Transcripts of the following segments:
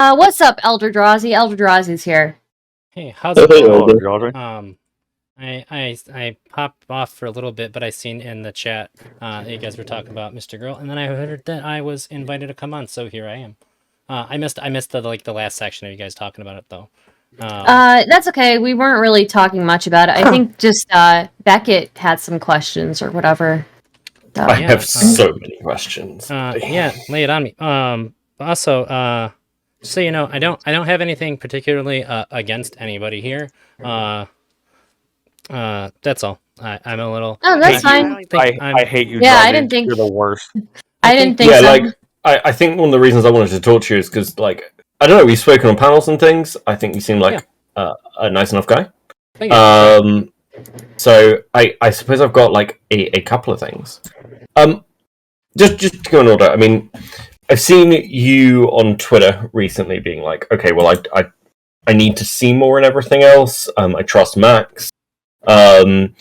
What's up, ElderDrazi? ElderDrazi's here. Hey, how's it Hey, going? Elder. I popped off for a little bit, but I seen in the chat you guys were talking about Mr. Girl, and then I heard that I was invited to come on, so here I am. I missed the last section of you guys talking about it though. That's okay. We weren't really talking much about it. I think just Beckett had some questions or whatever. I have so many questions. Yeah, lay it on me. Also, so you know, I don't have anything particularly against anybody here. That's all. I'm a little. Oh, that's fine. I hate you. Yeah, Drazi. I didn't think you're the worst. I didn't think so. Like I think one of the reasons I wanted to talk to you is because, like, I don't know, we've spoken on panels and things. I think you seem like a nice enough guy. Thank you. So I suppose I've got like a couple of things. Just to go in order. I mean, I've seen you on Twitter recently being like, okay, well, I need to see more and everything else. I trust Max. I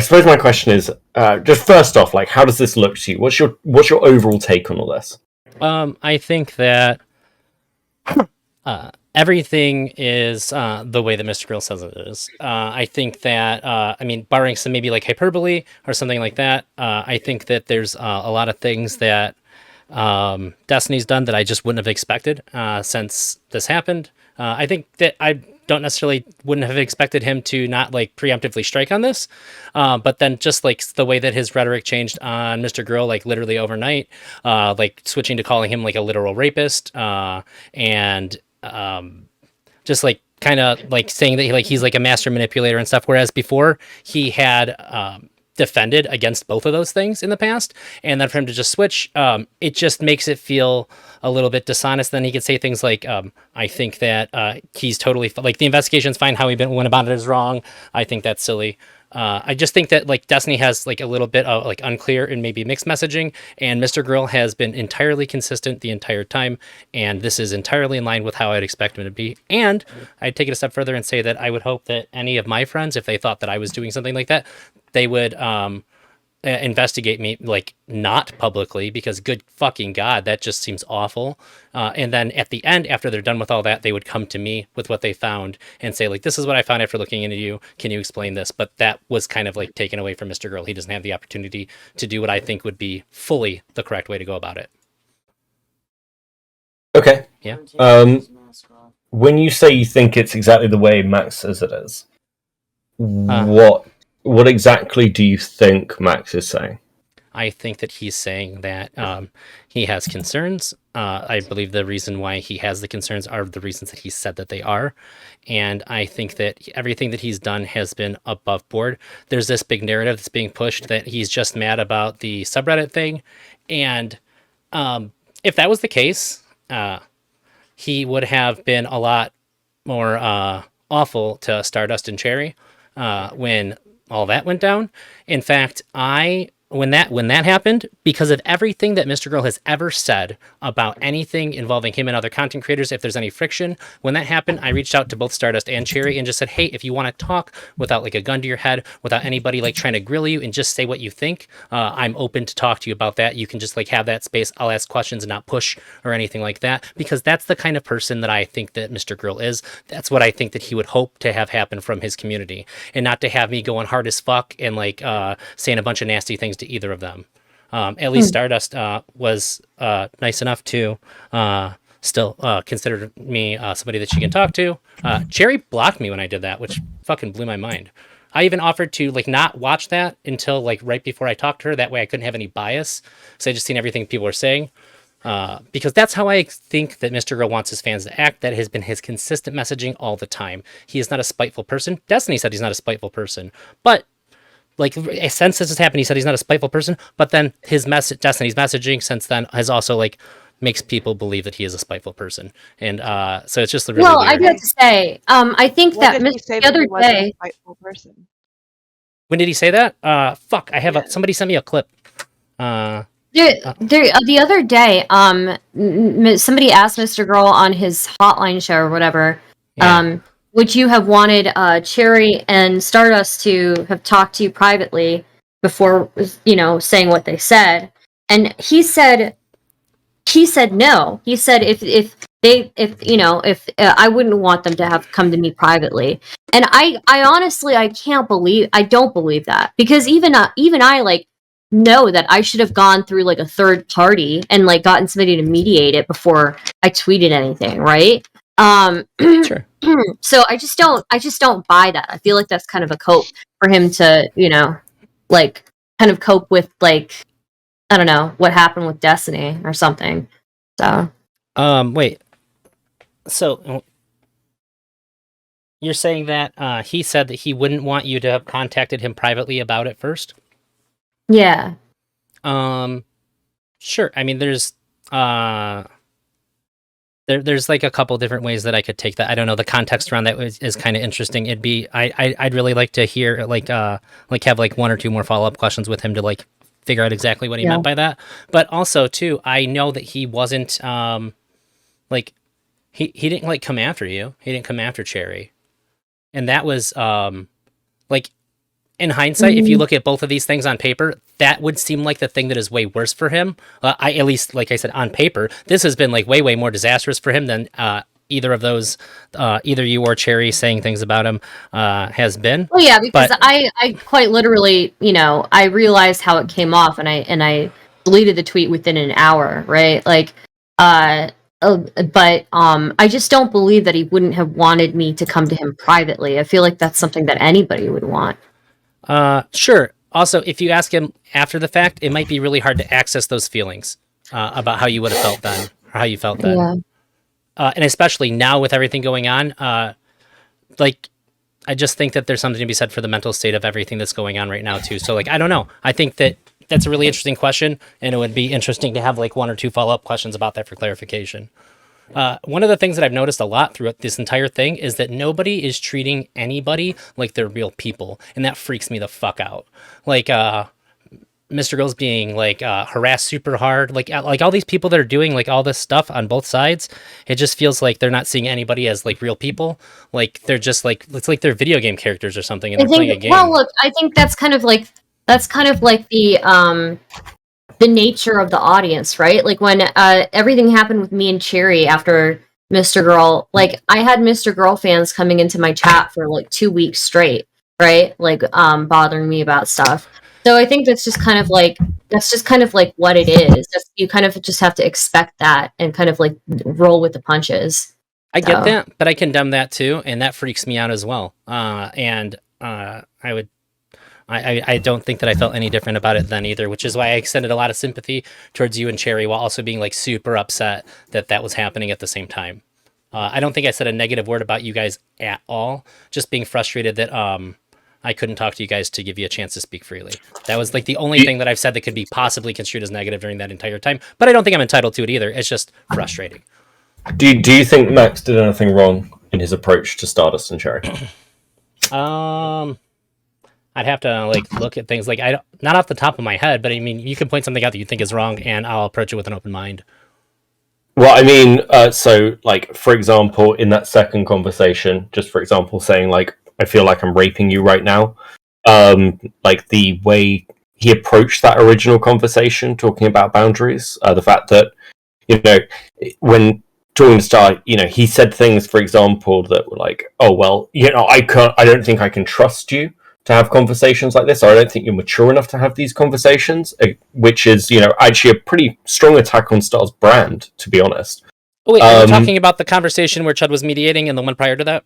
suppose my question is, just first off, like, how does this look to you? What's your overall take on all this? I think that everything is the way that Mr. Grill says it is. I think that, I mean, barring some maybe like hyperbole or something like that, I think that there's a lot of things that Destiny's done that I just wouldn't have expected since this happened. I think that I wouldn't have expected him to not like preemptively strike on this. But then just like the way that his rhetoric changed on Mr. Grill, like literally overnight, like switching to calling him like a literal rapist, and just like kind of like saying that he's like a master manipulator and stuff. Whereas before he had defended against both of those things in the past, and then for him to just switch, it just makes it feel a little bit dishonest. Then he could say things like, I think that he's totally like the investigation's fine, how he went about it is wrong. I think that's silly. I just think that like Destiny has like a little bit of like unclear and maybe mixed messaging, and Mr. Grill has been entirely consistent the entire time, and this is entirely in line with how I'd expect him to be. And I'd take it a step further and say that I would hope that any of my friends, if they thought that I was doing something like that, they would investigate me, like not publicly, because good fucking God, that just seems awful. And then at the end, after they're done with all that, they would come to me with what they found and say, like, this is what I found after looking into you. Can you explain this? But that was kind of like taken away from Mr. Girl. He doesn't have the opportunity to do what I think would be fully the correct way to go about it. Okay. Yeah. When you say you think it's exactly the way Max says it is, what exactly do you think Max is saying? I think that he's saying that he has concerns. I believe the reason why he has the concerns are the reasons that he said that they are. And I think that everything that he's done has been above board. There's this big narrative that's being pushed that he's just mad about the subreddit thing. And if that was the case, he would have been a lot more awful to Stardust and Cherry when all that went down. In fact, when that happened, because of everything that Mr. Girl has ever said about anything involving him and other content creators, if there's any friction, when that happened, I reached out to both Stardust and Cherry and just said, hey, if you want to talk without like a gun to your head, without anybody like trying to grill you and just say what you think, I'm open to talk to you about that. You can just like have that space. I'll ask questions and not push or anything like that, because that's the kind of person that I think that Mr. Girl is. That's what I think that he would hope to have happen from his community, and not to have me going hard as fuck and like saying a bunch of nasty things to either of them. At least Stardust was nice enough to still consider me somebody that she can talk to. Cherry blocked me when I did that, which fucking blew my mind. I even offered to like not watch that until like right before I talked to her. That way I couldn't have any bias, so I just seen everything people were saying. Because that's how I think that Mr. Girl wants his fans to act. That has been his consistent messaging all the time. He is not a spiteful person. Destiny said he's not a spiteful person, but like since this has happened, he said he's not a spiteful person. But then his Destiny's messaging since then has also like makes people believe that he is a spiteful person, and so it's just really weird. I have to say, I think that the other day, a spiteful person. When did he say that? Fuck, I have somebody sent me a clip. The other day, somebody asked Mr. Girl on his hotline show or whatever, would you have wanted Cherry and Stardust to have talked to you privately before, saying what they said? And he said he said no. He said if I wouldn't want them to have come to me privately. And I honestly I don't believe that, because even I like know that I should have gone through like a third party and like gotten somebody to mediate it before I tweeted anything, right? Sure. So I just don't buy that. I feel like that's kind of a cope for him to, like kind of cope with, like, I don't know, what happened with Destiny or something. So Wait. So you're saying that he said that he wouldn't want you to have contacted him privately about it first? yeah. Sure. I mean, there's there's like a couple different ways that I could take that. I don't know. The context around that is kind of interesting. It'd be I'd really like to hear like have like one or two more follow-up questions with him to like figure out exactly what he meant by that. But also too, I know that he wasn't like he didn't like come after you. He didn't come after Cherry. And that was like, in hindsight, if you look at both of these things on paper, that would seem like the thing that is way worse for him. At least, like I said, on paper, this has been like way, way more disastrous for him than either of those, either you or Cherry saying things about him has been. Well, yeah, because I quite literally, I realized how it came off, and I deleted the tweet within an hour, right? Like, but I just don't believe that he wouldn't have wanted me to come to him privately. I feel like that's something that anybody would want. Sure. Also, if you ask him after the fact, it might be really hard to access those feelings about how you would have felt then, or how you felt then. Yeah. And especially now with everything going on, like, I just think that there's something to be said for the mental state of everything that's going on right now too. So like, I don't know. I think that that's a really interesting question, and it would be interesting to have like one or two follow-up questions about that for clarification. One of the things that I've noticed a lot throughout this entire thing is that nobody is treating anybody like they're real people, and that freaks me the fuck out. Like, Mr. Girl's being like harassed super hard, like all these people that are doing like all this stuff on both sides. It just feels like they're not seeing anybody as like real people. Like they're just like, it's like they're video game characters or something, and they're playing a game. Well, look, I think that's kind of like the nature of the audience, right? Like when everything happened with me and Cherry after Mr. Girl, like I had Mr. Girl fans coming into my chat for like 2 weeks straight, right? Like bothering me about stuff. So I think that's just kind of like what it is. You kind of just have to expect that and kind of like roll with the punches. I get that, but I condemn that too, and that freaks me out as well. I don't think that I felt any different about it then either, which is why I extended a lot of sympathy towards you and Cherry while also being like super upset that was happening at the same time. I don't think I said a negative word about you guys at all, just being frustrated that I couldn't talk to you guys to give you a chance to speak freely. That was like the only thing that I've said that could be possibly construed as negative during that entire time, but I don't think I'm entitled to it either. It's just frustrating. Do you think Max did anything wrong in his approach to Stardust and Cherry? I'd have to like look at things like not off the top of my head, but I mean, you can point something out that you think is wrong, and I'll approach it with an open mind. Well, I mean, so like for example, in that second conversation, just for example, saying like, "I feel like I'm raping you right now," like the way he approached that original conversation, talking about boundaries, the fact that when talking to Star, he said things, for example, that were like, "Oh well, I don't think I can trust you to have conversations like this, or I don't think you're mature enough to have these conversations," which is, actually a pretty strong attack on Star's brand, to be honest. Oh wait, are you talking about the conversation where Chud was mediating and the one prior to that?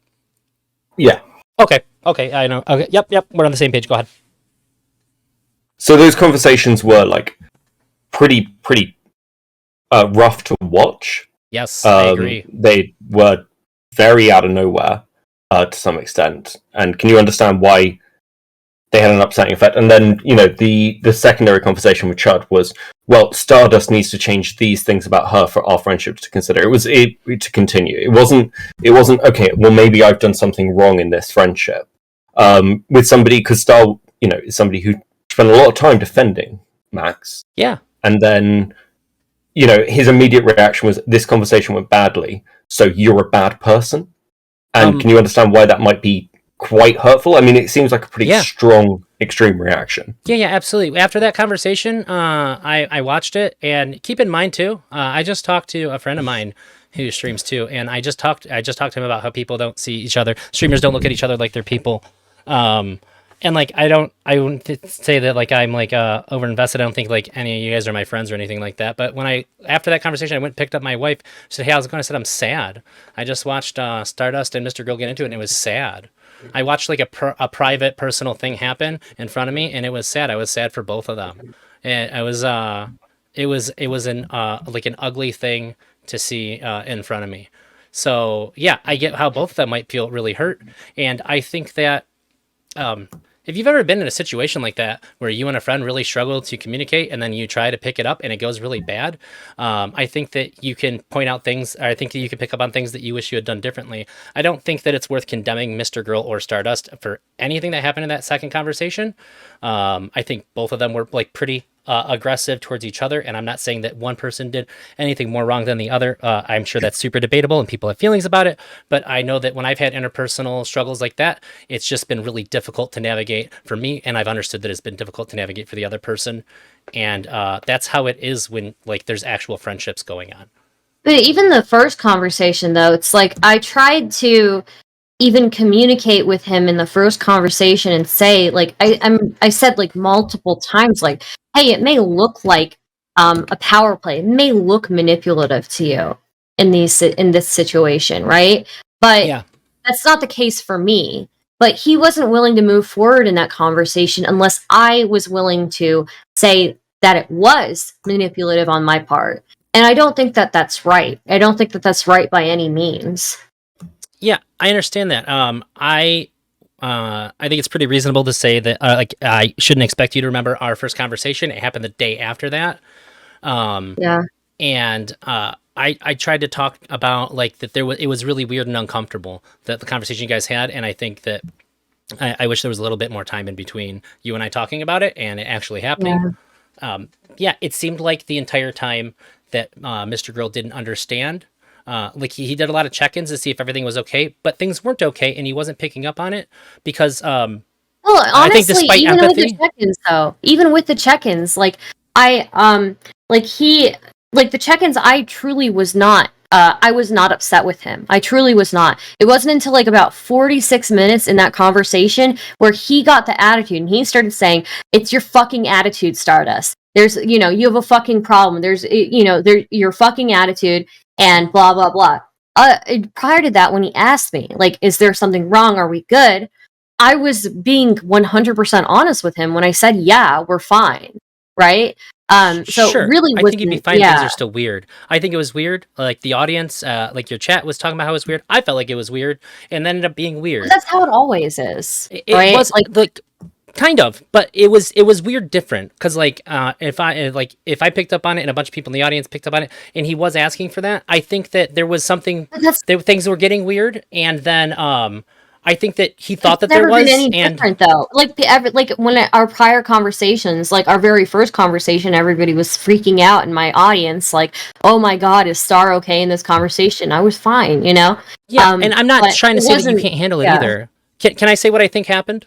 Yeah. Okay, I know. Okay, yep, we're on the same page. Go ahead. So those conversations were like pretty rough to watch. Yes, I agree. They were very out of nowhere to some extent, and can you understand why they had an upsetting effect? And then, the secondary conversation with Chud was, well, Stardust needs to change these things about her for our friendship to consider. It was to continue. It wasn't, okay, well, maybe I've done something wrong in this friendship. With somebody, because Star, is somebody who spent a lot of time defending Max. Yeah. And then, his immediate reaction was, this conversation went badly, so you're a bad person. And can you understand why that might be quite hurtful. I mean, it seems like a pretty Yeah. strong extreme reaction. Yeah, absolutely. After that conversation, I watched it, and keep in mind too, I just talked to a friend of mine who streams too, and I just talked to him about how people don't see each other. Streamers don't look at each other like they're people. And like I wouldn't say that like I'm like over invested. I don't think like any of you guys are my friends or anything like that. But when after that conversation, I went and picked up my wife. She said, "Hey, how's it going?" I said, "I'm sad. I just watched Stardust and Mr. Girl get into it, and it was sad." I watched like a private personal thing happen in front of me, and it was sad. I was sad for both of them, and it was an like an ugly thing to see in front of me. So yeah, I get how both of them might feel really hurt, and I think that if you've ever been in a situation like that where you and a friend really struggle to communicate and then you try to pick it up and it goes really bad, I think that you can point out things, or I think that you can pick up on things that you wish you had done differently. I don't think that it's worth condemning Mr. Girl or Stardust for anything that happened in that second conversation. I think both of them were like pretty aggressive towards each other, and I'm not saying that one person did anything more wrong than the other. I'm sure that's super debatable and people have feelings about it, but I know that when I've had interpersonal struggles like that, it's just been really difficult to navigate for me, and I've understood that it's been difficult to navigate for the other person, and that's how it is when like there's actual friendships going on. But even the first conversation, though, it's like I tried to even communicate with him in the first conversation and say, like, I said like multiple times, like, hey, it may look like a power play, it may look manipulative to you in this situation, right? But Yeah. that's not the case for me. But he wasn't willing to move forward in that conversation unless I was willing to say that it was manipulative on my part. And I don't think that that's right. I don't think that that's right by any means. Yeah, I understand that. I think it's pretty reasonable to say that like I shouldn't expect you to remember our first conversation. It happened the day after that. Yeah. And I tried to talk about like that it was really weird and uncomfortable, that the conversation you guys had, and I think that I wish there was a little bit more time in between you and I talking about it and it actually happening. Yeah, it seemed like the entire time that Mr. Girl didn't understand. Like he did a lot of check-ins to see if everything was okay, but things weren't okay, and he wasn't picking up on it because Well, I think honestly, despite even with the empathy, check-ins, though, even with the check-ins, like the check-ins, I truly was not. I was not upset with him. I truly was not. It wasn't until like about 46 minutes in that conversation where he got the attitude and he started saying, "It's your fucking attitude, Stardust. There's, you have a fucking problem. There's, your fucking attitude and blah blah blah." Prior to that, when he asked me, like, "Is there something wrong? Are we good?" I was being 100% honest with him when I said, "Yeah, we're fine." Right? So sure. really I think you'd be wasn't, fine. Things yeah, are still weird. I think it was weird. Like the audience, like your chat was talking about how it was weird. I felt like it was weird, and then ended up being but weird. that's how it always is, It right? was like kind of, but it was weird, different. Because like if I picked up on it, and a bunch of people in the audience picked up on it, and he was asking for that, I think that there was something. That's Things were getting weird, and then I think that he thought that It's there never been was, any and different though. Like when our prior conversations, like our very first conversation, everybody was freaking out in my audience, like, "Oh my God, is Star okay in this conversation?" I was fine, yeah, and I'm not But trying to it say that you wasn't. can't handle it Yeah, either. Can I say what I think happened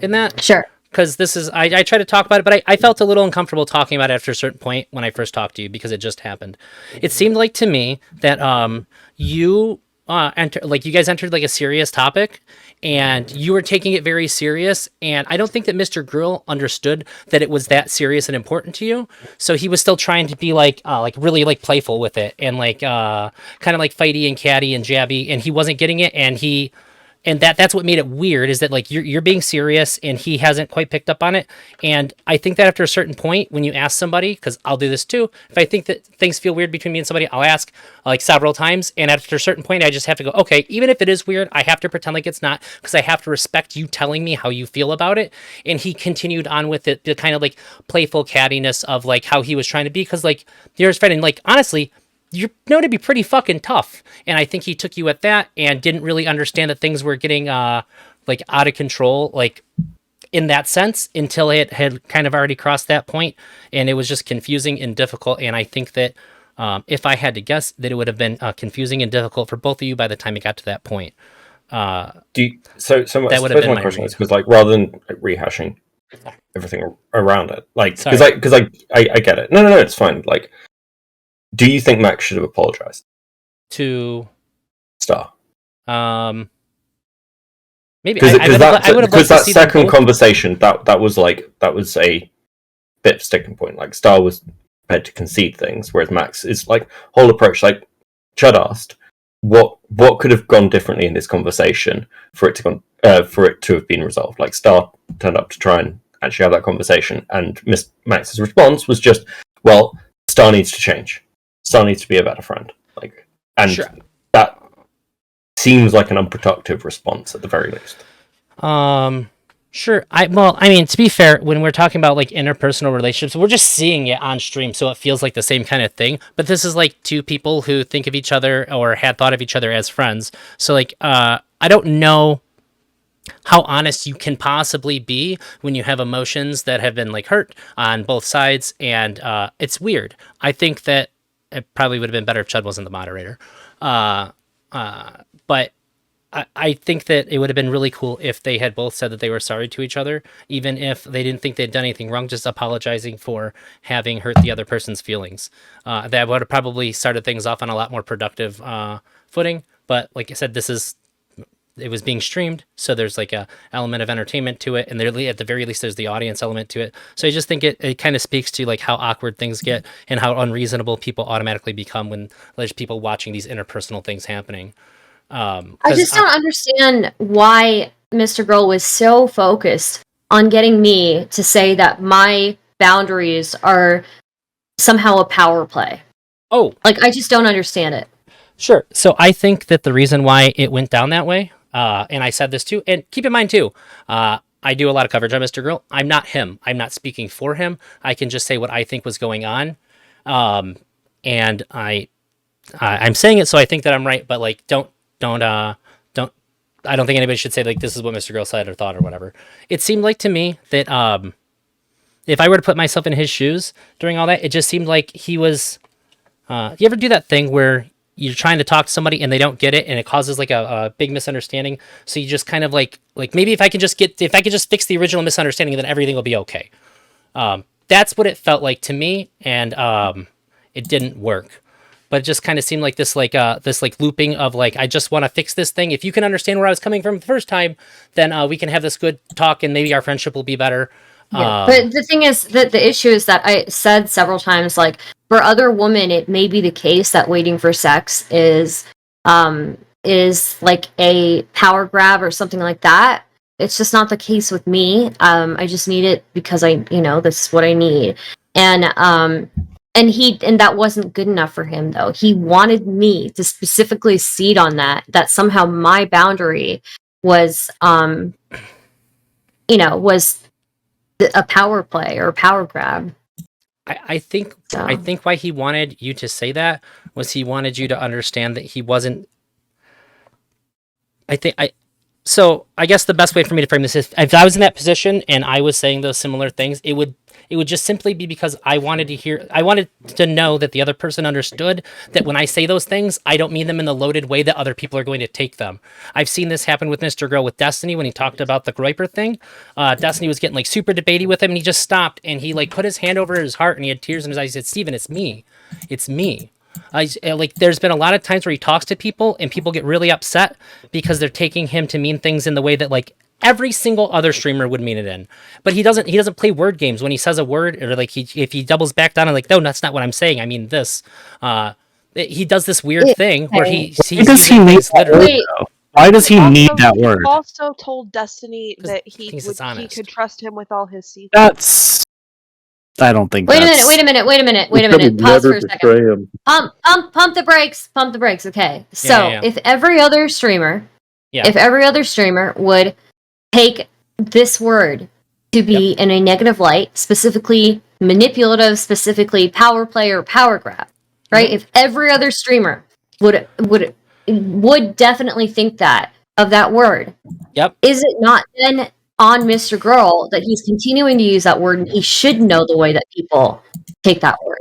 in that? sure. Because this is I try to talk about it, but I felt a little uncomfortable talking about it after a certain point when I first talked to you because it just happened. It seemed like to me that you you guys entered like a serious topic, and you were taking it very serious, and I don't think that Mr. Girl understood that it was that serious and important to you. So he was still trying to be like really like playful with it, and like kind of like fighty and catty and jabby, and he wasn't getting it, and that's what made it weird, is that like you're being serious and he hasn't quite picked up on it. And I think that after a certain point, when you ask somebody, because I'll do this too, if I think that things feel weird between me and somebody, I'll ask like several times, and after a certain point I just have to go, okay, even if it is weird, I have to pretend like it's not, because I have to respect you telling me how you feel about it. And he continued on with it, the kind of like playful cattiness of like how he was trying to be, because like you're his friend, and like honestly, you're known to be pretty fucking tough. And I think he took you at that and didn't really understand that things were getting like out of control, like in that sense, until it had kind of already crossed that point, and it was just confusing and difficult. And I think that if I had to guess, that it would have been confusing and difficult for both of you by the time it got to that point. So That would have been my my question read. is because, like, rather than rehashing everything around it, like, Sorry. because I get it. No, it's fine. Like, do you think Max should have apologized to Star? Maybe I would have liked to see them second both. conversation that was a bit of sticking point. Like, Star was prepared to concede things, whereas Max is like whole approach. Like Chud asked, what could have gone differently in this conversation for it to have been resolved? Like, Star turned up to try and actually have that conversation, and Miss Max's response was just, "Well, Star needs to change. Star needs to be a better friend." Like, and Sure. that seems like an unproductive response at the very least. Sure. I mean, to be fair, when we're talking about like interpersonal relationships, we're just seeing it on stream, so it feels like the same kind of thing. But this is like two people who think of each other or had thought of each other as friends. So like, I don't know how honest you can possibly be when you have emotions that have been like hurt on both sides, and it's weird. I think that it probably would have been better if Chud wasn't the moderator. But I think that it would have been really cool if they had both said that they were sorry to each other, even if they didn't think they'd done anything wrong, just apologizing for having hurt the other person's feelings. That would have probably started things off on a lot more productive footing. But like I said, it was being streamed, so there's like a element of entertainment to it, and there, at the very least, there's the audience element to it. So I just think it kind of speaks to like how awkward things get and how unreasonable people automatically become when there's people watching these interpersonal things happening. I just don't understand why Mr. Girl was so focused on getting me to say that my boundaries are somehow a power play. Oh, like, I just don't understand it. Sure. So I think that the reason why it went down that way, and I said this too, and keep in mind too, I do a lot of coverage on Mr. Girl. I'm not him. I'm not speaking for him. I can just say what I think was going on, and I'm saying it so I think that I'm right. But like, don't. I don't think anybody should say like this is what Mr. Girl said or thought or whatever. It seemed like to me that if I were to put myself in his shoes during all that, it just seemed like he was. You ever do that thing where you're trying to talk to somebody and they don't get it and it causes like a big misunderstanding? So you just kind of like maybe if I could just fix the original misunderstanding, then everything will be okay. That's what it felt like to me, and it didn't work. But it just kind of seemed like this looping of like, I just want to fix this thing. If you can understand where I was coming from the first time, then we can have this good talk and maybe our friendship will be better. Yeah. But the thing is that the issue is that I said several times, like, for other women, it may be the case that waiting for sex is like a power grab or something like that. It's just not the case with me. I just need it because this is what I need. And that wasn't good enough for him, though. He wanted me to specifically cede on that somehow my boundary was was a power play or a power grab. I think why he wanted you to say that was he wanted you to understand that he wasn't. So I guess the best way for me to frame this is if I was in that position and I was saying those similar things, it would just simply be because I wanted to know that the other person understood that when I say those things, I don't mean them in the loaded way that other people are going to take them. I've seen this happen with Mr. Girl with Destiny when he talked about the Groiper thing. Destiny was getting like super debatey with him, and he just stopped and he like put his hand over his heart and he had tears in his eyes. He said, "Steven, it's me. It's me." There's been a lot of times where he talks to people and people get really upset because they're taking him to mean things in the way that like every single other streamer would mean it in. But he doesn't play word games when he says a word, or like if he doubles back down and like, no, that's not what I'm saying. I mean this. He does this weird thing where he's using things literally. Why does he need that word? He also told Destiny that he could trust him with all his secrets. I don't think. Wait a minute. Pause for a second. Pump the brakes. Pump the brakes. Okay. So if every other streamer would take this word to be in a negative light, specifically manipulative, specifically power play or power grab, right? If every other streamer would definitely think that of that word, is it not then on Mr. Girl that he's continuing to use that word, and he should know the way that people take that word?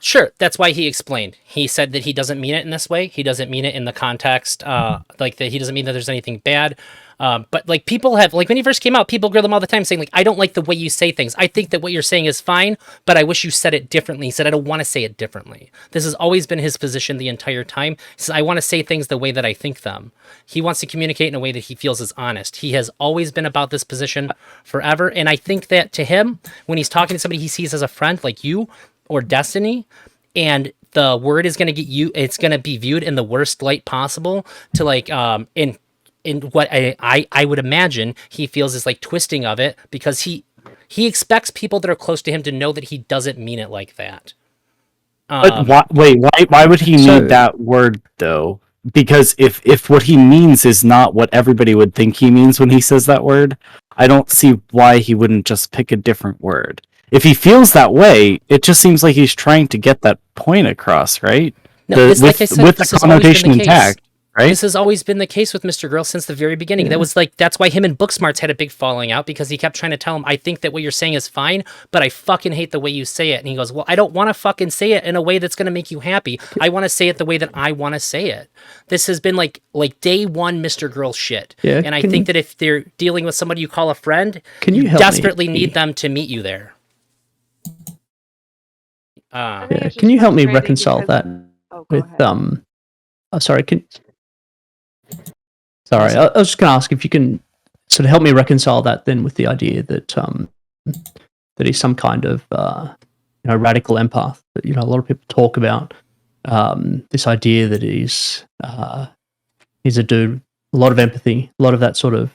Sure. That's why he explained. He said that he doesn't mean it in this way. He doesn't mean it in the context, like that he doesn't mean that there's anything bad. But like people have, like when he first came out, people grill him all the time saying like, I don't like the way you say things. I think that what you're saying is fine, but I wish you said it differently. He said, I don't want to say it differently. This has always been his position the entire time. He says, I want to say things the way that I think them. He wants to communicate in a way that he feels is honest. He has always been about this position forever. And I think that to him, when he's talking to somebody he sees as a friend like you or Destiny, and the word is going to get you, it's going to be viewed in the worst light possible to like, in what I would imagine he feels is like twisting of it, because he expects people that are close to him to know that he doesn't mean it like that. But why would he need that word though? Because if what he means is not what everybody would think he means when he says that word, I don't see why he wouldn't just pick a different word. If he feels that way, it just seems like he's trying to get that point across, right? No, with the connotation intact. Right? This has always been the case with Mr. Girl since the very beginning. Yeah. That's why him and Booksmarts had a big falling out, because he kept trying to tell him, I think that what you're saying is fine, but I fucking hate the way you say it. And he goes, well, I don't want to fucking say it in a way that's going to make you happy. I want to say it the way that I want to say it. This has been like day one Mr. Girl shit. Yeah, and I think that if they're dealing with somebody you call a friend, you desperately need them to meet you there. Can you help me reconcile that with Sorry, I was just going to ask if you can sort of help me reconcile that then with the idea that that he's some kind of radical empath. That a lot of people talk about this idea that he's a dude, a lot of empathy, a lot of that sort of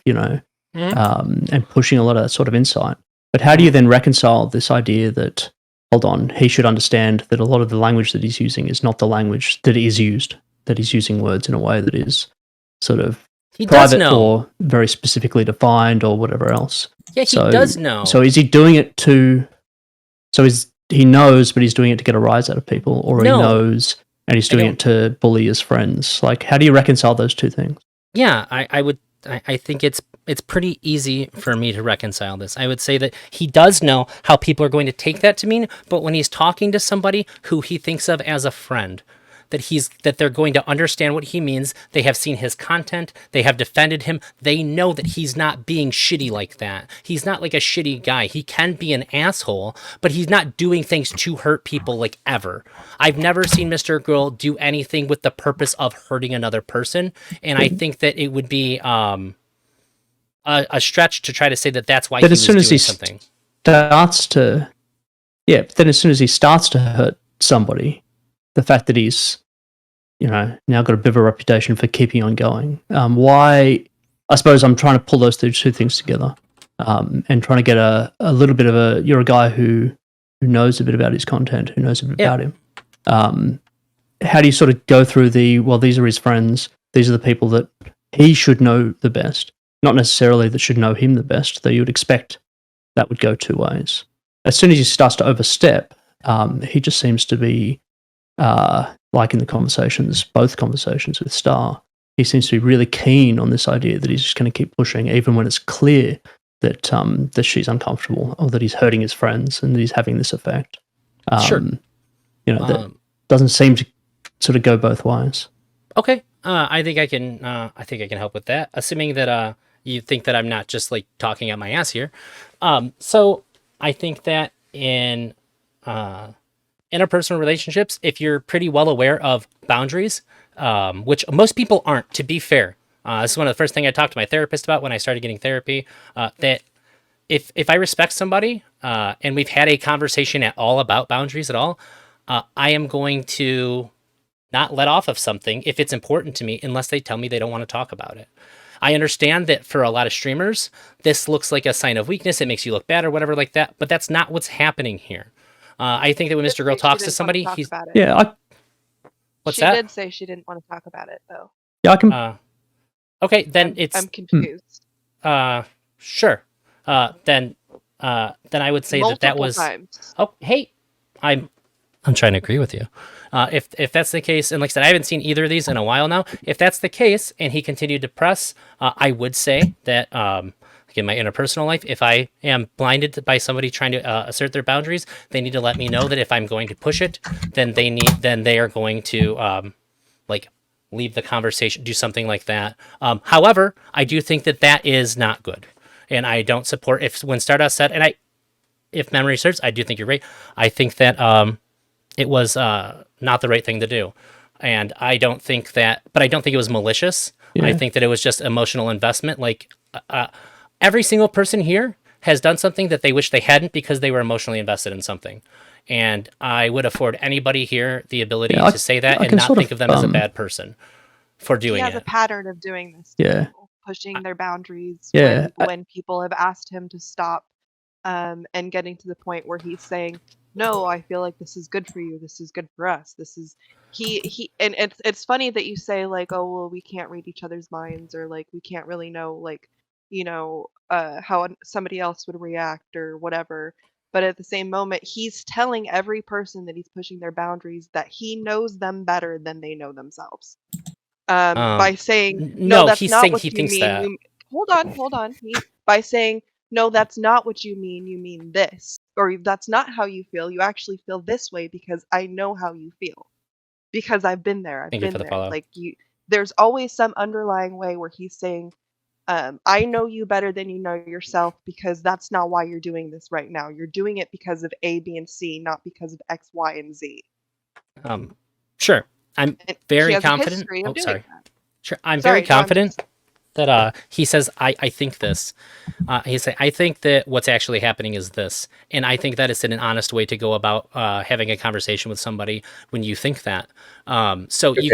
and pushing a lot of that sort of insight. But how do you then reconcile this idea that, hold on, he should understand that a lot of the language that he's using is not the language that is used, that he's using words in a way that is sort of private or very specifically defined or whatever else. Yeah, he does know. So is he doing it he knows, but he's doing it to get a rise out of people, or he knows and he's doing it to bully his friends? Like, how do you reconcile those two things? Yeah, I think it's pretty easy for me to reconcile this. I would say that he does know how people are going to take that to mean, but when he's talking to somebody who he thinks of as a friend, that they're going to understand what he means. They have seen his content. They have defended him. They know that he's not being shitty like that. He's not like a shitty guy. He can be an asshole, but he's not doing things to hurt people like ever. I've never seen Mr. Girl do anything with the purpose of hurting another person, and I think that it would be a stretch to try to say that that's why he was doing something. But then as soon as he starts to hurt somebody, the fact that he's, now got a bit of a reputation for keeping on going. Why? I suppose I'm trying to pull those two things together, and trying to get a little bit of you're a guy who knows a bit about his content, who knows a bit about him. How do you sort of go through these are his friends, these are the people that he should know the best, not necessarily that should know him the best, though you would expect that would go two ways. As soon as he starts to overstep, he just seems to be, like in the both conversations with Star, he seems to be really keen on this idea that he's just going to keep pushing, even when it's clear that that she's uncomfortable, or that he's hurting his friends, and that he's having this effect. Sure. That doesn't seem to sort of go both ways. Okay. I think I can help with that, assuming that you think that I'm not just like talking out my ass here. So I think that in interpersonal relationships, if you're pretty well aware of boundaries, which most people aren't, to be fair. This is one of the first things I talked to my therapist about when I started getting therapy, that if I respect somebody, and we've had a conversation at all about boundaries at all, I am going to not let off of something if it's important to me, unless they tell me they don't want to talk about it. I understand that for a lot of streamers, this looks like a sign of weakness. It makes you look bad or whatever like that, but that's not what's happening here. I think that when Mr. Girl talks to somebody, he's... Yeah, She did say she didn't want to talk about it, though. Yeah, I can... okay, then I'm confused. Sure. Then I would say that was... times. Oh, hey! I'm trying to agree with you. If that's the case, and like I said, I haven't seen either of these in a while now. If that's the case, and he continued to press, I would say that Like in my interpersonal life, if I am blinded by somebody trying to assert their boundaries, they need to let me know that if I'm going to push it, then they are going to like leave the conversation, do something like that. However, I do think that is not good, and I don't support when Stardust said, and if memory serves, I do think you're right. I think that it was not the right thing to do, and I don't think it was malicious. Yeah. I think that it was just emotional investment. Like every single person here has done something that they wish they hadn't because they were emotionally invested in something. And I would afford anybody here the ability to say that and not think of them as a bad person for doing it. He has a pattern of doing this. Yeah. Pushing their boundaries Yeah. when people have asked him to stop, and getting to the point where he's saying, no, I feel like this is good for you. This is good for us. This is and it's funny that you say like, oh, well, we can't read each other's minds, or like we can't really know like, how somebody else would react or whatever. But at the same moment, he's telling every person that he's pushing their boundaries that he knows them better than they know themselves. By saying, no, that's not what you mean. Hold on. By saying, no, that's not what you mean this. Or that's not how you feel. You actually feel this way because I know how you feel. Because I've been there. Thank you for the follow. Like there's always some underlying way where he's saying, I know you better than you know yourself because that's not why you're doing this right now. You're doing it because of A, B, and C, not because of X, Y, and Z. Sure. I'm very confident. Oh, sorry. That. Sure. I'm very confident that he says, I think this. He said, I think that what's actually happening is this. And I think that it's an honest way to go about having a conversation with somebody when you think that. So okay, he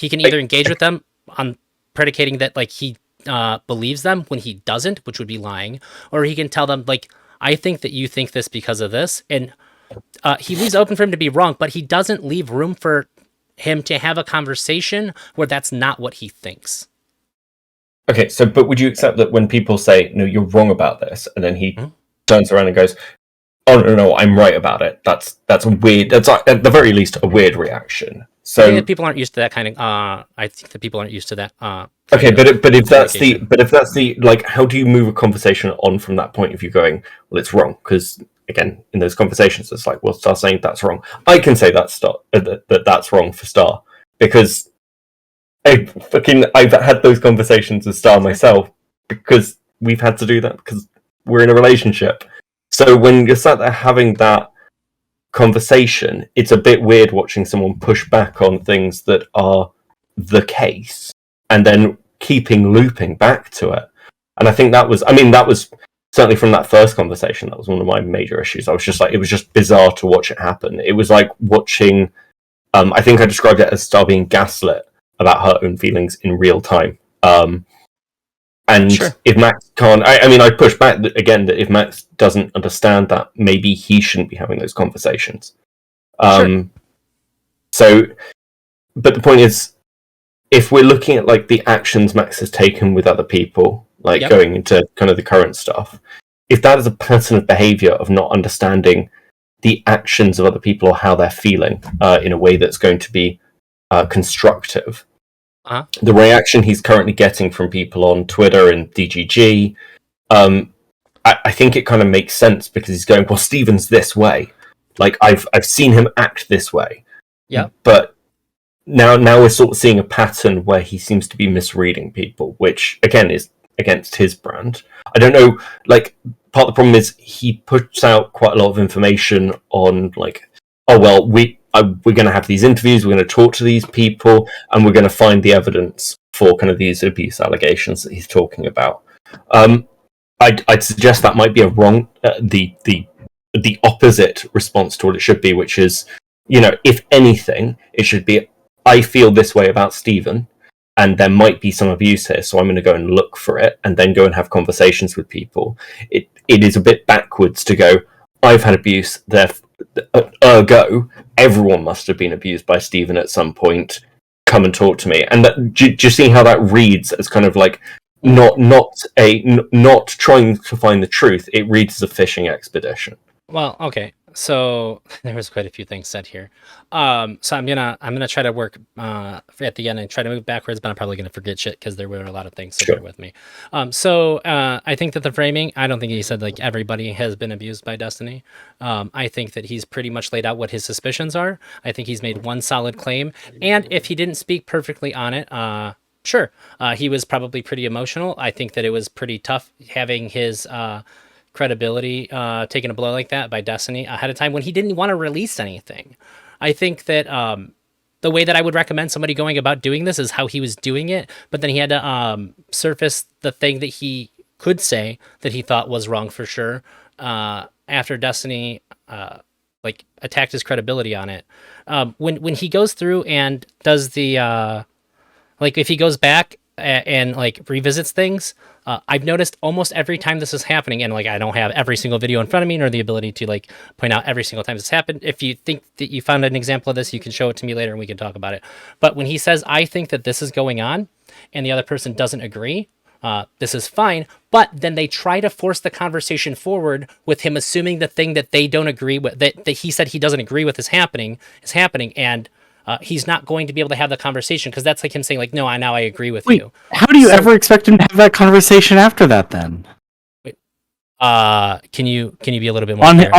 can either engage with them on predicating that like he believes them when he doesn't, which would be lying, or he can tell them like, I think that you think this because of this. And he leaves open for him to be wrong, but he doesn't leave room for him to have a conversation where that's not what he thinks. Okay, so but would you accept that when people say, no, you're wrong about this, and then he turns around and goes, oh, no, I'm right about it. That's a weird, that's at the very least a weird reaction. So I think that people aren't used to that kind of, I think that people aren't used to that. Okay, but if that's the, like, how do you move a conversation on from that point if you're going, well, it's wrong? Because, again, in those conversations, it's like, well, Star's saying that's wrong. I can say that's wrong for Star, because I've had those conversations with Star myself, because we've had to do that, because we're in a relationship. So when you're sat there having that conversation, it's a bit weird watching someone push back on things that are the case and then looping back to it. And I think that was certainly from that first conversation, that was one of my major issues. I was just like, it was just bizarre to watch it happen. It was like watching, I think I described it as Star being gaslit about her own feelings in real time. And sure. If Max can't, I'd push back again that if Max doesn't understand that, maybe he shouldn't be having those conversations. Sure. So, but the point is, if we're looking at like the actions Max has taken with other people, like going into kind of the current stuff, if that is a pattern of behavior of not understanding the actions of other people or how they're feeling in a way that's going to be constructive, the reaction he's currently getting from people on Twitter and DGG, I think it kind of makes sense because he's going, well, Steven's this way. Like, I've seen him act this way. Yeah. But now we're sort of seeing a pattern where he seems to be misreading people, which, again, is against his brand. I don't know, like, part of the problem is he puts out quite a lot of information on, like, oh, well, we're going to have these interviews, we're going to talk to these people, and we're going to find the evidence for kind of these abuse allegations that he's talking about. I'd suggest that might be a wrong, the opposite response to what it should be, which is, if anything, it should be, I feel this way about Stephen, and there might be some abuse here, so I'm going to go and look for it, and then go and have conversations with people. It is a bit backwards to go, I've had abuse, ergo, everyone must have been abused by Stephen at some point. Come and talk to me. And do you see how that reads as kind of like not trying to find the truth? It reads as a fishing expedition. Well, okay. So there was quite a few things said here. So I'm gonna try to work at the end and try to move backwards, but I'm probably gonna forget shit because there were a lot of things. So Sure. bear with me. So I think that the framing. I don't think he said like everybody has been abused by Destiny. I think that he's pretty much laid out what his suspicions are. I think he's made one solid claim, and if he didn't speak perfectly on it, sure, he was probably pretty emotional. I think that it was pretty tough having his credibility taking a blow like that by Destiny ahead of time when he didn't want to release anything. I think that the way that I would recommend somebody going about doing this is how he was doing it, but then he had to surface the thing that he could say that he thought was wrong for sure after Destiny like attacked his credibility on it. When he goes through and does the like if he goes back and like revisits things, I've noticed almost every time this is happening, and like I don't have every single video in front of me nor the ability to like point out every single time this happened. If you think that you found an example of this, you can show it to me later and we can talk about it. But when he says, I think that this is going on, and the other person doesn't agree, this is fine. But then they try to force the conversation forward with him assuming the thing that they don't agree with, that he said he doesn't agree with is happening, and he's not going to be able to have the conversation because that's like him saying like, no, I agree with Wait, you. how do you ever expect him to have that conversation after that then? Can you be a little bit more On clear?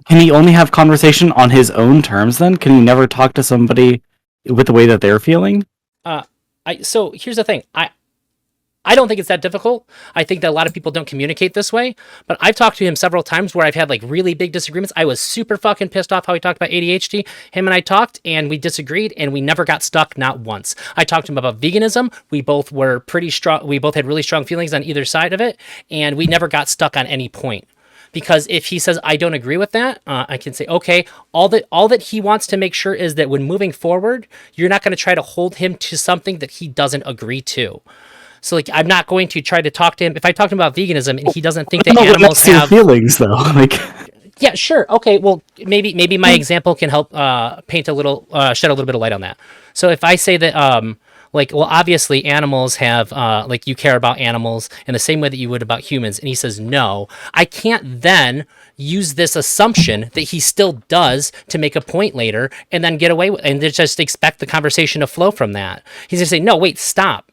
can he only have conversation on his own terms then? Can he never talk to somebody with the way that they're feeling? So here's the thing. I don't think it's that difficult. I think that a lot of people don't communicate this way, but I've talked to him several times where I've had like really big disagreements. I was super fucking pissed off how he talked about ADHD. Him and I talked and we disagreed and we never got stuck, not once. I talked to him about veganism. We both were pretty strong. We both had really strong feelings on either side of it, and we never got stuck on any point. Because if he says I don't agree with that, I can say okay. All that he wants to make sure is that when moving forward, you're not going to try to hold him to something that he doesn't agree to. So like I'm not going to try to talk to him if I talk to him about veganism and he doesn't think that animals have feelings though. Like yeah, sure, okay. Well, maybe my example can help paint a little shed a little bit of light on that. So if I say that like well obviously animals have like you care about animals in the same way that you would about humans, and he says no, I can't then use this assumption that he still does to make a point later and then get away with and just expect the conversation to flow from that. He's gonna say no, wait, stop.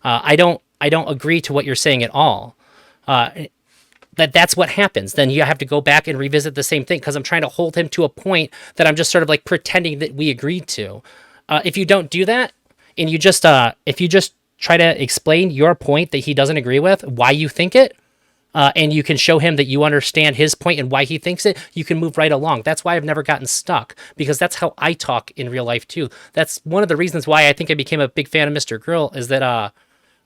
I don't agree to what you're saying at all. That's what happens. Then you have to go back and revisit the same thing because I'm trying to hold him to a point that I'm just sort of like pretending that we agreed to. If you don't do that, and you just if you just try to explain your point that he doesn't agree with, why you think it, and you can show him that you understand his point and why he thinks it, you can move right along. That's why I've never gotten stuck, because that's how I talk in real life too. That's one of the reasons why I think I became a big fan of Mr. Girl, is that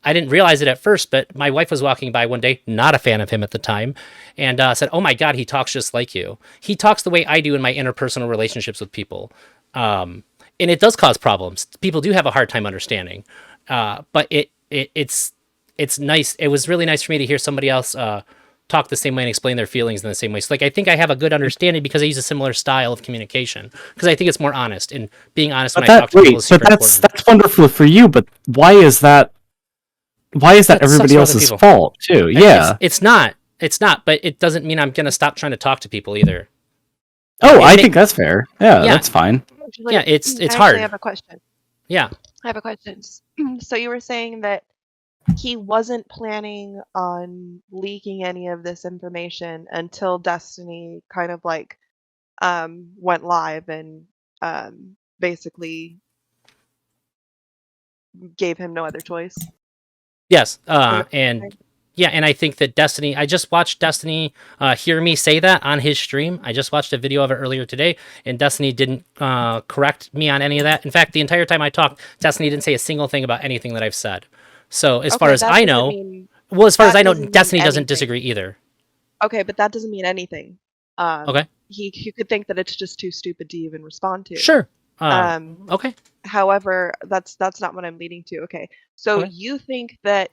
I didn't realize it at first, but my wife was walking by one day, not a fan of him at the time, and said, oh my God, he talks just like you. He talks the way I do in my interpersonal relationships with people. And it does cause problems. People do have a hard time understanding. But it's nice. It was really nice for me to hear somebody else talk the same way and explain their feelings in the same way. So like, I think I have a good understanding because I use a similar style of communication, because I think it's more honest, and being honest when I talk to people is super important. That's wonderful for you, but why is that everybody else's fault too? Yeah. It's not, but it doesn't mean I'm going to stop trying to talk to people either. Oh, I think that's fair. Yeah, that's fine. Yeah, it's Actually, hard. I have a question. Yeah. I have a question. So you were saying that he wasn't planning on leaking any of this information until Destiny kind of like went live and basically gave him no other choice. Yes. And I think that Destiny, I just watched Destiny hear me say that on his stream. I just watched a video of it earlier today, and Destiny didn't correct me on any of that. In fact, the entire time I talked, Destiny didn't say a single thing about anything that I've said. So as far as I know, Destiny doesn't disagree either. Okay, but that doesn't mean anything. Okay. He could think that it's just too stupid to even respond to. Sure. Okay. However, that's not what I'm leading to. Okay. So you think that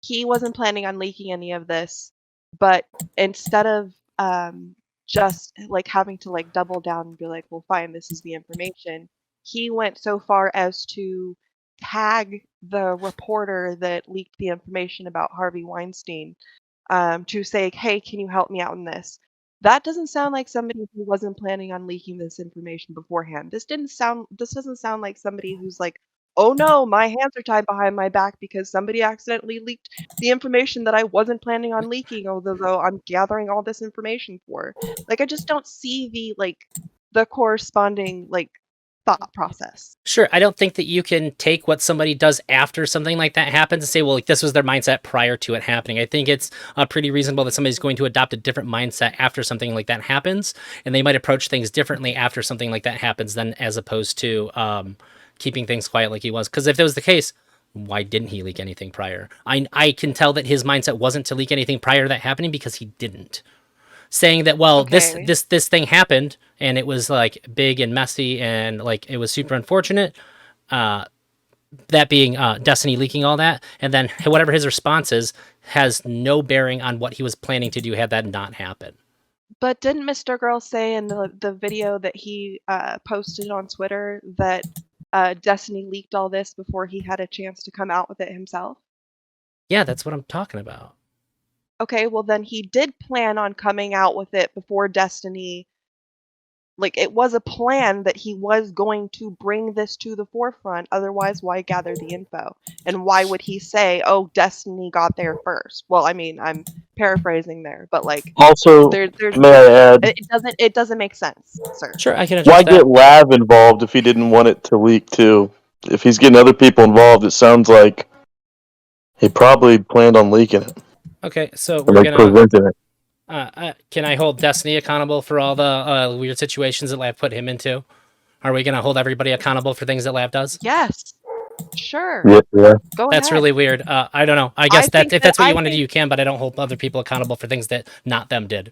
he wasn't planning on leaking any of this, but instead of just like having to like double down and be like, well, fine, this is the information, he went so far as to tag the reporter that leaked the information about Harvey Weinstein to say, hey, can you help me out in this? That doesn't sound like somebody who wasn't planning on leaking this information beforehand. This doesn't sound like somebody who's like, "Oh no, my hands are tied behind my back because somebody accidentally leaked the information that I wasn't planning on leaking, although I'm gathering all this information for." Like I just don't see the corresponding thought process. Sure, I don't think that you can take what somebody does after something like that happens and say, well, like, this was their mindset prior to it happening. I think it's pretty reasonable that somebody's going to adopt a different mindset after something like that happens, and they might approach things differently after something like that happens than as opposed to keeping things quiet like he was. Because if that was the case, why didn't he leak anything prior? I can tell that his mindset wasn't to leak anything prior to that happening because he didn't. Saying that, well, Okay. this thing happened and it was like big and messy and like it was super unfortunate. That being Destiny leaking all that, and then whatever his response is has no bearing on what he was planning to do had that not happened. But didn't Mr. Girl say in the video that he posted on Twitter that Destiny leaked all this before he had a chance to come out with it himself? Yeah, that's what I'm talking about. Okay, well then he did plan on coming out with it before Destiny. Like it was a plan that he was going to bring this to the forefront. Otherwise, why gather the info? And why would he say, "Oh, Destiny got there first"? Well, I mean, I'm paraphrasing there, but like Also, there's may I add, it doesn't make sense, sir. Sure, I can why address that. get Lav involved if he didn't want it to leak too? If he's getting other people involved, it sounds like he probably planned on leaking it. Okay, so Or we're like gonna. presenting it. Can I hold Destiny accountable for all the weird situations that Lav put him into? Are we gonna hold everybody accountable for things that Lav does? Yes, sure. Yeah. Go That's ahead. really weird. I don't know. I guess think if that's what that- you I want to do, think- you can. But I don't hold other people accountable for things that not them did.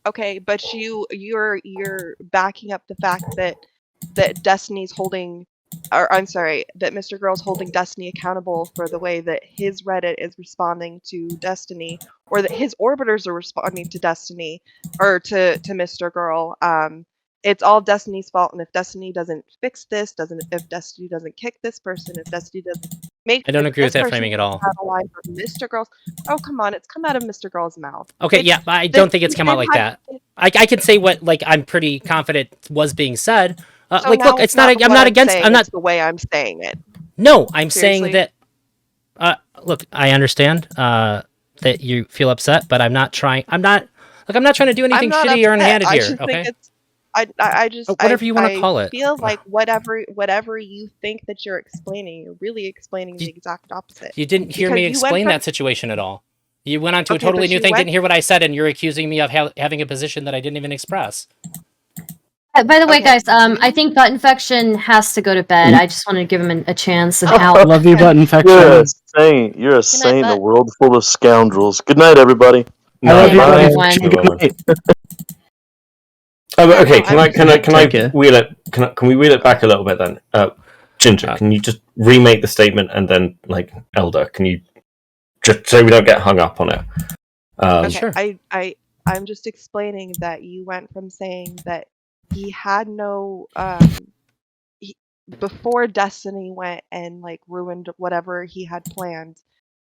Okay, but you're backing up the fact that Destiny's holding, or I'm sorry, that Mr. Girl's holding Destiny accountable for the way that his Reddit is responding to Destiny, or that his orbiters are responding to Destiny, or to Mr. Girl. It's all Destiny's fault, and if Destiny doesn't fix this, if Destiny doesn't kick this person, if Destiny doesn't make, I don't agree with this that person framing at all. have a line for Mr. Girl's. Oh come on, it's come out of Mr. Girl's mouth. Okay, yeah, I don't think it's come out like that. I can say what like I'm pretty confident was being said. So Like, now look, it's it's not. I'm what not against. saying, I'm not. it's the way I'm saying it. No, I'm saying Seriously? that. Look, I understand that you feel upset, but I'm not trying. I'm not. Look, I'm not trying to do anything I'm not shitty or upset. unhanded I here. just Okay. think it's. I just Whatever you want to call it. feel like whatever you think that you're explaining, you're really explaining the exact opposite. You didn't hear me Because you went explain from- that situation at all. You went on to a Okay, totally but new you thing, went- didn't hear what I said, and you're accusing me of having a position that I didn't even express. By the way, Okay. guys, I think Butt Infection has to go to bed. I just wanted to give him a chance and Oh, how. Love you, Butt Infection. You're a saint. You're a saint in a Bud. world full of scoundrels. Good night, everybody. I love Good you, night, Butt everyone. Infection. Good night. Okay, no, can I Take it. wheel it? Can we wheel it back a little bit then? Ginger, can you just remake the statement and then like Elder? Can you just so we don't get hung up on it? Okay, Sure. I'm just explaining that you went from saying that he had no before Destiny went and like ruined whatever he had planned,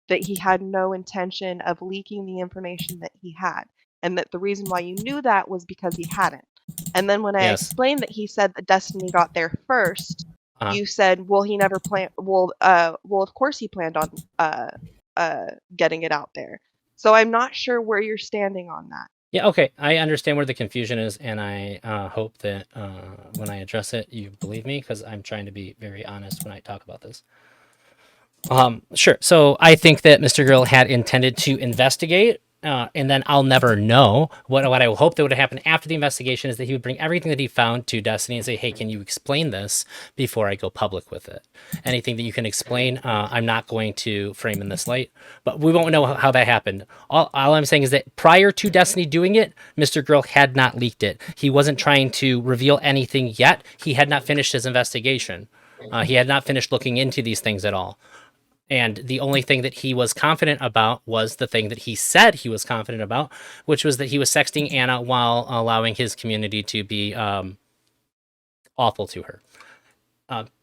that he had no intention of leaking the information that he had, and that the reason why you knew that was because he hadn't. And then when I Yes. explained that he said that Destiny got there first, Uh-huh. you said, "Well, he never planned. Well, of course he planned on getting it out there." So I'm not sure where you're standing on that. Yeah, okay. I understand where the confusion is, and I hope that when I address it, you believe me, because I'm trying to be very honest when I talk about this. Sure. So I think that Mr. Girl had intended to investigate, and then I'll never know. What I hope that would happen after the investigation is that he would bring everything that he found to Destiny and say, hey, can you explain this before I go public with it? Anything that you can explain, I'm not going to frame in this light, but we won't know how that happened. All I'm saying is that prior to Destiny doing it, Mr. Girl had not leaked it. He wasn't trying to reveal anything yet. He had not finished his investigation. He had not finished looking into these things at all. And the only thing that he was confident about was the thing that he said he was confident about, which was that he was sexting Anna while allowing his community to be awful to her.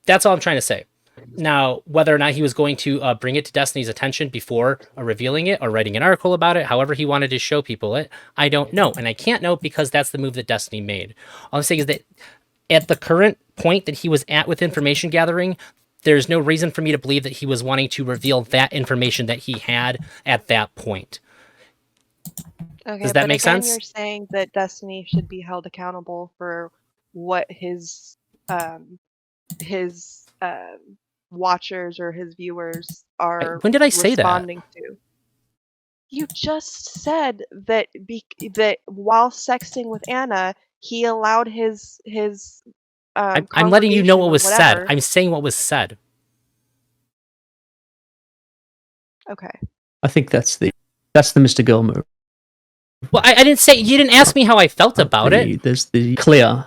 That's all I'm trying to say. Now, whether or not he was going to bring it to Destiny's attention before revealing it or writing an article about it, however he wanted to show people it, I don't know. And I can't know because that's the move that Destiny made. All I'm saying is that at the current point that he was at with information gathering, there's no reason for me to believe that he was wanting to reveal that information that he had at that point. Okay, Does that but make again, sense? you're saying that Destiny should be held accountable for what his watchers or his viewers are When did I say that? responding to. You just said that that while sexting with Anna, he allowed his I'm letting you know what congregation or was said. whatever. I'm saying what was said. Okay. I think that's the Mr. Girl move. Well, I didn't say, you didn't ask me how I felt about it. There's the clear.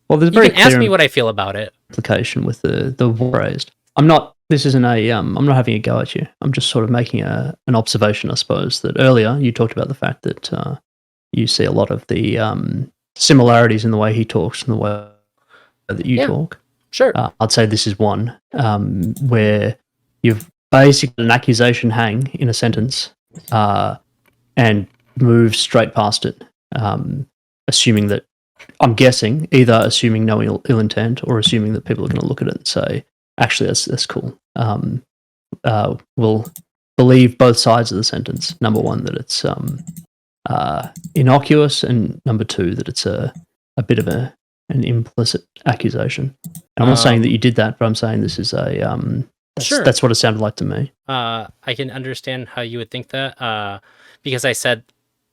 Well, there's You very can ask clear me what I feel about it. implication with the raised. I'm not. This isn't a. I'm not having a go at you. I'm just sort of making an observation, I suppose. That earlier you talked about the fact that you see a lot of the similarities in the way he talks and the way that you talk. Sure. I'd say this is one where you've basically an accusation hang in a sentence and move straight past it, assuming that, I'm guessing, either assuming no ill intent or assuming that people are going to look at it and say, actually, that's cool. We'll believe both sides of the sentence. Number one, that it's innocuous, and number two, that it's a bit of an implicit accusation. And I'm not saying that you did that, but I'm saying this is a Sure. That's what it sounded like to me. I can understand how you would think that because I said,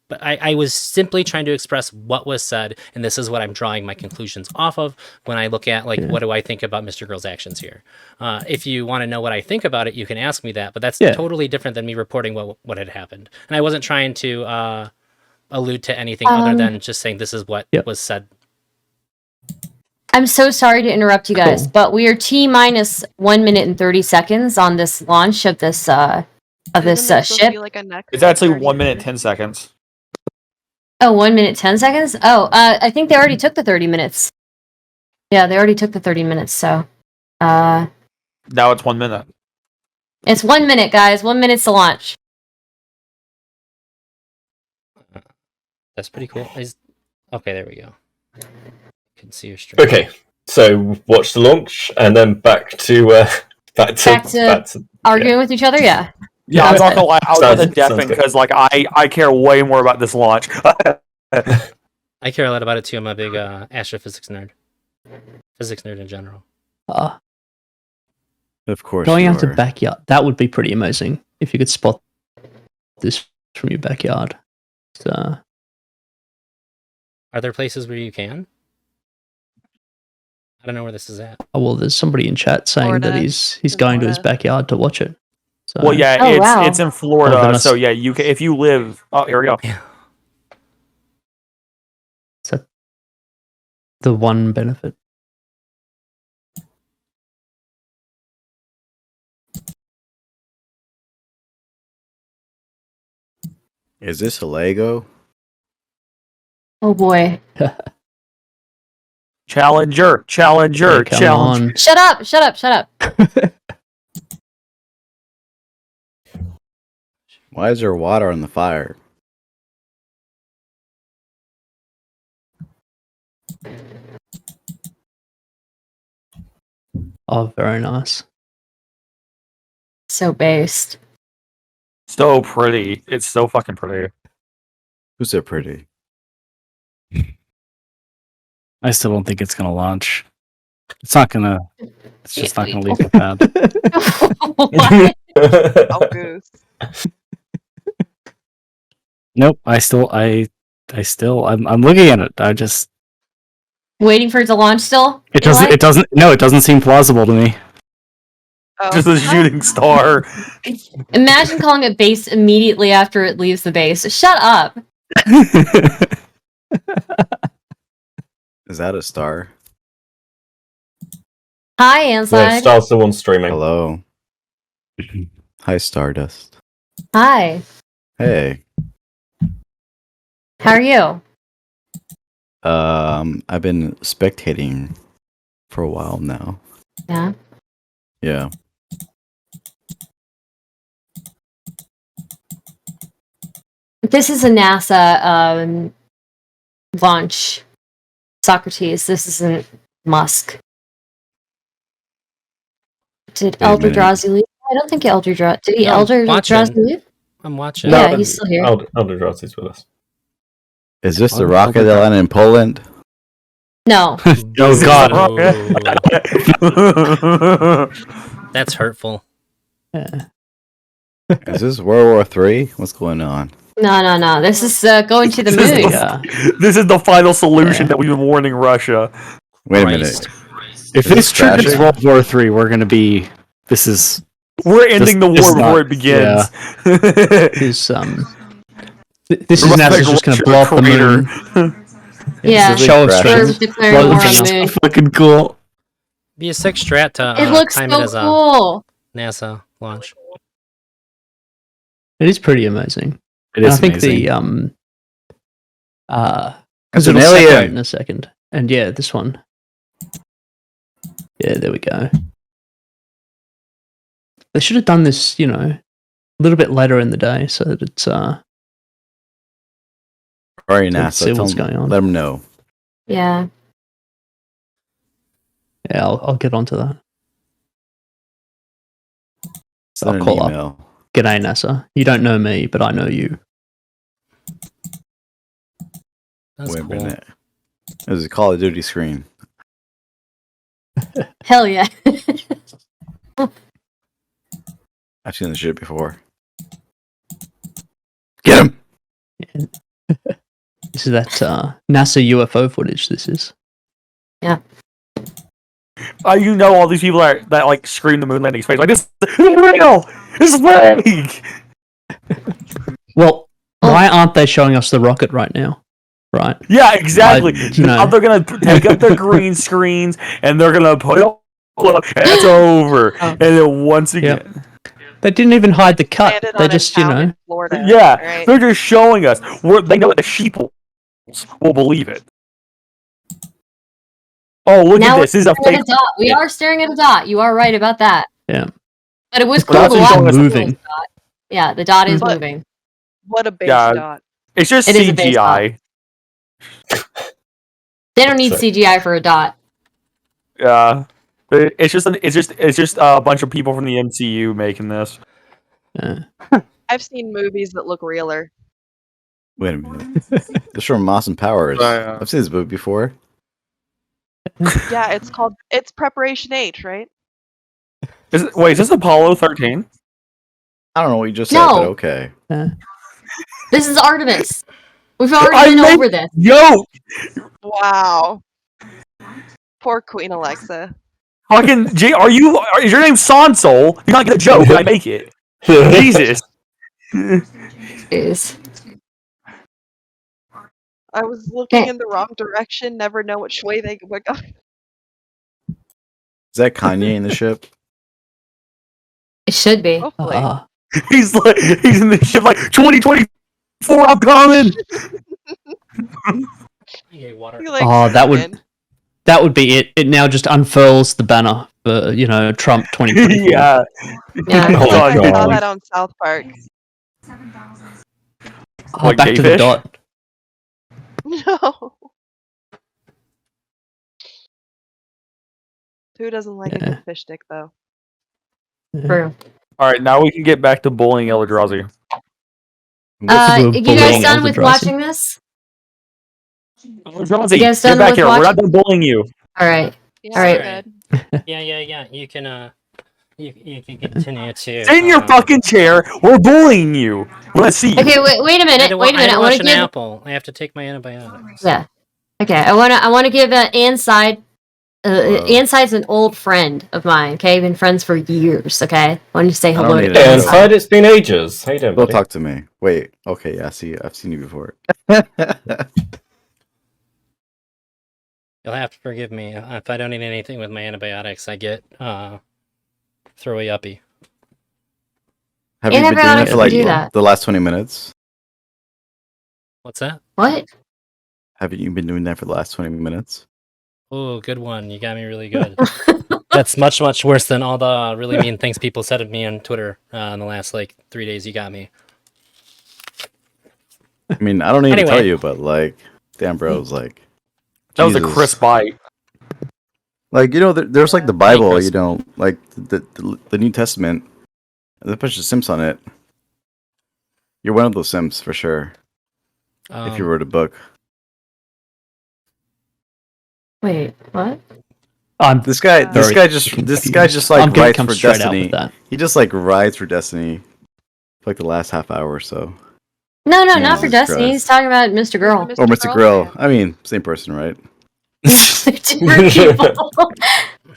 but I was simply trying to express what was said, and this is what I'm drawing my conclusions off of when I look at, like, what do I think about Mr. Girl's actions here? If you want to know what I think about it, you can ask me that, but that's totally different than me reporting what had happened. And I wasn't trying to allude to anything other than just saying this is what was said. I'm so sorry to interrupt you guys, but we are T-minus 1 minute and 30 seconds on this launch of this Isn't there supposed to ship. be, like, a next It's actually 30 1 minute minutes? 10 seconds. Oh, 1 minute 10 seconds? Oh, I think they already took the 30 minutes. Yeah, they already took the 30 minutes, so Now it's 1 minute. it's 1 minute, guys. 1 minute's to launch. That's pretty cool. Okay, there we go. Can see your stream. Okay, so watch the launch and then back to Arguing with each other, yeah. Yeah, I'm not gonna lie, I was Sounds- with sounds Devin good. because like I care way more about this launch. I care a lot about it too. I'm a big astrophysics nerd. Physics nerd in general. Of course. Going you out to are. backyard, that would be pretty amazing if you could spot this from your backyard. So, Are there places where you can? I don't know where this is at. oh, well, there's somebody in chat saying Florida. that he's going to his backyard to watch it. So, Well, yeah, Oh, wow. it's in Florida, Oh, then I so s- yeah, you can if you live. Oh, here we go. is that the one benefit? Is this a Lego? Oh boy. Challenger, Hey, come on. Shut up, shut up, shut up. Why is there water on the fire? Oh, very nice. So based. So pretty. It's so fucking pretty. Who's so pretty? I still don't think it's gonna launch. It's not gonna. It's just not gonna leave the pad. What? Oh, goose. Nope. I'm looking at it. I just. Waiting for it to launch still? It doesn't. Eli? It doesn't. No, it doesn't seem plausible to me. Oh. Just a shooting star. Imagine calling it base immediately after it leaves the base. Shut up. Is that a star? Hi, Yeah, Anside. Star's the one streaming. Hello. Hi, Stardust. Hi. Hey. How are you? I've been spectating for a while now. Yeah. Yeah. This is a NASA launch. Socrates. This isn't Musk. Did Wait a minute. ElderDrazi leave? I don't think ElderDrazi. Did he No, I'm ElderDrazi watching. leave? I'm watching. Yeah, he's still here. ElderDrazi's with us. Is this the rocket that landed in Poland? No. Oh God. That's hurtful. Yeah. Is this World War III? What's going on? No. This is going to the This is moon. Yeah. This is the final solution that we've been warning Russia. Wait a Christ. minute. If Is this this triggers crashing? World War III, we're gonna be. This is. We're ending the This war is before not- it begins. This this is NASA just going to blow up the moon. Yeah. This is Show of crashing. We're strength. declaring Blow war the on the moon. moon. Fucking cool. Be a sick strat to It looks time so it as a cool. NASA launch. It is pretty amazing. It And is I think amazing. the It's because an it'll separate alien. in a second. And yeah, this one. Yeah, there we go. They should have done this, a little bit later in the day so that it's Alright, Let's see NASA. what's going on. Let them know. Yeah. yeah, I'll get onto that. Send I'll an call up. email. G'day NASA. You don't know me, but I know you. That's Wait cool. a minute. There's a Call of Duty screen. Hell yeah. I've seen this shit before. Get him! This is that NASA UFO footage. This is. You know all these people that like scream the moon landing space like this is real. This is fake. Well, Oh. why aren't they showing us the rocket right now? Right. Yeah, exactly. No. Now they're gonna take up their green screens and they're gonna put it. It's over, Oh. and then once again, They didn't even hide the cut. Landed They on a just, town in Florida. yeah, Right? they're just showing us. They know that the sheep will believe it. Oh, look Now at this! This is a Staring fake. at a dot. We are staring at a dot. You are right about that. Yeah. But it was Well, cool that's to what watch. he's moving. Yeah, the dot is But- moving. What a base Yeah. dot. It's just It is a base CGI. They don't need So- CGI for a dot. Yeah, it's just a bunch of people from the MCU making this. Yeah. I've seen movies that look realer. Wait a minute. This from Austin Powers. Yeah. I've seen this movie before. Yeah, it's Preparation H, right? Wait, is this Apollo 13? I don't know what you just said, No. but okay. This is Artemis. We've already I been made- over this. Yo, Wow. Poor Queen Alexa. fucking is your name Sansol? You're not get a joke. I make it. Jesus. Is I was looking Okay. in the wrong direction, never know which way they would go. Is that Kanye in the ship? it should be. Hopefully. He's in the ship like 2024. I'm coming. He likes Oh, that would- singing. That would be it. It now just unfurls the banner for, Trump 2024. Yeah. Yeah. I feel Oh like my I saw God. that on South Park. Oh, Like back to the Dayfish? dot. No. Who doesn't like a Yeah. good fish stick, though? True. All right, now we can get back to bullying ElderDrazi. You guys bullying done with ElderDrazi. watching this? ElderDrazi, guys get done back with here. We're not watching- done bullying you. All right. Yeah, All right. good. Yeah. You can you can continue to. Sit in your fucking chair. We're bullying you. Let's see. You. Okay, wait a I had minute. to, Wait a I had minute. to I want watch to an give. apple. I have to take my antibiotics. Yeah. Okay. I want to give Ann side. Whoa. Ann side's an old friend of mine. Okay, been friends for years. Okay, I wanted to say I don't hello need to it. Ann And side. side, it's been ages. How you doing, Don't buddy? talk to me. Wait. Okay, yeah, I've seen you before. You'll have to forgive me if I don't eat anything with my antibiotics. I get throwy uppy. Have you been doing it Antibiotics for like do that. the last 20 minutes? What's that? What? Haven't you been doing that for the last 20 minutes? Oh, good one. You got me really good. That's much worse than all the really mean things people said of me on Twitter in the last 3 days. You got me. I mean, I don't need to Anyway. tell you, but like, damn, bro, it was like That was a Jesus. crisp bite. Like, you know, there's like the Hey, Bible, Chris. you know, like the New Testament. There's a bunch of simps on it. You're one of those simps for sure. If you wrote a book, Wait, what? I'm this guy very just confused. like I'm gonna writes come for straight out Destiny. with that. He just like rides for Destiny for like the last half hour or so. No, not for Jesus Destiny. Christ. He's talking about Mr. Girl. Mr. Or Mr. Girl Grill. fan. I mean, same person, right? Different people. I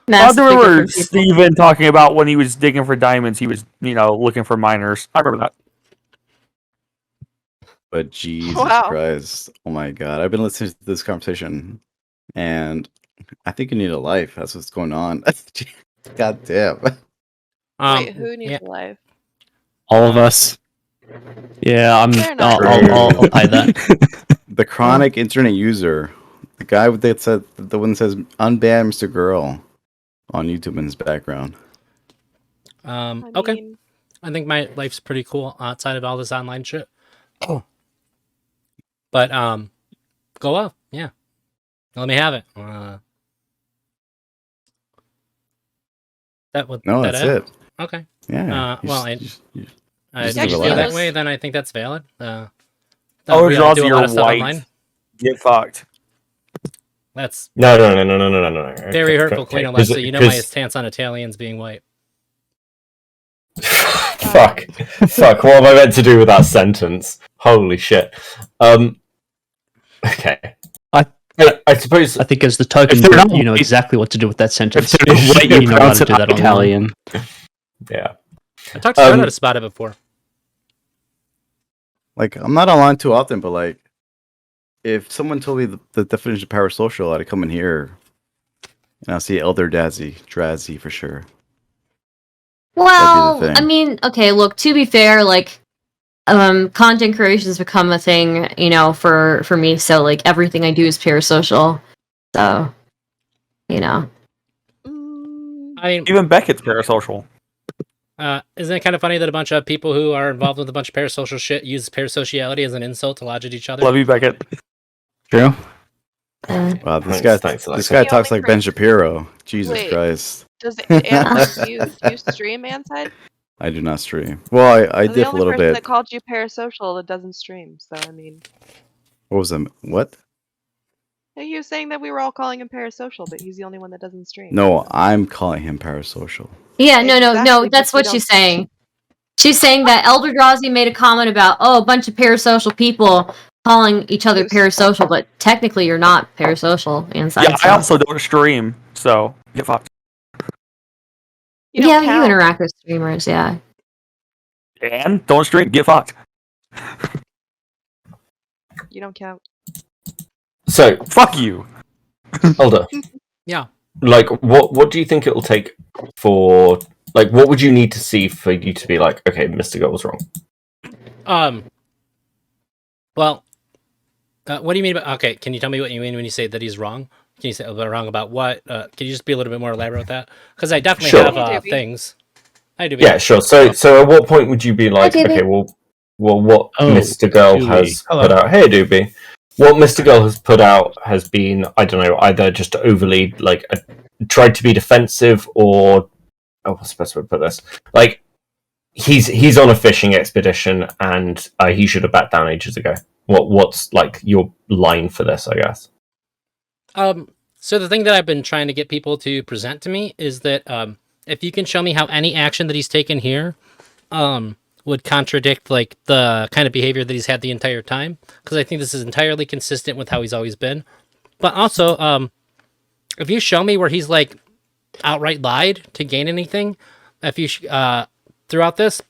Massively remember different people. Steven talking about when he was digging for diamonds, he was, looking for miners. I remember that. But Jesus Wow. Christ. Oh my God. I've been listening to this conversation and I think you need a life. That's what's going on. God damn. Wait, who needs yeah. a life? All of us. Yeah, Fair enough. I'll pay that. The chronic internet user. The guy that said, the one that says, unban Mr. Girl on YouTube in his background. Okay. mean, I think my life's pretty cool outside of all this online shit. But go off, yeah. Let me have it. No, that's it. Okay. Yeah. Well, I just if just you feel relax. that way, then I think that's valid. We Oh, all do Drazi, a lot you're of stuff white. online. Get fucked. That's No. very hurtful, Okay, Queen Alexa. You know my stance on Italians being white. Fuck. What am I meant to do with that sentence? Holy shit. Okay. I suppose. I think as the token If they're group, not you know white- exactly what to do with that sentence. If they're not white, you You know how pronounce to it do that online. Italian. Yeah. I talked to Carlos about it before. Like, I'm not online too often, but like, if someone told me the definition of parasocial, I'd come in here and I'll see ElderDrazi for sure. Well, thing. I mean, okay, look, to be fair, like, content creation has become a thing, for me, so, like, everything I do is parasocial, so, mm, I mean, Even Beckett's parasocial. isn't it kind of funny that a bunch of people who are involved with a bunch of parasocial shit use parasociality as an insult to lodge at each other? Love you, Beckett. True. Wow, this Thanks, guy Alexa. guy The talks only like Ben person- Shapiro. Jesus Wait. Christ. does Anside do you stream Anside? I do not stream. Well, I The did a only little person bit. that called you parasocial that doesn't stream. So I mean, What was that? What? he was saying that we were all calling him parasocial, but he's the only one that doesn't stream. No, I'm calling him parasocial. Yeah, no, Exactly, that's but you what she's don't- saying. She's saying that ElderDrazi made a comment about, a bunch of parasocial people calling each other Yes. parasocial, but technically you're not parasocial inside. Yeah, I also don't stream, so get fucked. You don't you count. interact with streamers, yeah. And don't stream, get fucked. You don't count. So, Fuck you. Elder, Yeah. like, what do you think it'll take for, like, what would you need to see for you to be like, okay, Mr. Girl was wrong? Well, what do you mean by, okay, can you tell me what you mean when you say that he's wrong? Can you say wrong about what? Can you just be a little bit more elaborate with that? Because I definitely Sure. have Hey, Doobie. things. I do. Yeah, sure. So at what point would you be like, Doobie. okay, well, what Oh, Mr. Girl Doobie. has Hello. put out? Hey, Doobie. What Mr. Girl has put out has been, I don't know, either just overly like tried to be defensive, or what's the best way to put this? Like, he's on a fishing expedition and he should have backed down ages ago. What's like your line for this? I guess. So the thing that I've been trying to get people to present to me is that if you can show me how any action that he's taken here would contradict like the kind of behavior that he's had the entire time, because I think this is entirely consistent with how he's always been. But also, if you show me where he's like outright lied to gain anything, if you throughout this,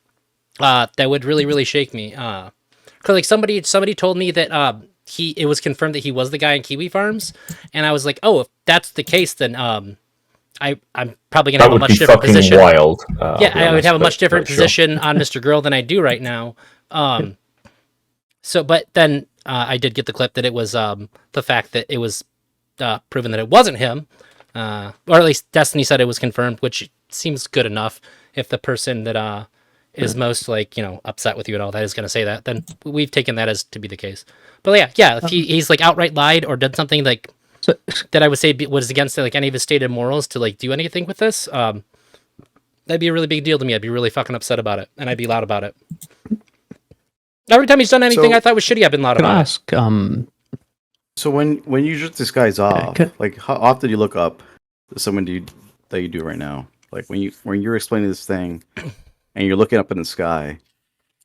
that would really shake me. Because like somebody told me that it was confirmed that he was the guy in Kiwi Farms, and I was like, oh, if that's the case, then I'm probably gonna That have a would much be different fucking position. wild. Yeah, I would have a much different sure. position on Mr. Girl than I do right now. So, but then I did get the clip that it was the fact that it was proven that it wasn't him, or at least Destiny said it was confirmed, which seems good enough if the person that is most like, you know, upset with you and all that is going to say that, then we've taken that as to be the case. But yeah, if he's like outright lied or did something like that I would say was against like any of his stated morals to like do anything with this, that'd be a really big deal to me. I'd be really fucking upset about it, and I'd be loud about it. Every time he's done anything I thought was shitty, I've been loud about it. Can I ask? So when you jerk this guy's off, like how often do you look up to someone that you do right now? Like when you're explaining this thing, and you're looking up in the sky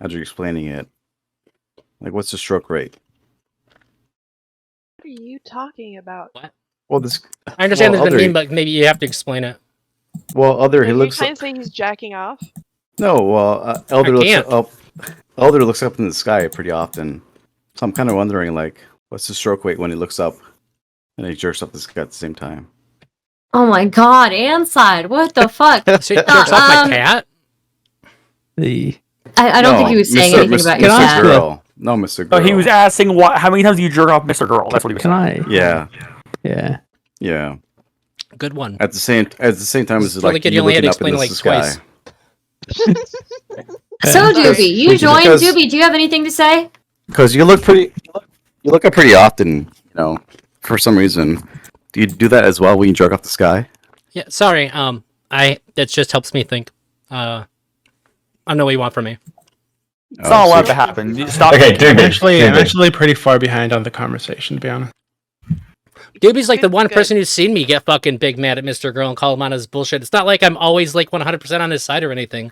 as you're explaining it, like what's the stroke rate? What are you talking about? What? Well, this. I understand well, there's been other- meme, but maybe you have to explain it. Well, Are he you looks. trying to say he's jacking off? No, well, Elder I looks can't. up. Elder looks up in the sky pretty often, so I'm kind of wondering, like, what's the stroke rate when he looks up and he jerks up the sky at the same time? Oh my god, Anside, what the fuck? So he jerks off my cat? I don't think he was saying anything about your Mr. cat. Girl. No, Mr. Girl. Oh, he was asking how many times do you jerk off Mr. Girl? That's what he was saying. Yeah. Good one. At the same time as Really like good, you you only had to looking up in explain the it, sky. So Doobie, you joined. Because- Doobie, do you have anything to say? Because you look up pretty often, you know, for some reason. Do you do that as well when you jerk off the sky? Yeah, sorry. That just helps me think. I know what you want from me. It's not allowed to happen. You stop. Okay, I'm Doobie. actually pretty far behind on the conversation, to be honest. Doobie's like the one Good. person who's seen me get fucking big mad at Mr. Girl and call him on his bullshit. It's not like I'm always like 100% on his side or anything.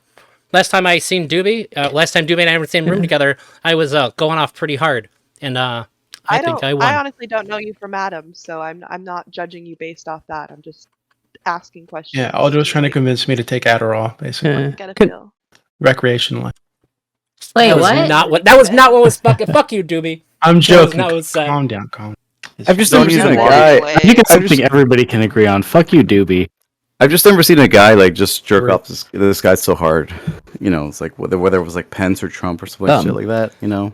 Last time Doobie and I were in the same room together, I was going off pretty hard, and I think I won. I honestly don't know you from Adam, so I'm not judging you based off that. I'm just asking questions. Yeah, Aldo was trying to convince me to take Adderall, basically, Get a Can- feel. recreationally. Wait, that was what? That was not what was fucking. Fuck you, Doobie. I'm joking. not what was said. Calm down, calm. I've just Don't never seen use a it. guy. I think it's something everybody can agree on. Fuck you, Doobie. I've just never seen a guy like just jerk off this guy so hard. You know, it's like whether it was like Pence or Trump or something shit like that. You know.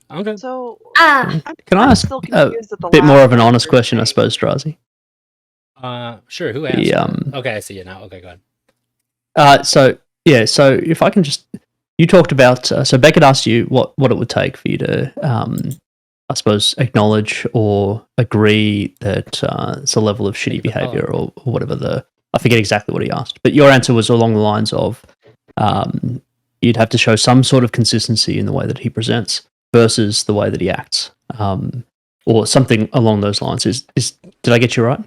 Okay. So Ah, Can I I'm ask still a confused at the bit more last of an honest answer question, I thing. suppose, Drazi? Sure. Who asked? Okay, I see you now. Okay, go ahead. So if I can just, you talked about, so Beckett asked you what it would take for you to, I suppose, acknowledge or agree that it's a level of shitty behavior or whatever I forget exactly what he asked, but your answer was along the lines of, you'd have to show some sort of consistency in the way that he presents versus the way that he acts, or something along those lines. Did I get you right?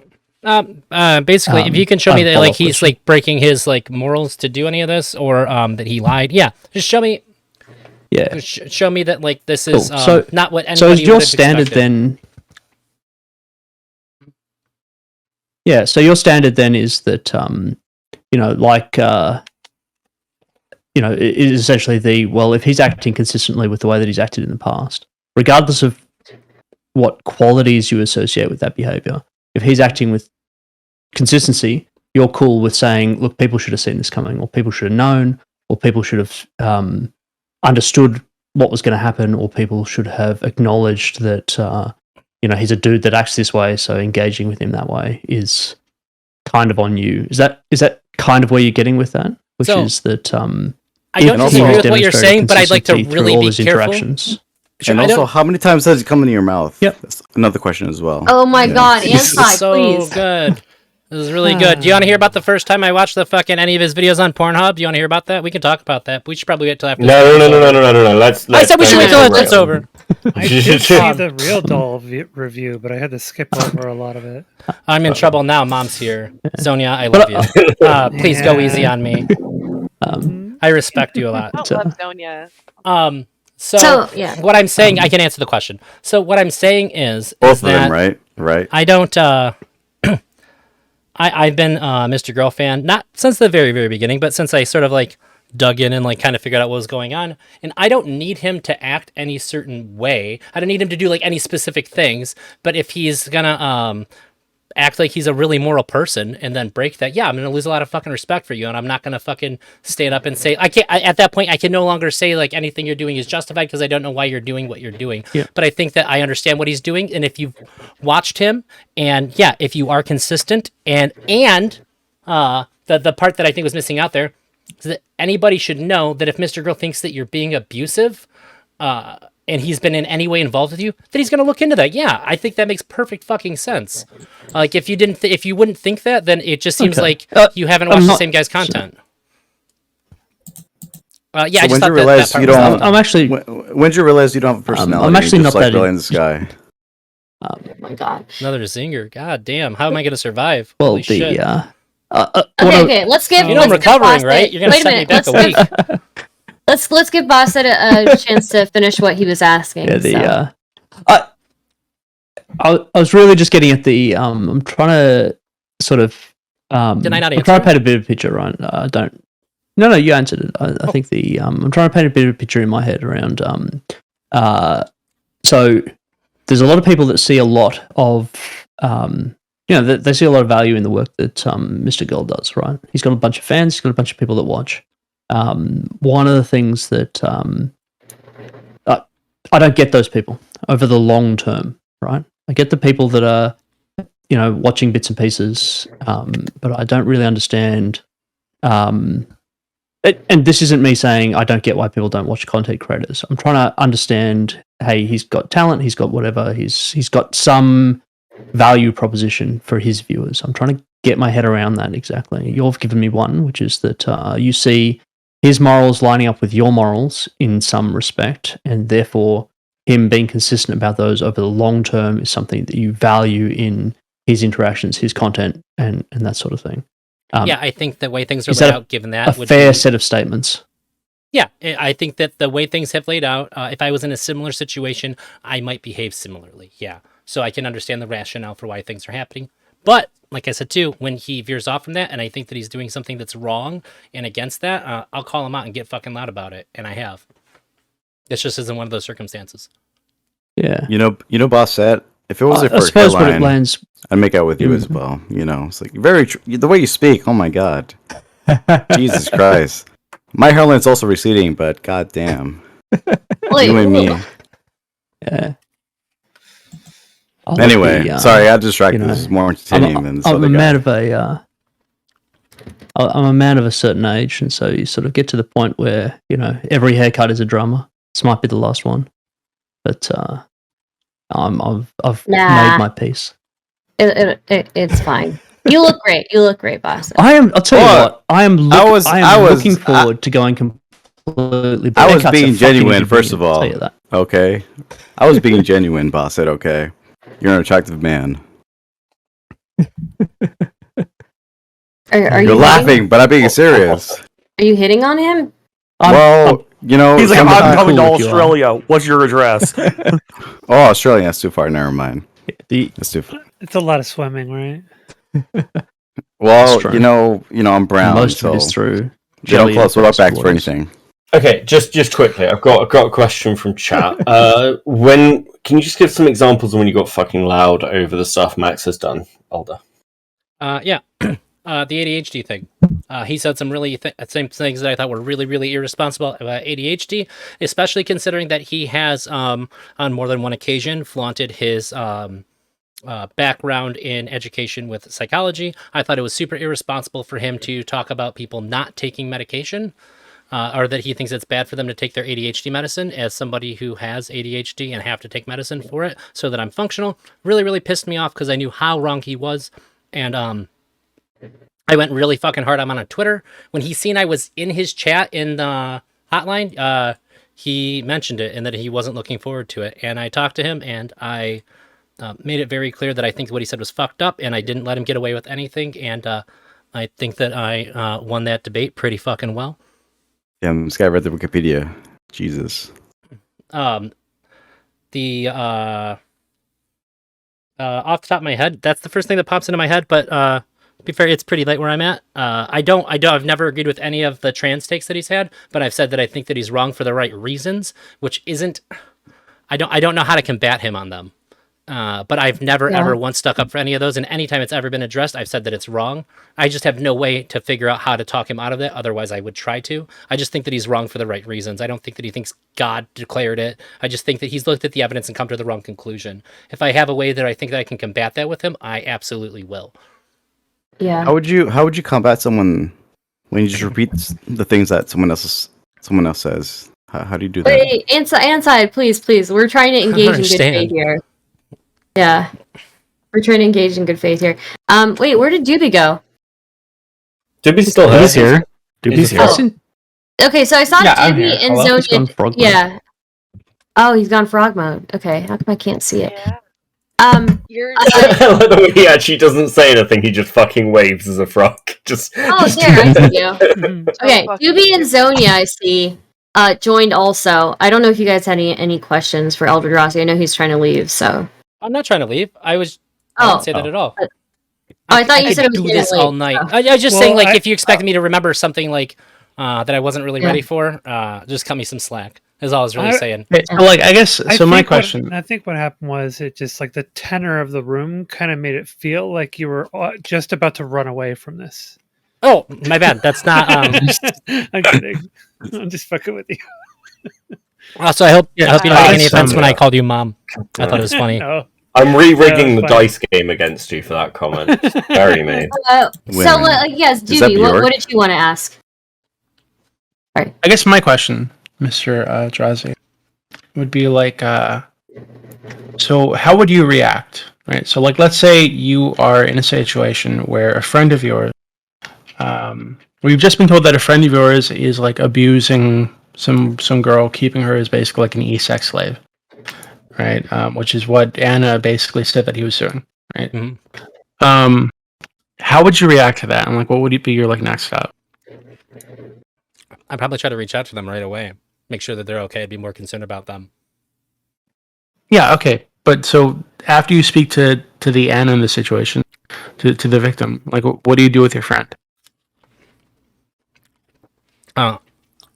Basically, if you can show me that like he's question. like breaking his like morals to do any of this, or that he lied, yeah, just show me. Yeah. Show me that like this is Cool. So- not what anybody So is your would have standard expected. then? Yeah. So your standard then is that it is essentially if he's acting consistently with the way that he's acted in the past, regardless of what qualities you associate with that behavior, if he's acting with consistency, you're cool with saying, look, people should have seen this coming, or people should have known, or people should have understood what was going to happen, or people should have acknowledged that he's a dude that acts this way, so engaging with him that way is kind of on you. Is that kind of where you're getting with that? Which So, is that I don't if disagree he's with what you're demonstrated saying, but I'd like to consistency through really all be his careful. interactions. Sure, And I also, don't- how many times does it come into your mouth? Yep. That's another question as well. oh my Yeah. god, This is Anside, so please. good. This is really good. Do you want to hear about the first time I watched any of his videos on Pornhub? Do you want to hear about that? We can talk about that. We should probably wait till after. No. Let's. I said we should wait till let's- it's over. I did see the real doll review, but I had to skip over a lot of it. I'm in trouble now. Mom's here. Sonia, I love you. Please go easy on me. I respect you a lot. I don't love Sonia. So, yeah. What I'm saying, I can answer the question. So what I'm saying is Both is of them, that right? I don't. I've been Mr. Girl fan not since the very very beginning, but since I sort of like dug in and like kind of figured out what was going on. And I don't need him to act any certain way. I don't need him to do like any specific things. But if he's gonna act like he's a really moral person and then break that, yeah, I'm gonna lose a lot of fucking respect for you, and I'm not gonna fucking stand up and say at that point I can no longer say like anything you're doing is justified because I don't know why you're doing what you're doing. Yeah. But I think that I understand what he's doing, and if you've watched him, and yeah, if you are consistent and the part that I think was missing out there, so that anybody should know that if Mr. Girl thinks that you're being abusive, and he's been in any way involved with you, then he's going to look into that. Yeah, I think that makes perfect fucking sense. Like if you didn't, if you wouldn't think that, then it just seems like you haven't watched the same guy's content. Yeah, So I just when thought you realize that you part don't, was I'm actually. when did you realize you don't have a personality? I'm actually you not just like that really in the sky. Oh my god. another zinger. God damn, how am I going to survive? Well, Holy shit. Okay, let's give. You know I'm let's give recovering, Bossett- right? You're going to Wait a set me minute. back a week. Let's give Bossett a chance to finish what he was asking. Yeah, so. I was really just getting at the. I'm trying to sort of. Did I not I'm answer trying to it? paint a bit of a picture, right? I don't. No, you answered it. I think the. I'm trying to paint a bit of a picture in my head around. So there's a lot of people that see a lot of. They see a lot of value in the work that Mr. Girl does, right? He's got a bunch of fans. He's got a bunch of people that watch. One of the things that I don't get those people over the long term, right? I get the people that are, watching bits and pieces, but I don't really understand. And this isn't me saying I don't get why people don't watch content creators. I'm trying to understand. Hey, he's got talent. He's got whatever. He's got some value proposition for his viewers. I'm trying to get my head around that exactly. You've given me one, which is that you see his morals lining up with your morals in some respect, and therefore him being consistent about those over the long term is something that you value in his interactions, his content, and that sort of thing. Yeah, I think the way things are is laid that out, given that, a would fair be, set of statements. Yeah, I think that the way things have laid out, if I was in a similar situation, I might behave similarly. Yeah, so I can understand the rationale for why things are happening. But like I said too, when he veers off from that, and I think that he's doing something that's wrong and against that, I'll call him out and get fucking loud about it, and I have. This just isn't one of those circumstances. Yeah. Boss said, if it wasn't I for suppose when it hairline, lands, I'd make out with you as well. It's like the way you speak. Oh my god, Jesus Christ! My hairline's also receding, but goddamn, you and me. Yeah. Anyway, sorry, I distracted. This is more entertaining than this I'm other a guy. man of a. I'm a man of a certain age, and so you sort of get to the point where every haircut is a drama. This might be the last one, but I've made my peace. It's fine. You look great. You look great, boss. I'll tell you what. I am looking forward to going completely. I was being genuine, first of I'll all. tell you that. Okay, I was being genuine, boss. Said okay. You're an attractive man. Are You're you laughing, but I'm being serious. Are you hitting on him? Well, he's like, I'm coming to cool if you are. Australia. What's your address? Australia, that's too far. Never mind. That's too far. It's a lot of swimming, right? Well, I'm brown. Most so of it is through. They don't jelly close and without backs for waters. anything. Okay, just quickly, I've got a question from chat. Can you just give some examples of when you got fucking loud over the stuff Max has done, Elder? Yeah, the ADHD thing. He said some really same things that I thought were really, really irresponsible about ADHD, especially considering that he has, on more than one occasion, flaunted his background in education with psychology. I thought it was super irresponsible for him to talk about people not taking medication. Or that he thinks it's bad for them to take their ADHD medicine as somebody who has ADHD and have to take medicine for it so that I'm functional. Really, really pissed me off because I knew how wrong he was. And I went really fucking hard on Twitter. When he seen I was in his chat in the hotline, he mentioned it and that he wasn't looking forward to it. And I talked to him and I made it very clear that I think what he said was fucked up and I didn't let him get away with anything. And I think that I won that debate pretty fucking well. Yeah, this guy read the Wikipedia. Jesus. Off the top of my head, that's the first thing that pops into my head. But to be fair, it's pretty late where I'm at. I've never agreed with any of the trans takes that he's had, but I've said that I think that he's wrong for the right reasons, which isn't. I don't know how to combat him on them. But I've never ever once stuck up for any of those, and anytime it's ever been addressed, I've said that it's wrong. I just have no way to figure out how to talk him out of it. Otherwise, I would try to. I just think that he's wrong for the right reasons. I don't think that he thinks God declared it. I just think that he's looked at the evidence and come to the wrong conclusion. If I have a way that I think that I can combat that with him, I absolutely will. Yeah. How would you combat someone When you just repeat the things that someone else says, how do you do that? Wait, Anside, please. We're trying to engage in good faith here. Yeah. We're trying to engage in good faith here. Wait, where did Doobie go? Doobie's still here. Doobie's here. Doobie's here. Oh. Okay, so I saw Doobie and Zonia. Yeah. Oh, he's gone frog mode. Okay, how come I can't see it? Yeah. He actually doesn't say anything. He just fucking waves as a frog. Just. Oh, there, I see you. Okay, Doobie and Zonia, I see, joined also. I don't know if you guys had any questions for ElderDrazi. I know he's trying to leave, so. I'm not trying to leave. I didn't say that at all. I thought you said it was do this all night. So. I was just saying, like, if you expected me to remember something like that I wasn't really ready for, just cut me some slack. Is all I was really saying. Like, I guess. So my question. I think what happened was it just like the tenor of the room kind of made it feel like you were just about to run away from this. Oh, my bad. That's not. I'm kidding. I'm just fucking with you. Also, I hope you don't take any offense when I called you mom. I thought it was funny. No. I'm re-rigging the dice game against you for that comment. Very mean. Yes, Doobie, what did you want to ask? All right. I guess my question, Mr. Drazi, would be like, so how would you react, right? So, like, let's say you are in a situation where a friend of yours, we've just been told that a friend of yours is like abusing some girl, keeping her as basically like an e-sex slave, right? Which is what Anna basically said that he was doing, right? Mm-hmm. How would you react to that? And like, what would be your like next step? I'd probably try to reach out to them right away, make sure that they're okay. I'd be more concerned about them. Yeah, okay. But so after you speak to the Anna in the situation, to the victim, like, what do you do with your friend? I'm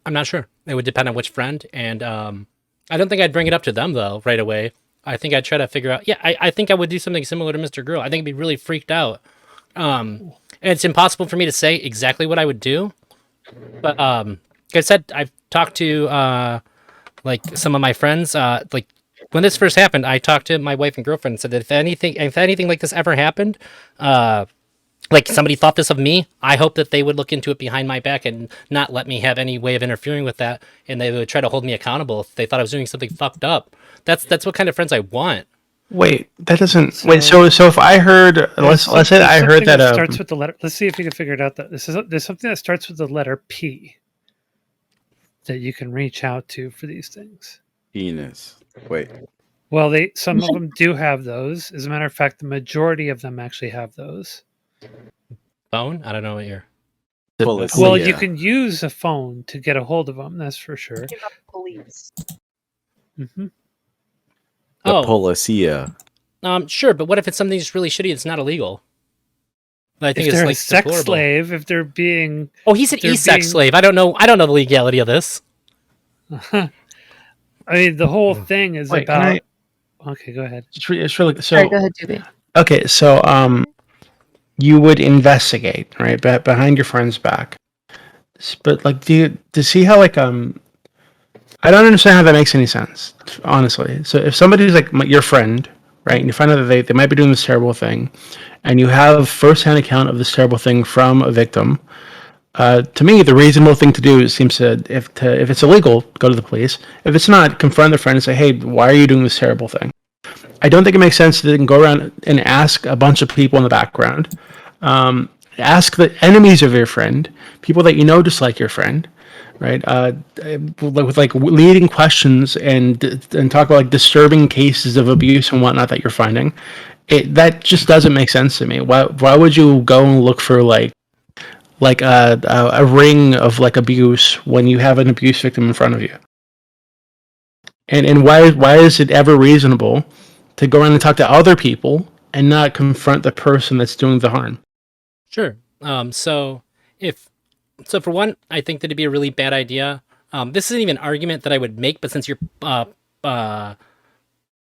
not sure. It would depend on which friend, and I don't think I'd bring it up to them though right away. I think I'd try to figure out. Yeah, I think I would do something similar to Mr. Girl. I think I'd be really freaked out. And it's impossible for me to say exactly what I would do, but like I said, I've talked to like some of my friends. Like when this first happened, I talked to my wife and girlfriend and said that if anything like this ever happened, like somebody thought this of me, I hope that they would look into it behind my back and not let me have any way of interfering with that, and they would try to hold me accountable if they thought I was doing something fucked up. That's what kind of friends I want. Wait, that doesn't. So if I heard, let's say I heard that starts with the letter. Let's see if you can figure it out. There's something that starts with the letter P that you can reach out to for these things. Penis. Wait. Well, some of them do have those. As a matter of fact, the majority of them actually have those. Phone? I don't know what you're. Well, you can use a phone to get a hold of them. That's for sure. Police. Mm-hmm. The policia. Sure, but what if it's something just really shitty? It's not illegal. I think if it's they're like a sex deplorable. Slave, if they're being. Oh, he's an e-sex slave. I don't know the legality of this. I mean, the whole thing is about. Okay, go ahead. It's really so. All right, go ahead, Doobie. Okay, so you would investigate, right, behind your friend's back, but like, to see how like I don't understand how that makes any sense, honestly. So if somebody's like your friend, right, and you find out that they might be doing this terrible thing, and you have first-hand account of this terrible thing from a victim, to me, the reasonable thing to do seems to if it's illegal, go to the police. If it's not, confront the friend and say, hey, why are you doing this terrible thing? I don't think it makes sense that they can go around and ask a bunch of people in the background, ask the enemies of your friend, people that you know dislike your friend, right? With like leading questions and talk about like disturbing cases of abuse and whatnot that you're finding. That just doesn't make sense to me. Why would you go and look for like a ring of like abuse when you have an abuse victim in front of you? And why is it ever reasonable to go around and talk to other people and not confront the person that's doing the harm? Sure. So for one, I think that it'd be a really bad idea. This isn't even an argument that I would make, but since you're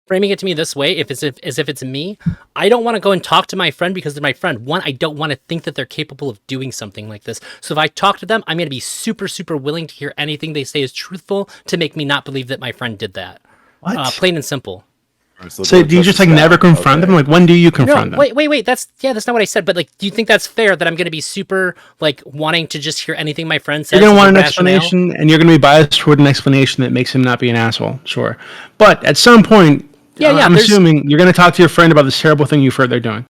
framing it to me this way, as if it's me, I don't want to go and talk to my friend because they're my friend. One, I don't want to think that they're capable of doing something like this. So if I talk to them, I'm going to be super, super willing to hear anything they say is truthful to make me not believe that my friend did that. What? Plain and simple. So do you just like never confront them? Like when do you confront them? Wait. That's not what I said. But like, do you think that's fair that I'm going to be super like wanting to just hear anything my friend says? You're going to want an explanation, and you're going to be biased toward an explanation that makes him not be an asshole. Sure, but at some point, I'm assuming you're going to talk to your friend about this terrible thing you've heard they're doing.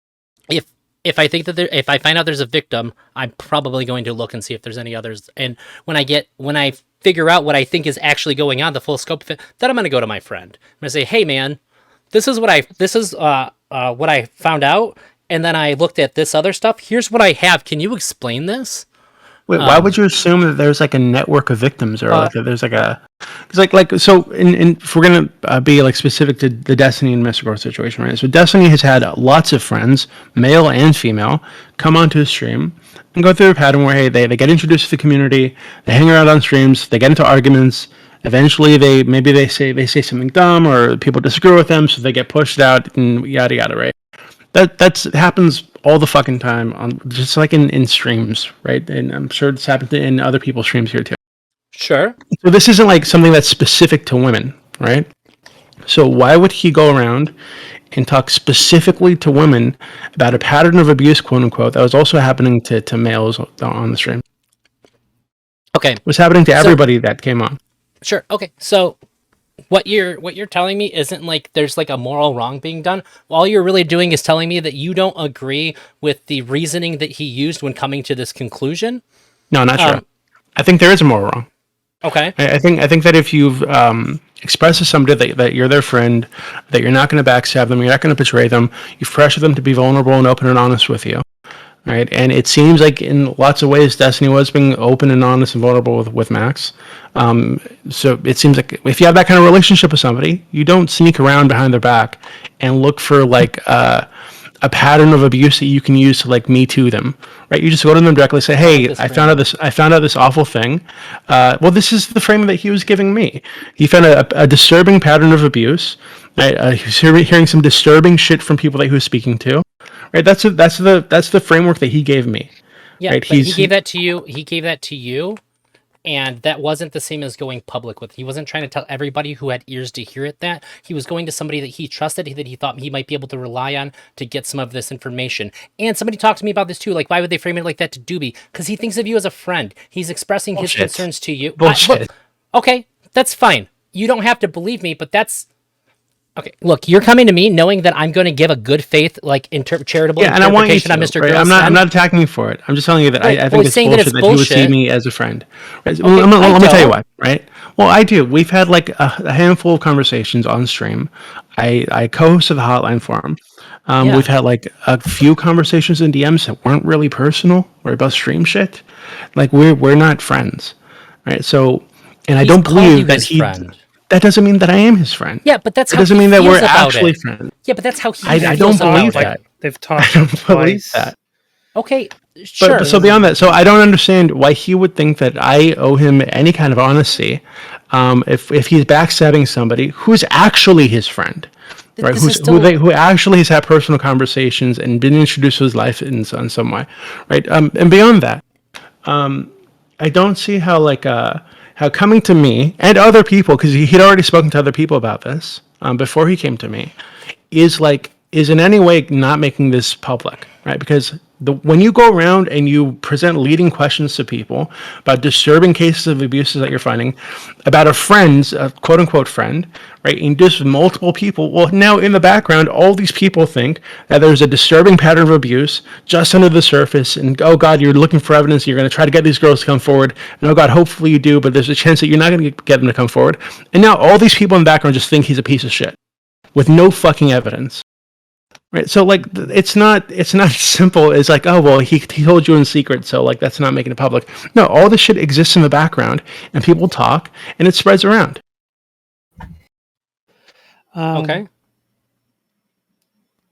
If I think that if I find out there's a victim, I'm probably going to look and see if there's any others. And when I figure out what I think is actually going on, the full scope of it, then I'm going to go to my friend. I'm going to say, hey man, this is what I found out, and then I looked at this other stuff. Here's what I have. Can you explain this? Wait, why would you assume that there's like a network of victims, or like that there's like a? Because like so, if we're gonna be like specific to the Destiny and Mr. Girl situation, right? So Destiny has had lots of friends, male and female, come onto his stream and go through a pattern where hey, they get introduced to the community, they hang around on streams, they get into arguments. Eventually, they say something dumb, or people disagree with them, so they get pushed out and yada yada, right? That happens all the fucking time on just like in streams, right? And I'm sure it's happened in other people's streams here too. Sure. So this isn't like something that's specific to women, right? So why would he go around and talk specifically to women about a pattern of abuse, quote unquote, that was also happening to males on the stream? Okay. It was happening to everybody that came on. Sure. Okay. So what you're telling me isn't like there's like a moral wrong being done. All you're really doing is telling me that you don't agree with the reasoning that he used when coming to this conclusion. No, not sure. I think there is a moral wrong. Okay. I think that if you've expressed to somebody that you're their friend, that you're not going to backstab them, you're not going to betray them, you've pressured them to be vulnerable and open and honest with you, right? And it seems like in lots of ways, Destiny was being open and honest and vulnerable with Max. So it seems like if you have that kind of relationship with somebody, you don't sneak around behind their back and look for like a pattern of abuse that you can use to like Me Too them, right? You just go to them directly, say, "Hey, I found out this awful thing. Well, this is the frame that he was giving me. He found a disturbing pattern of abuse. He was hearing some disturbing shit from people that he was speaking to." Right, that's the framework that he gave me. Yeah, right? But he gave that to you. He gave that to you, and that wasn't the same as going public with. He wasn't trying to tell everybody who had ears to hear it that. He was going to somebody that he trusted, that he thought he might be able to rely on to get some of this information. And somebody talked to me about this too. Like, why would they frame it like that to Doobie? Because he thinks of you as a friend. He's expressing his concerns to you. Bullshit. Okay, that's fine. You don't have to believe me, but that's. Okay, look, you're coming to me knowing that I'm going to give a good faith, like charitable interpretation and I want you to, on Mr. Right? Girl's I'm not attacking you for it. I'm just telling you that right. I think it's bullshit that he would see me as a friend. Right? Okay, let me tell you why. Right? Well, I do. We've had like a handful of conversations on stream. I co-hosted the hotline for him. We've had like a few conversations in DMs that weren't really personal or about stream shit. Like we're not friends, right? So, and I don't believe that he. Friend. That doesn't mean that I am his friend. Yeah, but that's how doesn't mean that we're actually friends. Yeah, but that's how he I don't believe that. They've talked I don't believe that. Okay, sure. But so beyond that, so I don't understand why he would think that I owe him any kind of honesty if he's backstabbing somebody who's actually his friend. Right, who actually has had personal conversations and been introduced to his life in some way, right? And beyond that, I don't see how coming to me and other people, because he'd already spoken to other people about this before he came to me, is in any way not making this public, right? Because when you go around and you present leading questions to people about disturbing cases of abuses that you're finding, about a quote unquote friend, right? And just multiple people, well, now in the background, all these people think that there's a disturbing pattern of abuse just under the surface, and oh God, you're looking for evidence, you're going to try to get these girls to come forward, and oh God, hopefully you do, but there's a chance that you're not going to get them to come forward. And now all these people in the background just think he's a piece of shit with no fucking evidence. Right, so like it's not simple. It's like, oh well, he told you in secret, so like that's not making it public. No, all this shit exists in the background, and people talk, and it spreads around. Okay.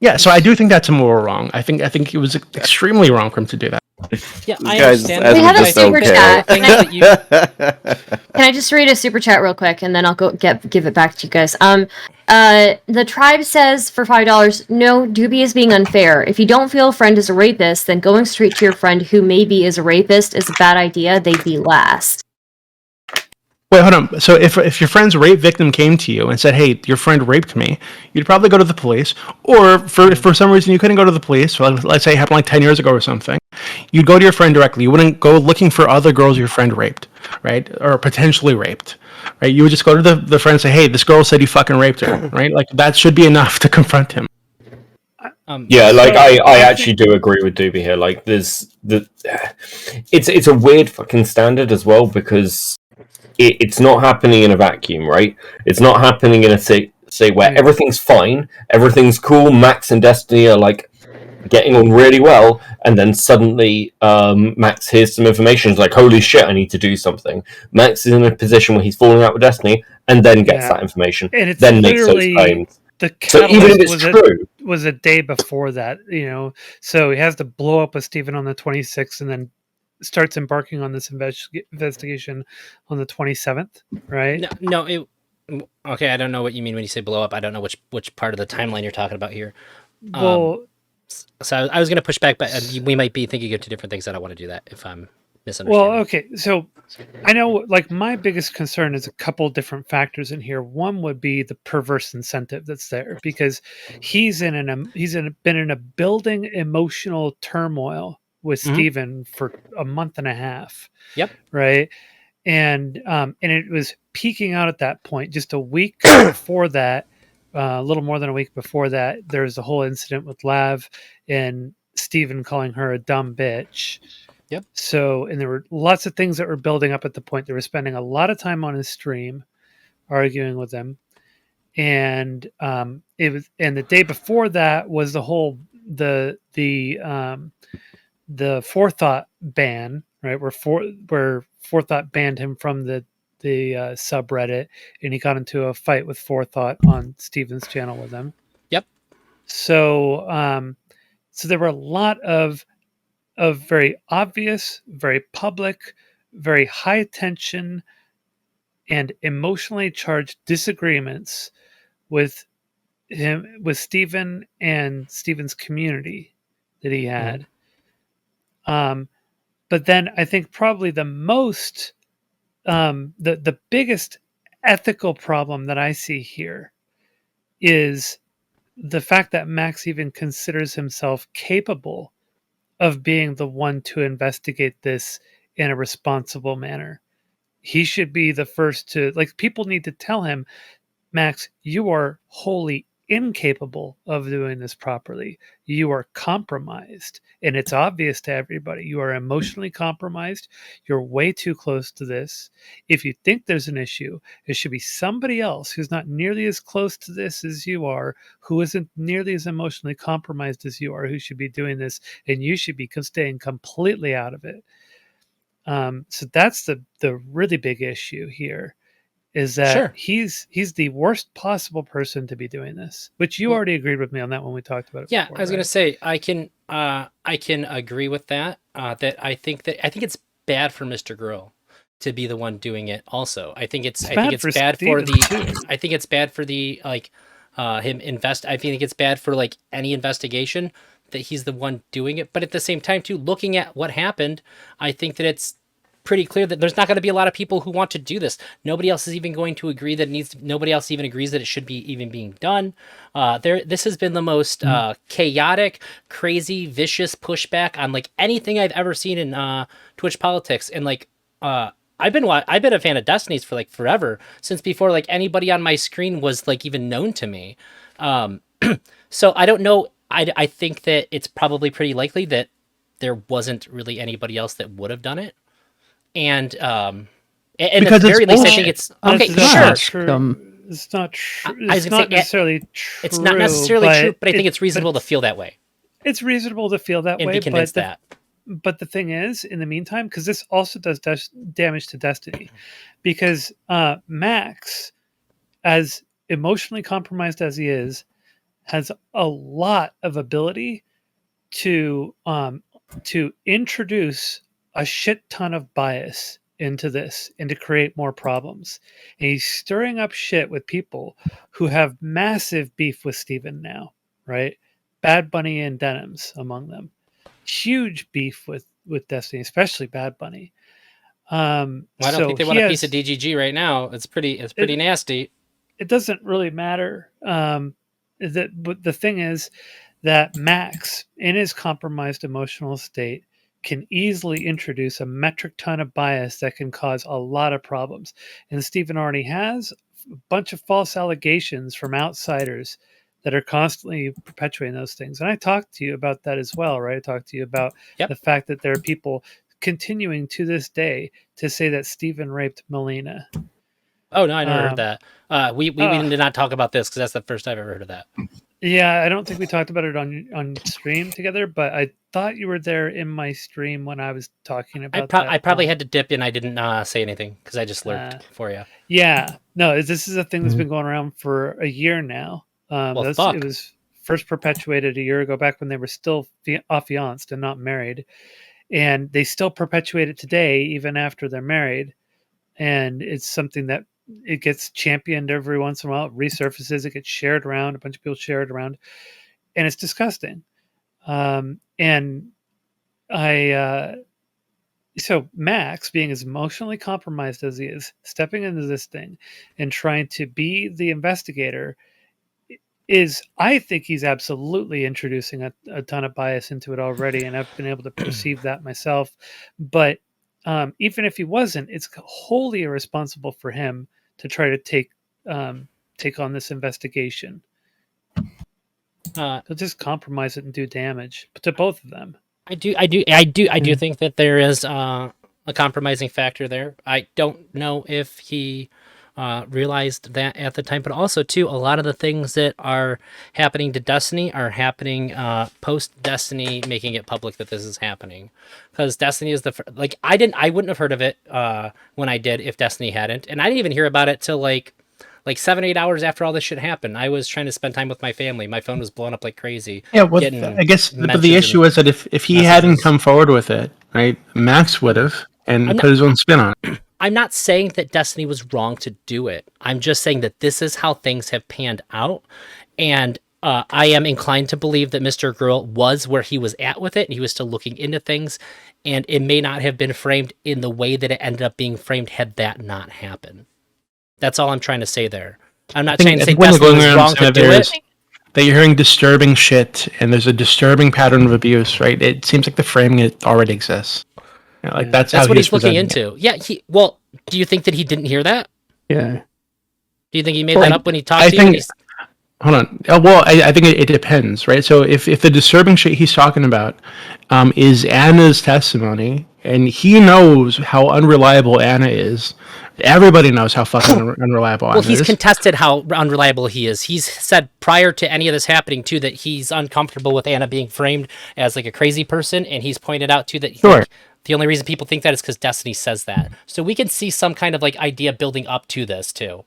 Yeah, so I do think that's a moral wrong. I think it was extremely wrong for him to do that. Yeah, I understand. We have a super chat. Can I just read a super chat real quick, and then I'll give it back to you guys. The tribe says for $5, no, Doobie is being unfair. If you don't feel a friend is a rapist, then going straight to your friend who maybe is a rapist is a bad idea. They'd be last. Wait, hold on. So if your friend's rape victim came to you and said, "Hey, your friend raped me," you'd probably go to the police. Or for some reason you couldn't go to the police. So let's say it happened like 10 years ago or something. You'd go to your friend directly. You wouldn't go looking for other girls your friend raped, right? Or potentially raped, right? You would just go to the friend and say, "Hey, this girl said you fucking raped her," right? Like that should be enough to confront him. Yeah, like So, I I actually do agree with Doobie here. Like, it's a weird fucking standard as well because it's not happening in a vacuum, right? It's not happening in a say where everything's fine, everything's cool. Max and Destiny are like getting on really well, and then suddenly Max hears some information. He's like, "Holy shit, I need to do something." Max is in a position where he's falling out with Destiny, and then gets that information, and it's then makes those literally claims. the So even if catalyst it's true, was a day before that, you know. So he has to blow up with Stephen on the 26th, and then starts embarking on this investigation on the 27th, right? Okay, I don't know what you mean when you say blow up. I don't know which part of the timeline you're talking about here. Well, so I was going to push back, but we might be thinking of two different things. I don't want to do that if I'm misunderstanding. well, okay. So I know, like, my biggest concern is a couple different factors in here. One would be the perverse incentive that's there because been in a building emotional turmoil with Stephen for a month and a half. Yep. Right. And it was peaking out at that point. Just a week before that, a little more than a week before that, there was the whole incident with Lav and Stephen calling her a dumb bitch. Yep. So, and there were lots of things that were building up at the point. They were spending a lot of time on his stream, arguing with him, and the day before that was the forethought ban, right? Where forethought banned him from the subreddit, and he got into a fight with forethought on Steven's channel with him. Yep. So so there were a lot of very obvious, very public, very high tension and emotionally charged disagreements with Stephen and Stephen's community that he had. But then I think probably the most, the biggest ethical problem that I see here is the fact that Max even considers himself capable of being the one to investigate this in a responsible manner. He should be the first to, like, people need to tell him, Max, you are wholly incapable of doing this properly. You are compromised, and it's obvious to everybody. You are emotionally compromised. You're way too close to this. If you think there's an issue, it should be somebody else who's not nearly as close to this as you are, who isn't nearly as emotionally compromised as you are, who should be doing this, and you should be staying completely out of it. So that's the really big issue here, is that he's the worst possible person to be doing this, which you already agreed with me on that when we talked about it. Yeah, before, I was going to say I can agree with that. That I think it's bad for Mr. Girl to be the one doing it. Also, I think it's bad for the like him invest. I think it's bad for like any investigation that he's the one doing it. But at the same time, too, looking at what happened, I think that it's pretty clear that there's not going to be a lot of people who want to do this. Nobody else is even going to agree that it needs to, nobody else even agrees that it should be even being done. This has been the most chaotic, crazy, vicious pushback on like anything I've ever seen in Twitch politics. And like I've been a fan of Destiny's for like forever, since before like anybody on my screen was like even known to me. So I don't know. I think that it's probably pretty likely that there wasn't really anybody else that would have done it. And because at the very least, I think it's okay. Sure, it's not true. It's not necessarily true. It's not necessarily true, but I think it's reasonable to feel that way. It's reasonable to feel that and way. Be convinced that. But the thing is, in the meantime, because this also does damage to Destiny, because Max, as emotionally compromised as he is, has a lot of ability to introduce a shit ton of bias into this and to create more problems. And he's stirring up shit with people who have massive beef with Steven now, right? Bad Bunny and Denims among them. Huge beef with Destiny, especially Bad Bunny. Well, I don't think they want a piece of DGG right now. It's pretty nasty. It doesn't really matter. But the thing is that Max, in his compromised emotional state, can easily introduce a metric ton of bias that can cause a lot of problems. And Stephen already has a bunch of false allegations from outsiders that are constantly perpetuating those things. And I talked to you about that as well, right? I talked to you about the fact that there are people continuing to this day to say that Stephen raped Melina. Oh no, I never heard that. We did not talk about this because that's the first I've ever heard of that. Yeah, I don't think we talked about it on stream together, but I thought you were there in my stream when I was talking about that. I probably had to dip in. I didn't say anything because I just lurked for you. Yeah, no, this is a thing that's been going around for a year now. It was first perpetuated a year ago, back when they were still affianced and not married, and they still perpetuate it today, even after they're married. And it's something that it gets championed every once in a while. It resurfaces, it gets shared around, a bunch of people share it around, and it's disgusting. And so Max, being as emotionally compromised as he is, stepping into this thing and trying to be the investigator, I think he's absolutely introducing a ton of bias into it already, and I've been able to perceive that myself. But even if he wasn't, it's wholly irresponsible for him to try to take on this investigation. He'll just compromise it and do damage to both of them. I do think that there is a compromising factor there. I don't know if he realized that at the time, but also too, a lot of the things that are happening to Destiny are happening post Destiny making it public that this is happening, because Destiny is I wouldn't have heard of it when I did if Destiny hadn't, and I didn't even hear about it till like 7-8 hours after all this shit happened. I was trying to spend time with my family. My phone was blowing up like crazy. Yeah, I guess the issue is that if he hadn't come forward with it, right, Max would have and put his own spin on it. I'm not saying that Destiny was wrong to do it. I'm just saying that this is how things have panned out. And I am inclined to believe that Mr. Girl was where he was at with it, and he was still looking into things. And it may not have been framed in the way that it ended up being framed had that not happened. That's all I'm trying to say there. I'm not trying to say Destiny was wrong to do it. That you're hearing disturbing shit, and there's a disturbing pattern of abuse, right? It seems like the framing it already exists. You know, that's what he's looking into. Yeah. Do you think that he didn't hear that? Yeah. Do you think he made that up when he talked to you? Hold on. I think it depends, right? So if the disturbing shit he's talking about is Anna's testimony, and he knows how unreliable Anna is, everybody knows how fucking unreliable Anna is. Well, he's contested how unreliable he is. He's said prior to any of this happening, too, that he's uncomfortable with Anna being framed as like a crazy person, and he's pointed out, too, that the only reason people think that is because Destiny says that. So we can see some kind of like idea building up to this, too.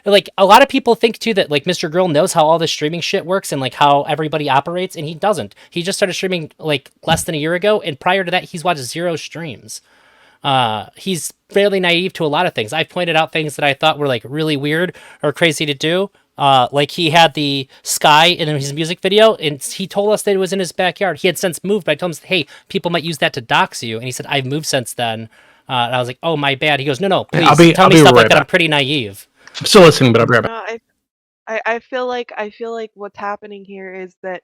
Like, a lot of people think, too, that, like, Mr. Girl knows how all this streaming shit works and, like, how everybody operates, and he doesn't. He just started streaming, like, less than a year ago, and prior to that, he's watched 0 streams. He's fairly naive to a lot of things. I've pointed out things that I thought were, like, really weird or crazy to do. Like, he had the sky in his music video, and he told us that it was in his backyard. He had since moved, but I told him, hey, people might use that to dox you, and he said, I've moved since then. And I was like, oh, my bad. He goes, no, please, tell me stuff like that. I'm pretty naive. I'm still listening, but I'll be right back. I feel like what's happening here is that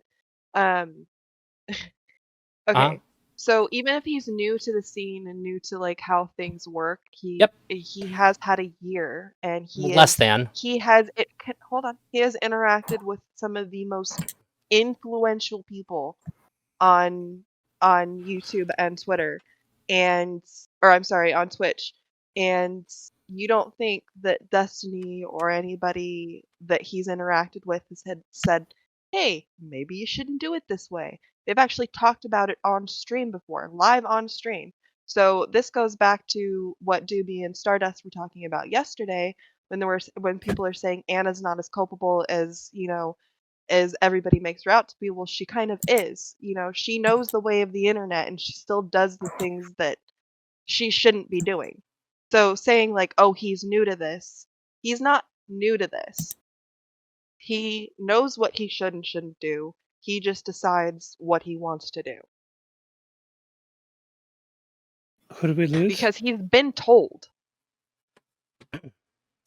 okay. So even if he's new to the scene and new to like how things work, he has had a year, and he has interacted with some of the most influential people on YouTube and Twitter, on Twitch. And you don't think that Destiny or anybody that he's interacted with has said, hey, maybe you shouldn't do it this way. They've actually talked about it on stream before, live on stream. So this goes back to what Doobie and Stardust were talking about yesterday, when people are saying Anna's not as culpable as, as everybody makes her out to be. Well, she kind of is. She knows the way of the internet, and she still does the things that she shouldn't be doing. So saying like, oh, he's new to this, he's not new to this. He knows what he should and shouldn't do. He just decides what he wants to do. Who did we lose? Because he's been told.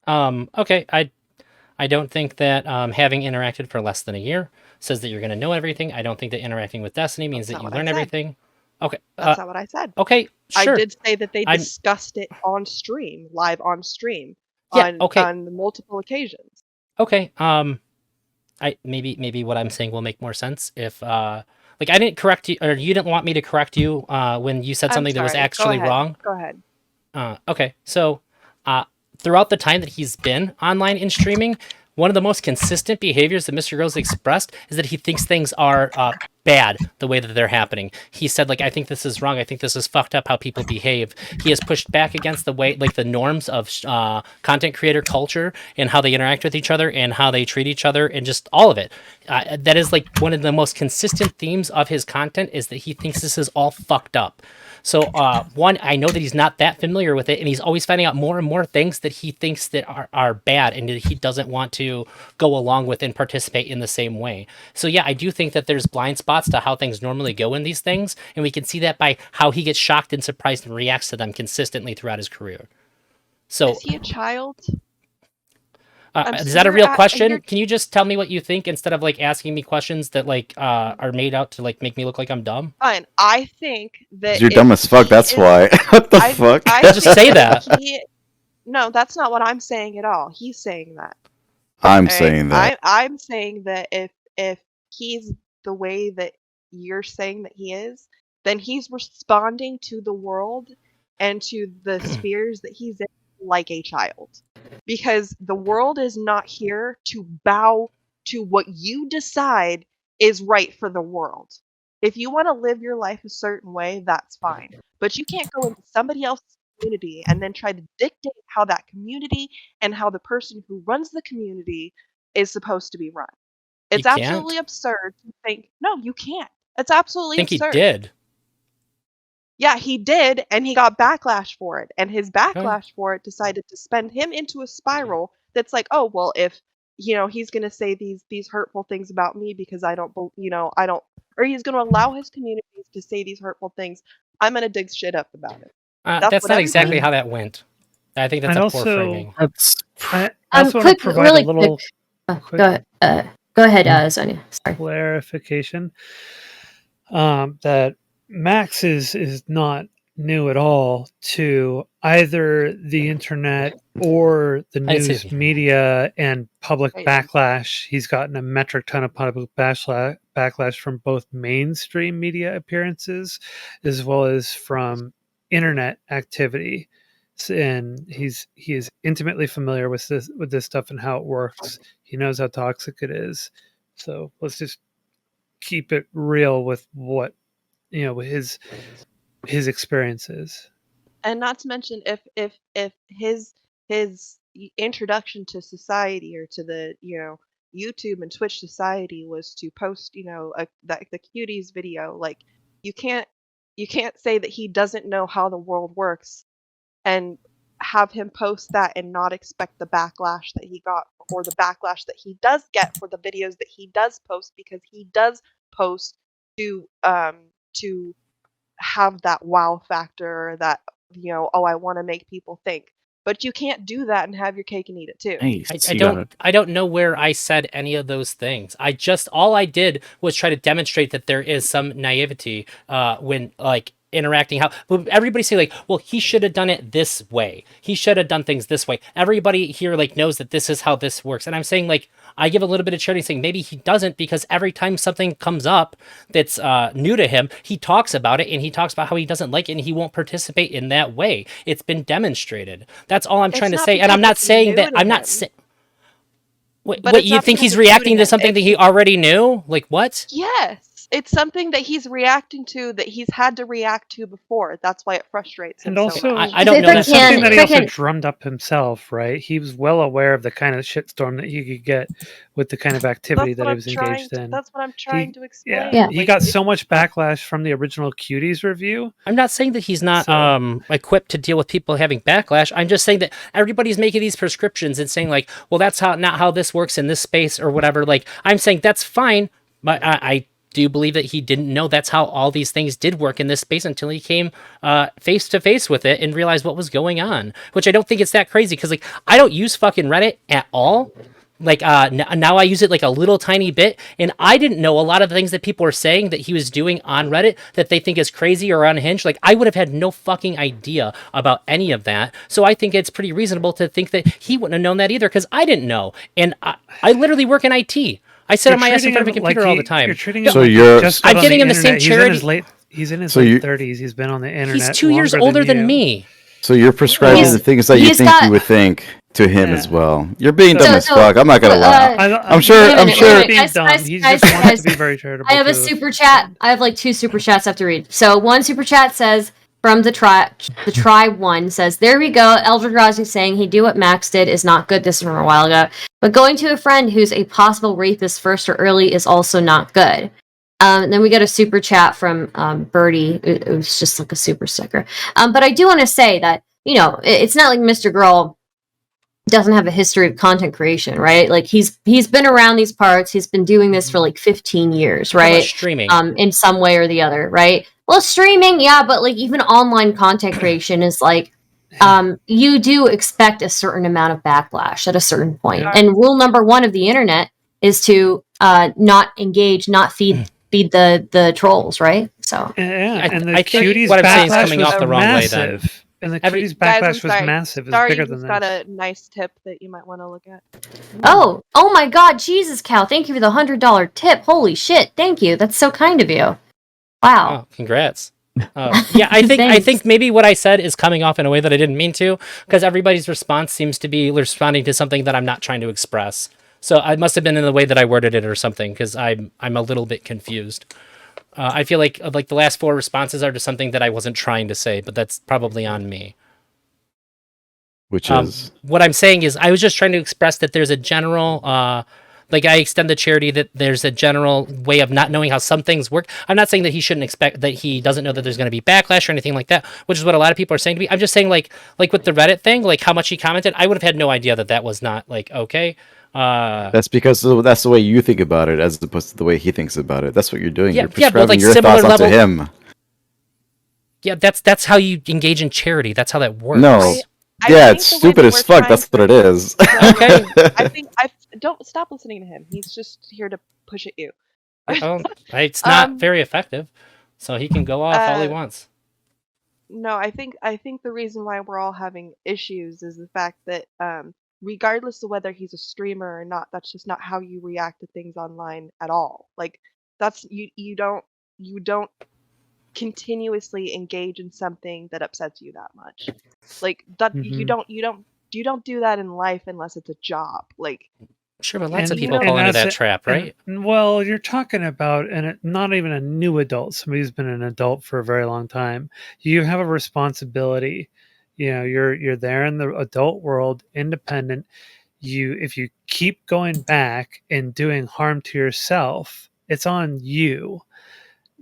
Okay, I don't think that having interacted for less than a year says that you're going to know everything. I don't think that interacting with Destiny means that you learn everything. Okay. That's not what I said. Okay, sure. I did say that they discussed it on stream, live on stream, on multiple occasions. Okay. Maybe what I'm saying will make more sense if like I didn't correct you, or you didn't want me to correct you when you said something that was actually wrong. Go ahead. Okay. So throughout the time that he's been online and streaming, one of the most consistent behaviors that Mr. Girl's expressed is that he thinks things are bad the way that they're happening. He said, like, I think this is wrong. I think this is fucked up how people behave. He has pushed back against the way, like, the norms of content creator culture and how they interact with each other and how they treat each other and just all of it. That is, like, one of the most consistent themes of his content is that he thinks this is all fucked up. So, one, I know that he's not that familiar with it, and he's always finding out more and more things that he thinks that are bad and that he doesn't want to go along with and participate in the same way. So, yeah, I do think that there's blind spots to how things normally go in these things, and we can see that by how he gets shocked and surprised and reacts to them consistently throughout his career. So, is he a child? is that a real question? Can you just tell me what you think instead of like asking me questions that like are made out to like make me look like I'm dumb? Fine. I think that you're dumb as fuck. That's why. What the fuck? Just say that. No, that's not what I'm saying at all. He's saying that. I'm saying that. I'm saying that if he's the way that you're saying that he is, then he's responding to the world and to the spheres that he's in like a child. Because the world is not here to bow to what you decide is right for the world. If you want to live your life a certain way, that's fine. But you can't go into somebody else's community and then try to dictate how that community and how the person who runs the community is supposed to be run. It's absolutely absurd to think, no, you can't. It's absolutely absurd. I think he did. Yeah, he did, and he got backlash for it. And his backlash for it decided to spend him into a spiral that's like, oh, well, if, he's going to say these hurtful things about me because I don't, or he's going to allow his communities to say these hurtful things, I'm going to dig shit up about it. That's not exactly how that went. I think that's poor framing. I also want to provide a little... Go ahead, Sonia. Sorry. Clarification. That Max is not new at all to either the internet or the news media and public backlash. He's gotten a metric ton of public backlash from both mainstream media appearances as well as from internet activity. And he is intimately familiar with this stuff and how it works. He knows how toxic it is. So let's just keep it real with what his experiences. And not to mention if his introduction to society or to the YouTube and Twitch society was to post the cuties video, like you can't say that he doesn't know how the world works and have him post that and not expect the backlash that he got or the backlash that he does get for the videos that he does post, because he does post to have that wow factor, that I want to make people think. But you can't do that and have your cake and eat it too. Nice. I don't know where I said any of those things. All I did was try to demonstrate that there is some naivety when like interacting. How everybody say like, well, he should have done it this way. He should have done things this way. Everybody here like knows that this is how this works. And I'm saying like, I give a little bit of charity saying maybe he doesn't, because every time something comes up that's new to him, he talks about it and he talks about how he doesn't like it and he won't participate in that way. It's been demonstrated. That's all I'm trying to say. And I'm not saying that I'm not saying. Wait, you think he's reacting to something that he already knew? Like what? Yes. It's something that he's reacting to that he's had to react to before. That's why it frustrates him. And also, I don't know. That's something that he also drummed up himself, right? He was well aware of the kind of shitstorm that he could get with the kind of activity that he was engaged in. That's what I'm trying to explain. Yeah. He got so much backlash from the original Cuties review. I'm not saying that he's not equipped to deal with people having backlash. I'm just saying that everybody's making these prescriptions and saying like, well, that's not how this works in this space or whatever. Like, I'm saying that's fine, but I Do you believe that he didn't know that's how all these things did work in this space until he came face to face with it and realized what was going on? Which I don't think it's that crazy, because like I don't use fucking Reddit at all. Like now I use it like a little tiny bit, and I didn't know a lot of the things that people are saying that he was doing on Reddit that they think is crazy or unhinged. Like I would have had no fucking idea about any of that. So I think it's pretty reasonable to think that he wouldn't have known that either, because I didn't know. And I literally work in IT. I sit on my ass in front of a computer all the time. You're treating him So like you're- he just got I'm on getting the him the same internet. He's in his So late you- 30s. He's been on the internet. He's 2 years longer older than you. me. So you're prescribing He's- the things that you he's think got- you would think to him Yeah. as well. You're being dumb So- as so, fuck. I'm not gonna lie. I'm sure. wait a I'm minute, sure. wait a Being minute. dumb. Guys, He guys, just wants guys, to be very charitable. I have a to- super chat. I have like 2 super chats I have to read. So one super chat says from the try one says, "There we go. ElderDrazi saying he do what Max did is not good." This is from a while ago. But going to a friend who's a possible rapist first or early is also not good. Then we got a super chat from Birdie. It was just like a super sticker. But I do want to say that, you know, it's not like Mr. Girl doesn't have a history of content creation, right? Like he's been around these parts. He's been doing this for like 15 years, How about right? streaming? In some way or the other, right? Well, streaming, yeah, but like even online content creation is like you do expect a certain amount of backlash at a certain point. Yeah. And rule number 1 of the internet is to not engage, not feed the trolls, right? So Yeah, and the I think cuties what I'm saying is backlash coming was off the wrong way then. massive. And the Every- cuties Guys, I'm backlash was sorry. massive. It's Sorry, bigger he's than got this. a nice tip that you might want to look at. oh my God, Jesus, Cal, thank you for the $100 tip. Holy shit, thank you. That's so kind of you. Wow. Oh, congrats. Yeah, I Thanks. think maybe what I said is coming off in a way that I didn't mean to, because everybody's response seems to be responding to something that I'm not trying to express. So I must have been in the way that I worded it or something, because I'm a little bit confused. I feel like the last 4 responses are to something that I wasn't trying to say, but that's probably on me. Which is What I'm saying is I was just trying to express that there's a general, like I extend the charity that there's a general way of not knowing how some things work. I'm not saying that he shouldn't expect that he doesn't know that there's going to be backlash or anything like that, which is what a lot of people are saying to me. I'm just saying like with the Reddit thing, like how much he commented, I would have had no idea that was not like okay. that's because that's the way you think about it, as opposed to the way he thinks about it. That's what you're doing. Yeah, You're yeah, but, prescribing like, your similar thoughts onto level- him. Yeah, that's how you engage in charity. That's how that works. No. I Yeah, think it's the way stupid that as we're fuck. trying That's what it is. Okay. I don't stop listening to him. He's just here to push at you. Well, it's not Um, very effective, so he can go off all he wants. No, I think the reason why we're all having issues is the fact that regardless of whether he's a streamer or not, that's just not how you react to things online at all. Like that's you don't continuously engage in something that upsets you that much. Like that you don't do that in life unless it's a job. Like Sure, but lots of And- people and fall into that's that it. trap, right? Well, you're talking about not even a new adult, somebody who's been an adult for a very long time. You have a responsibility. You know, you're there in the adult world, independent. If you keep going back and doing harm to yourself, it's on you.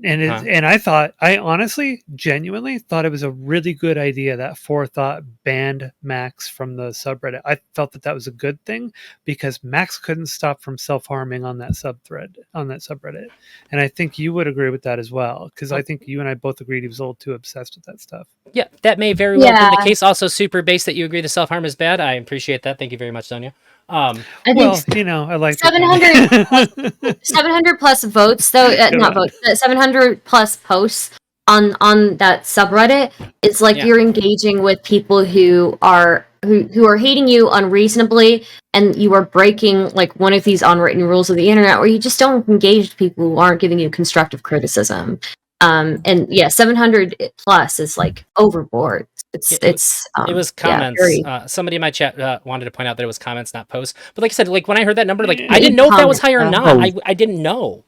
And Huh. and I honestly, genuinely thought it was a really good idea that Forethought banned Max from the subreddit. I felt that was a good thing because Max couldn't stop from self-harming on that subreddit. And I think you would agree with that as well, because I think you and I both agreed he was a little too obsessed with that stuff. Yeah, that may very well Yeah. be the case. Also, super base that you agree the self harm is bad. I appreciate that. Thank you very much, Sonia. I Well, think you know, I like 700 700 plus votes, though, not votes, 700 plus posts on that subreddit. It's like Yeah. you're engaging with people who are hating you unreasonably, and you are breaking like one of these unwritten rules of the internet, where you just don't engage with people who aren't giving you constructive criticism. And yeah, 700 plus is like overboard. It was comments. very- Somebody in my chat wanted to point out that it was comments, not posts. But like I said, like when I heard that number, like I It's didn't know if that was high or comments, not. though. I didn't know.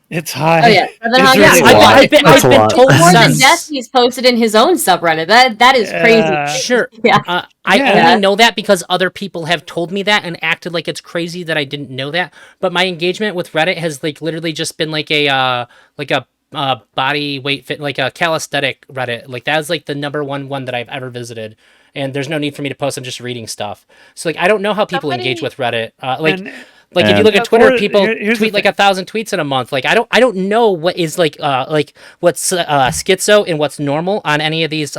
It's high. Oh yeah, It's 700. really Yeah, high. I've been That's a lot. told More than since. Destiny's posted in his own subreddit. That is Yeah. crazy. Sure. Yeah. I Yeah. only know that because other people have told me that and acted like it's crazy that I didn't know that. But my engagement with Reddit has like literally just been like a body weight fit, like a calisthenic Reddit. Like that's like the number one that I've ever visited. And there's no need for me to post. I'm just reading stuff. So like I don't know how people Somebody- engage with Reddit. And Like if you And- look at Twitter, Or- people here's the tweet like 1,000 tweets in a month. Like I don't know what is like what's schizo and what's normal on any of these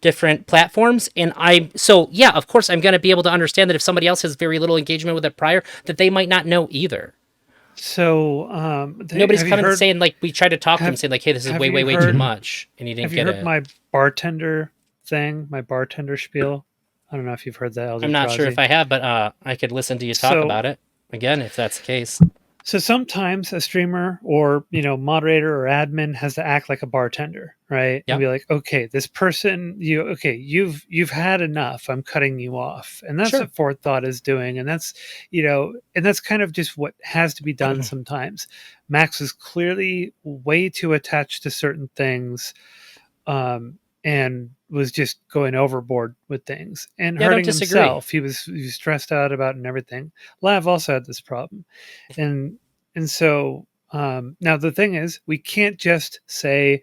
different platforms. And of course I'm going to be able to understand that if somebody else has very little engagement with it prior, that they might not know either. So Nobody's have you coming and heard- saying like we tried to talk to him have- saying like, hey, this is have way you too heard- much, and he didn't Have you get heard it. my bartender thing? My bartender spiel. I don't know if you've heard that. I'm not sure if I have, but I could listen to you talk So- about it again if that's the case. So sometimes a streamer or moderator or admin has to act like a bartender, right? Yeah. And be like, okay, this person, you've had enough. I'm cutting you off, and that's Sure. what Forethought is doing, and that's and that's kind of just what has to be done sometimes. Max is clearly way too attached to certain things, and was just going overboard with things and Yeah, I don't hurting disagree. himself. He was stressed out about it and everything. Lav also had this problem, and so now the thing is, we can't just say,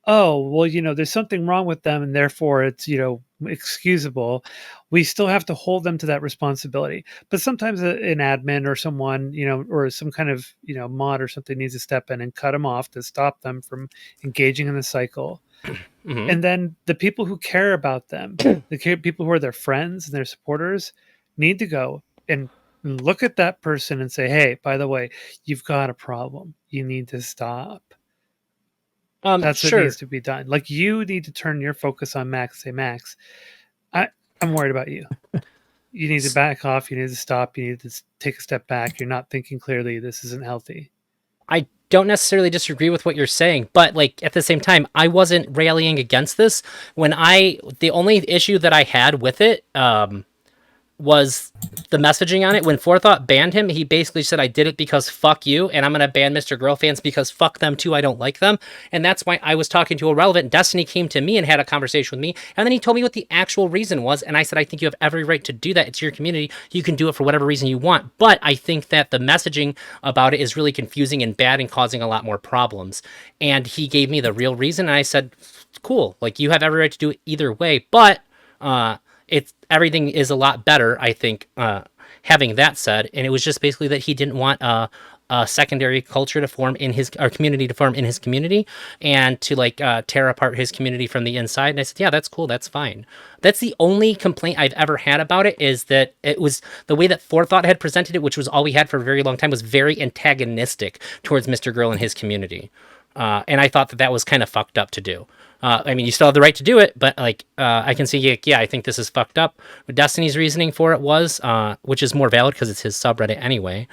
oh well, there's something wrong with them and therefore it's excusable. We still have to hold them to that responsibility. But sometimes an admin or someone or some kind of mod or something needs to step in and cut them off to stop them from engaging in the cycle. Mhm. And then the people who care about them, people who are their friends and their supporters, need to go and look at that person and say, hey, by the way, you've got a problem. You need to stop. That's sure. what needs to be done. Like, you need to turn your focus on Max. Say, Max, I'm worried about you. You need to back off. You need to stop. You need to take a step back. You're not thinking clearly. This isn't healthy. I don't necessarily disagree with what you're saying, but like at the same time, I wasn't rallying against this. The only issue that I had with it was the messaging on it. When Forethought banned him, he basically said, I did it because fuck you, and I'm going to ban Mr. Girl fans because fuck them too, I don't like them. And that's why I was talking to Irrelevant. Destiny came to me and had a conversation with me, and then he told me what the actual reason was, and I said, I think you have every right to do that. It's your community. You can do it for whatever reason you want. But I think that the messaging about it is really confusing and bad and causing a lot more problems. And he gave me the real reason, and I said, cool, like you have every right to do it either way, but everything is a lot better, I think, having that said. And it was just basically that he didn't want a secondary culture to form in our community to form in his community, and to like tear apart his community from the inside. And I said, yeah, that's cool, that's fine. That's the only complaint I've ever had about it, is that it was the way that Forethought had presented it, which was all we had for a very long time, was very antagonistic towards Mr. Girl and his community. And I thought that was kind of fucked up to do. I mean, you still have the right to do it, but like, I can see, yeah, I think this is fucked up. What Destiny's reasoning for it was, which is more valid because it's his subreddit anyway,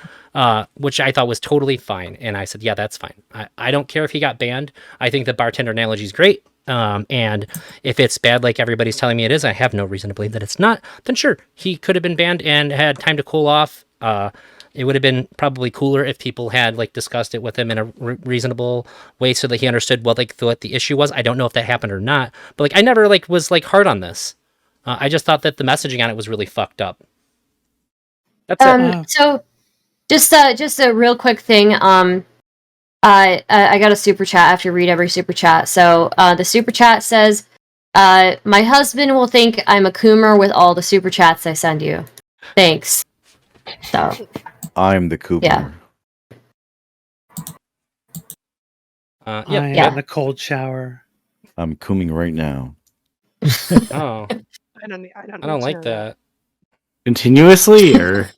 which I thought was totally fine. And I said, yeah, that's fine. I don't care if he got banned. I think the bartender analogy is great. And if it's bad, like everybody's telling me it is, I have no reason to believe that it's not. Then sure, he could have been banned and had time to cool off. It would have been probably cooler if people had like discussed it with him in a reasonable way so that he understood what the issue was. I don't know if that happened or not, but like I never was hard on this. I just thought that the messaging on it was really fucked up. That's it. So just a real quick thing. I got a super chat. I have to read every super chat. So the super chat says, my husband will think I'm a coomer with all the super chats I send you. Thanks. So I'm the Cooper. Yeah. I am in the cold shower. I'm cooming right now. Oh, I don't I don't like that. Continuously, or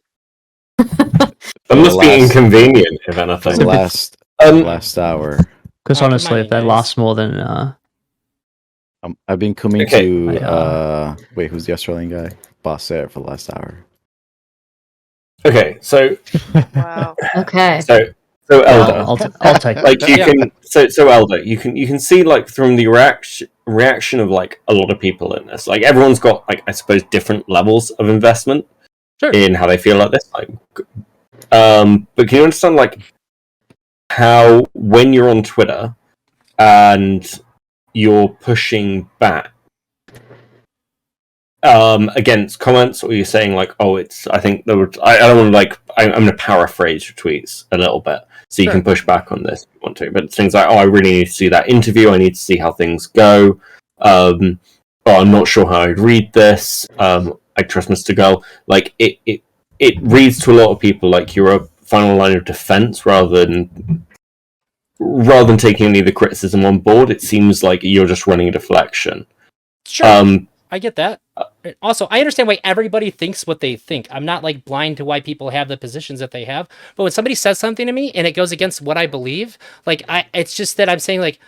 That must be inconvenient, if anything. The last hour. Because honestly, if that lasts more than I've been coming Okay. to wait, who's the Australian guy? Bosset for the last hour. Okay, so Wow. Okay. so Elder, I'll take like that. you can so Elder, you can see like from the reaction of like a lot of people in this, like everyone's got like I suppose different levels of investment in how they feel at this time. But can you understand like how when you're on Twitter and you're pushing back against comments, or you're saying like, oh, it's I think there would I don't want to like I'm going to paraphrase your tweets a little bit so you can push back on this if you want to, but things like, oh, I really need to see that interview, I need to see how things go, or I'm not sure how I'd read this, I trust Mr. Girl, like it it reads to a lot of people like you're a final line of defense rather than taking any of the criticism on board. It seems like you're just running a deflection. Sure, I get that. Also, I understand why everybody thinks what they think. I'm not like blind to why people have the positions that they have. But when somebody says something to me and it goes against what I believe, like it's just that I'm saying like,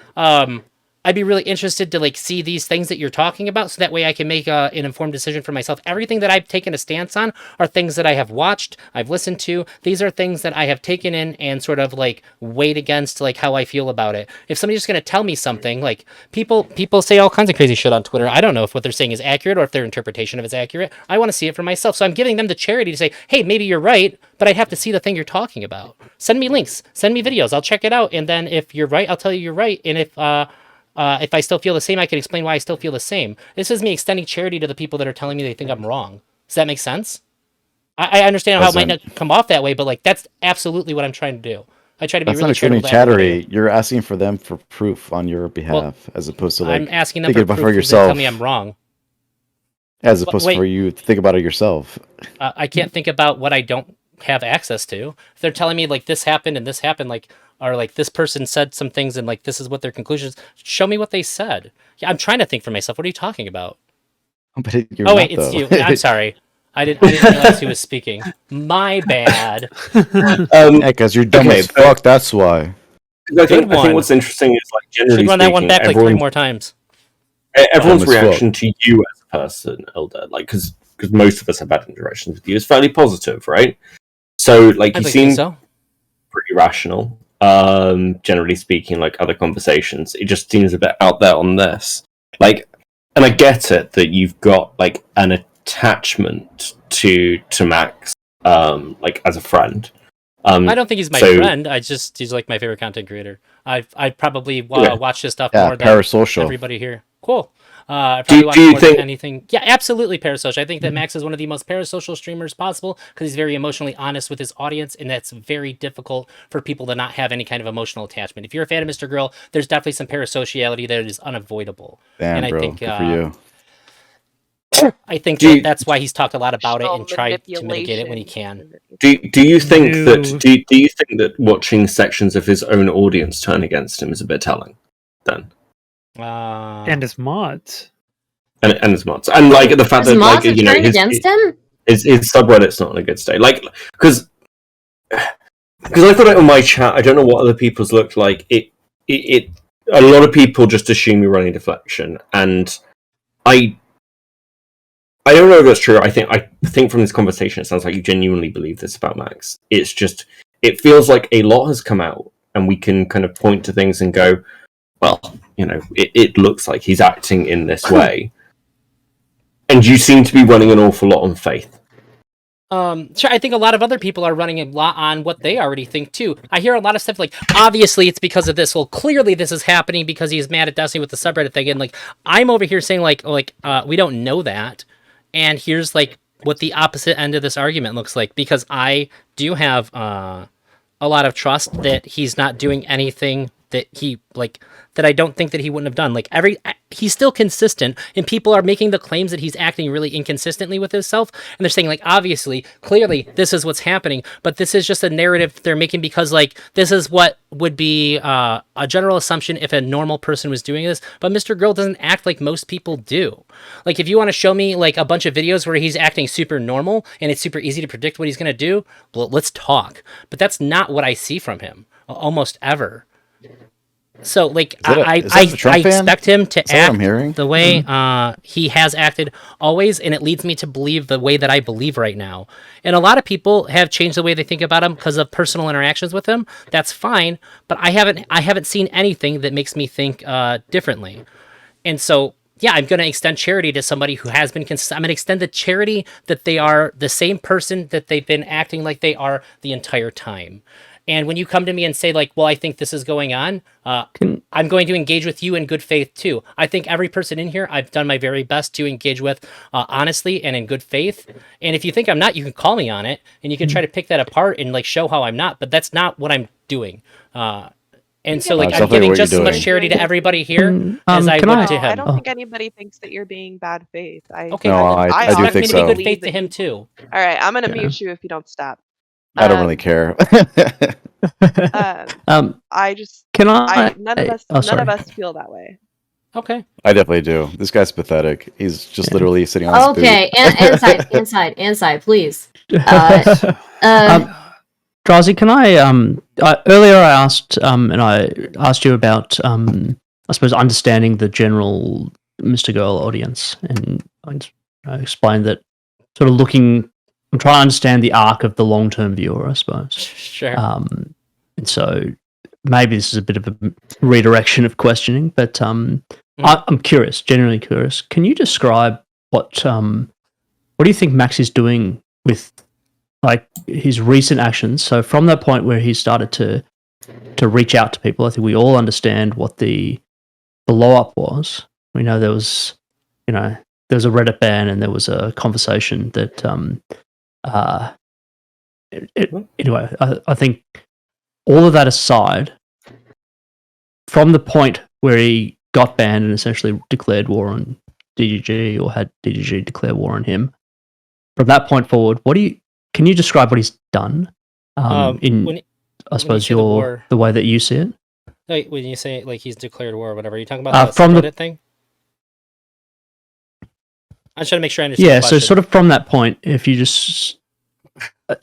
I'd be really interested to like see these things that you're talking about, so that way I can make an informed decision for myself. Everything that I've taken a stance on are things that I have watched, I've listened to. These are things that I have taken in and sort of like weighed against like how I feel about it. If somebody's just gonna tell me something, like people say all kinds of crazy shit on Twitter. I don't know if what they're saying is accurate or if their interpretation of it is accurate. I want to see it for myself, so I'm giving them the charity to say, hey, maybe you're right, but I'd have to see the thing you're talking about. Send me links, send me videos, I'll check it out, and then if you're right, I'll tell you you're right, and if I still feel the same, I can explain why I still feel the same. This is me extending charity to the people that are telling me they think I'm wrong. Does that make sense? I understand how it might not come off that way, but like that's absolutely what I'm trying to do. I try to be That's really not extremely charitable. chattery. You're asking for them for proof on your behalf, as opposed to like I'm asking them thinking for about proof for to tell yourself, me I'm wrong. as opposed wait. for you to think about it yourself. I can't think about what I don't have access to. If they're telling me like this happened and this happened, like, or like this person said some things and like this is what their conclusions, show me what they said. Yeah, I'm trying to think for myself. What are you talking about? But you're Oh wait, not, it's though. you. I'm sorry. I didn't realize who was speaking. My bad. Because you're dumb as fuck. That's why. I think what's interesting is like generally Should run speaking, that one back like 3 more times. Everyone's Dumb as reaction to you as a person, Elder, like because most of us have bad interactions with you, is fairly positive, right? So like you seem pretty rational. Generally speaking, like other conversations, it just seems a bit out there on this. Like, and I get it that you've got like an attachment to Max, like as a friend. I don't think he's my friend. He's like my favorite content creator. I probably watch his stuff more than everybody here. Cool. I probably watch more than anything. Yeah, absolutely parasocial. I think that Max is one of the most parasocial streamers possible because he's very emotionally honest with his audience, and that's very difficult for people to not have any kind of emotional attachment. If you're a fan of Mr. Girl, there's definitely some parasociality that is unavoidable. Damn, and I bro, think, good for you. I think that's why he's talked a lot about it and tried to mitigate it when he can. Do you think that watching sections of his own audience turn against him is a bit telling? Then. And his mods. And his mods. And like the fact that like you know his subreddit's not in a good state. Like because I've got it on my chat, I don't know what other people's looked like. It a lot of people just assume you're running deflection, and I don't know if that's true. I think from this conversation it sounds like you genuinely believe this about Max. It's just it feels like a lot has come out and we can kind of point to things and go, well, you know, it looks like he's acting in this way. And you seem to be running an awful lot on faith. Sure, I think a lot of other people are running a lot on what they already think too. I hear a lot of stuff like, obviously it's because of this. Well, clearly this is happening because he's mad at Destiny with the subreddit thing. And like, I'm over here saying like, we don't know that. And here's like what the opposite end of this argument looks like, because I do have a lot of trust that he's not doing anything that he like that I don't think that he wouldn't have done. Like he's still consistent, and people are making the claims that he's acting really inconsistently with himself, and they're saying like, obviously, clearly this is what's happening, but this is just a narrative they're making because like this is what would be a general assumption if a normal person was doing this. But Mr. Girl doesn't act like most people do. Like if you want to show me like a bunch of videos where he's acting super normal and it's super easy to predict what he's going to do, well, let's talk. But that's not what I see from him almost ever. So like I expect him to act the way he has acted always, and it leads me to believe the way that I believe right now. And a lot of people have changed the way they think about him because of personal interactions with him. That's fine, but I haven't seen anything that makes me think differently. And so yeah, I'm going to extend charity to somebody who has been I'm going to extend the charity that they are the same person that they've been acting like they are the entire time. And when you come to me and say like, well, I think this is going on, I'm going to engage with you in good faith too. I think every person in here, I've done my very best to engage with honestly and in good faith. And if you think I'm not, you can call me on it and you can try to pick that apart and like show how I'm not, but that's not what I'm doing. And so, like, It's I'm definitely giving what just you're as much doing. charity to everybody here as I can would I- to him. I don't think anybody thinks that you're being bad faith. Okay, No, well, then I do expect think me to be so. good faith to him too. All right, I'm gonna Yeah. mute you if you don't stop. I don't really care. I just Can I? none of us Oh, sorry. feel that way. Okay. I definitely do. This guy's pathetic. He's just literally sitting on his boot. Okay, inside, please. Drazi, can I? Earlier I asked, and I asked you about, I suppose, understanding the general Mr. Girl audience, and I explained that sort of looking. I'm trying to understand the arc of the long-term viewer, I suppose. Sure. And so maybe this is a bit of a redirection of questioning, but I'm curious, genuinely curious. Can you describe what do you think Max is doing with like his recent actions? So from that point where he started to reach out to people, I think we all understand what the blow up was. We know there was, there was a Reddit ban and there was a conversation that anyway, I think all of that aside, from the point where he got banned and essentially declared war on DGG or had DGG declare war on him, from that point forward, can you describe what he's done in, I suppose, the way that you see it? Like, when you say like he's declared war or whatever, are you talking about the from subreddit thing? I'm trying to make sure I understand. Yeah, so sort of from that point, if you just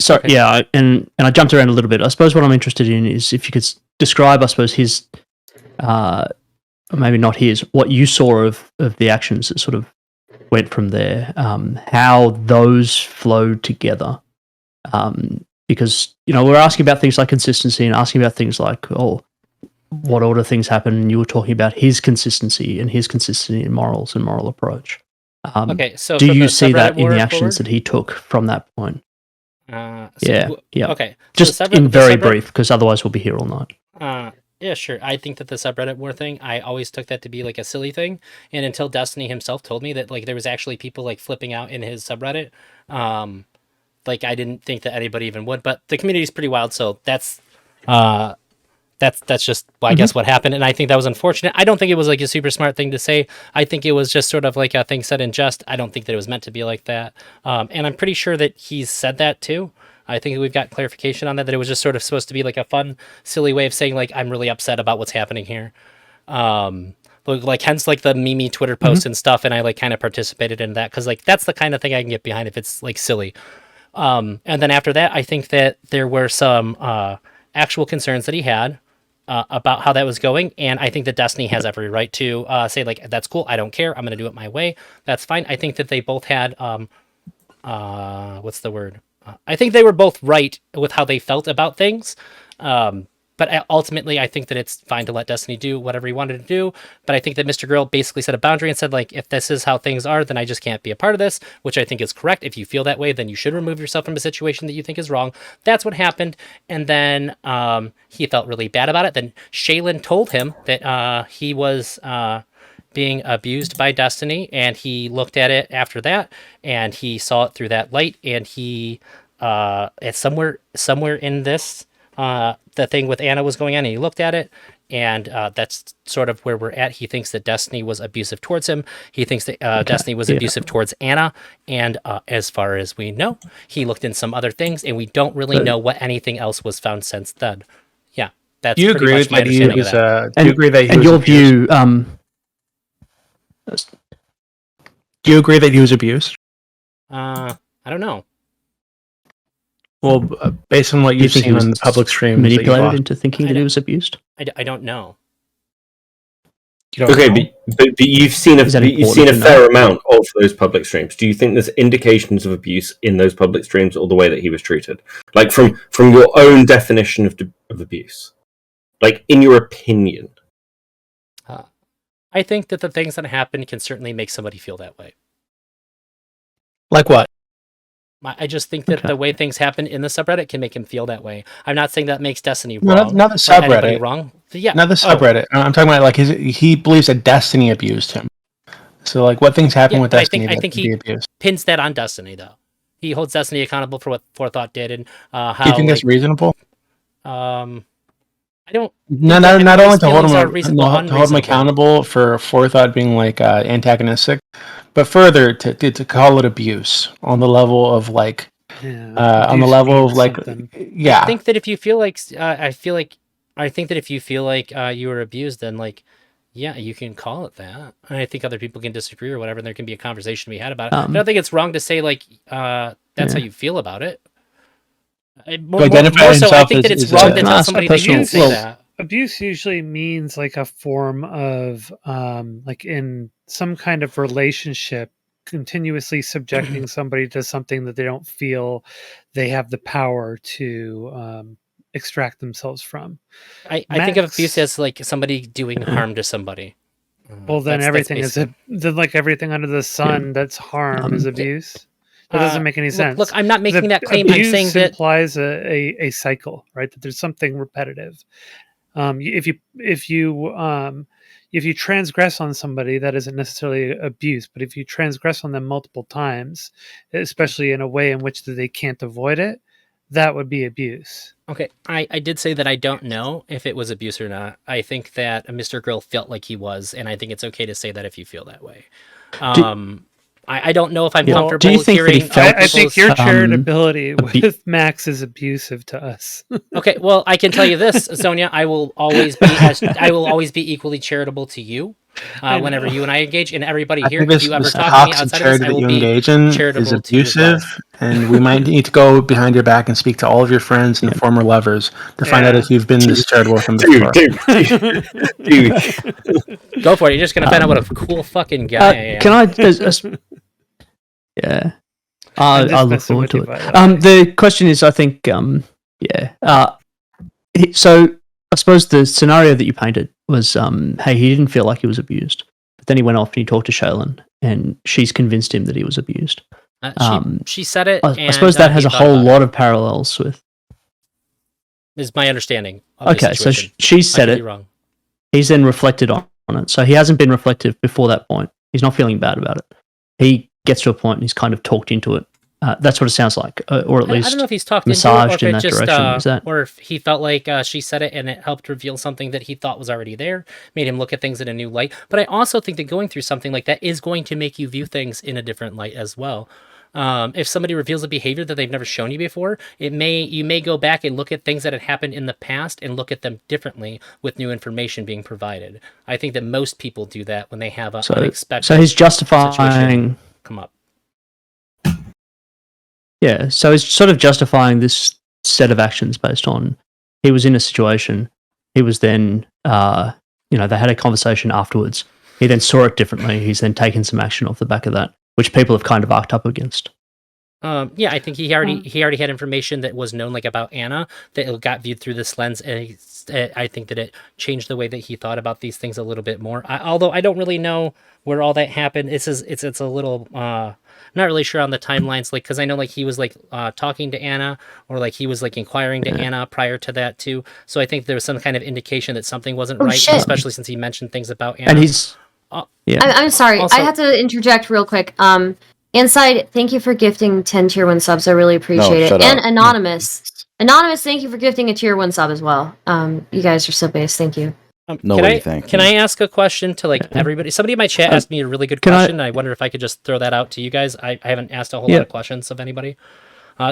sorry, Okay. yeah, and I jumped around a little bit. I suppose what I'm interested in is if you could describe, I suppose, his, maybe not his, what you saw of the actions that sort of went from there, how those flowed together. Because, we're asking about things like consistency and asking about things like, what order things happen, and you were talking about his consistency in morals and moral approach. Okay, so do from you the see that subreddit in war the actions forward? that he took from that point? Yeah. Okay. Just in very brief, because otherwise we'll be here all night. Yeah, sure. I think that the subreddit war thing, I always took that to be like a silly thing, and until Destiny himself told me that like there was actually people like flipping out in his subreddit, like I didn't think that anybody even would. But the community is pretty wild, so that's just I guess what happened, and I think that was unfortunate. I don't think it was like a super smart thing to say. I think it was just sort of like a thing said in jest. I don't think that it was meant to be like that, and I'm pretty sure that he's said that too. I think we've got clarification on that it was just sort of supposed to be like a fun, silly way of saying like I'm really upset about what's happening here. Like hence like the Mimi Twitter post and stuff, and I like kind of participated in that because like that's the kind of thing I can get behind if it's like silly. And then after that, I think that there were some actual concerns that he had about how that was going, and I think that Destiny has every right to say like that's cool, I don't care, I'm going to do it my way. That's fine. I think that they both had what's the word? I think they were both right with how they felt about things. But ultimately, I think that it's fine to let Destiny do whatever he wanted to do. But I think that Mr. Girl basically set a boundary and said, like, if this is how things are, then I just can't be a part of this, which I think is correct. If you feel that way, then you should remove yourself from a situation that you think is wrong. That's what happened. And then he felt really bad about it. Then Shaylin told him that he was being abused by Destiny, and he looked at it after that, and he saw it through that light, and he it's somewhere in this the thing with Anna was going on, and he looked at it, and that's sort of where we're at. He thinks that Destiny was abusive towards him. He thinks that Destiny was abusive towards Anna, and as far as we know, he looked in some other things, and we don't really know what anything else was found since then. Yeah, that's Do you pretty agree much my that he understanding was? of that. Do you agree that he and was your abused? view? Do you agree that he was abused? I don't know. Well, based on what Do you you've think he seen was on the public streams, that you've manipulated watched, into thinking that he was abused? I don't know. you don't Okay, know? but you've seen Is that you've seen a important to fair know? amount of those public streams. Do you think there's indications of abuse in those public streams or the way that he was treated? Like from your own definition of abuse, like in your opinion. I think that the things that happen can certainly make somebody feel that way. Like what? I just think that the way things happen in the subreddit can make him feel that way. I'm not saying that makes Destiny No, wrong. not the or anybody subreddit. wrong. Yeah. Not the subreddit. I'm talking about like he believes that Destiny abused him. So like what things happen Yeah, with but Destiny I that think could be he abused? pins that on Destiny, though. He holds Destiny accountable for what Forethought did and how. Do you think that's reasonable? I don't. Not that only anybody's to hold feelings are him reasonable, to hold him unreasonable. accountable for forethought being like antagonistic, but further to call it abuse on the level of like on the abuse level of means like something. yeah. I think that if you feel like I think that if you feel like you were abused, then like yeah, you can call it that. And I think other people can disagree or whatever, and there can be a conversation to be had about it. But I don't think it's wrong to say like that's how you feel about it. More so, I think that it's wrong to tell somebody they shouldn't say that. Abuse usually means like a form of like in some kind of relationship, continuously subjecting somebody to something that they don't feel they have the power to extract themselves from. I think of abuse as like somebody doing harm to somebody. Well, then everything is then like everything under the sun that's harm is abuse. That doesn't make any sense. Look, I'm not making that claim. I'm saying that implies a cycle, right? That there's something repetitive. If you transgress on somebody, that isn't necessarily abuse. But if you transgress on them multiple times, especially in a way in which they can't avoid it, that would be abuse. Okay, I did say that I don't know if it was abuse or not. I think that Mr. Girl felt like he was, and I think it's okay to say that if you feel that way. I don't know if I'm comfortable do you think hearing. That he felt, I think your charitability with Max is abusive to us. Okay, well, I can tell you this, Sonia. I will always be equally charitable to you whenever you and I engage, and everybody here. If you ever talk to me outside of this, I will be charitable is abusive, and we might need to go behind your back and speak to all of your friends and former lovers to find out if you've been this charitable with them before. Dude. Go for it. You're just gonna find out what a cool fucking guy I am. Can I? Yeah, I'll look forward to it. The question is, I think, so I suppose the scenario that you painted was, hey, he didn't feel like he was abused, but then he went off and he talked to Shaylin, and she's convinced him that he was abused. She said it. I suppose that has a whole lot of parallels with. Is my understanding. Okay, so she said it. Wrong. He's then reflected on it. So he hasn't been reflective before that point. He's not feeling bad about it. He gets to a point and he's kind of talked into it. That's what it sounds like, or at least I don't know if he's talked massaged into it, or in that just, direction. or if he felt like she said it and it helped reveal something that he thought was already there, made him look at things in a new light. But I also think that going through something like that is going to make you view things in a different light as well. If somebody reveals a behavior that they've never shown you before, you may go back and look at things that had happened in the past and look at them differently with new information being provided. I think that most people do that when they have an unexpected. So he's justifying. Come up. Yeah, so he's sort of justifying this set of actions based on he was in a situation. He was then, they had a conversation afterwards. He then saw it differently. He's then taken some action off the back of that, which people have kind of arced up against. Yeah, I think he already had information that was known, like about Anna, that it got viewed through this lens, and I think that it changed the way that he thought about these things a little bit more. Although I don't really know where all that happened. It's a little not really sure on the timelines, like because I know like he was like talking to Anna, or like he was like inquiring to Anna prior to that too. So I think there was some kind of indication that something wasn't right, shit. especially since he mentioned things about Anna. And he's I'm sorry. Also- I have to interject real quick. Inside, thank you for gifting 10 tier 1 subs. I really appreciate it. shut And up. Anonymous. Anonymous, thank you for gifting a tier 1 sub as well. You guys are so base. Thank you. Can I ask a question to like everybody? Somebody in my chat asked me a really good question. I wonder if I could just throw that out to you guys. I haven't asked a whole lot of questions of anybody.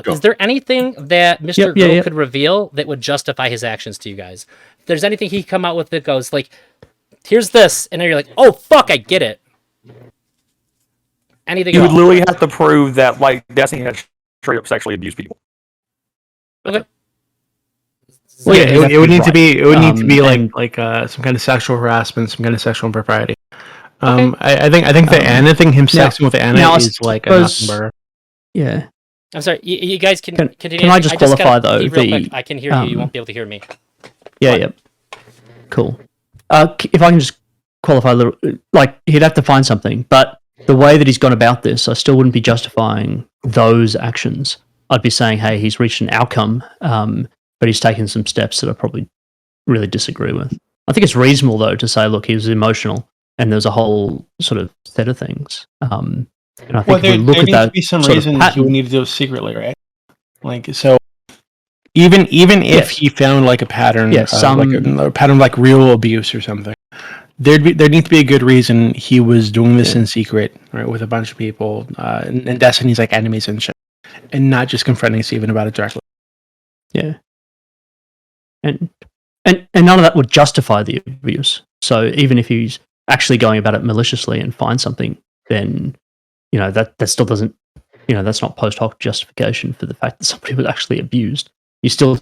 Is there anything that Mr. Girl could reveal that would justify his actions to you guys? If there's anything he come out with that goes like, here's this, and then you're like, oh fuck, I get it. Anything you at would all? literally have to prove that like Destiny had straight up sexually abused people. Okay. Well, yeah, it would need to be. It would need to be like some kind of sexual harassment, some kind of sexual impropriety. I think the Anna thing, him sexting with Anna, is like a nothing burger. Yeah. I'm sorry. You guys can continue. Can I just qualify though? Real quick. I can hear you. You won't be able to hear me. Yeah. Yep. Cool. If I can just qualify a little, like he'd have to find something, but the way that he's gone about this, I still wouldn't be justifying those actions. I'd be saying, hey, he's reached an outcome, but he's taken some steps that I probably really disagree with. I think it's reasonable, though, to say, look, he was emotional, and there's a whole sort of set of things. And I think there if we look at needs that to be some sort of reason that you pattern, would need to do it secretly, right? Like, so even if he found like a pattern, Yeah, some- a pattern like real abuse or something, there needs to be a good reason he was doing this in secret, right, with a bunch of people, and Destiny's like enemies and shit, and not just confronting Steven about it directly. Yeah. And none of that would justify the abuse. So even if he's actually going about it maliciously and finds something, then that still doesn't, that's not post hoc justification for the fact that somebody was actually abused. You still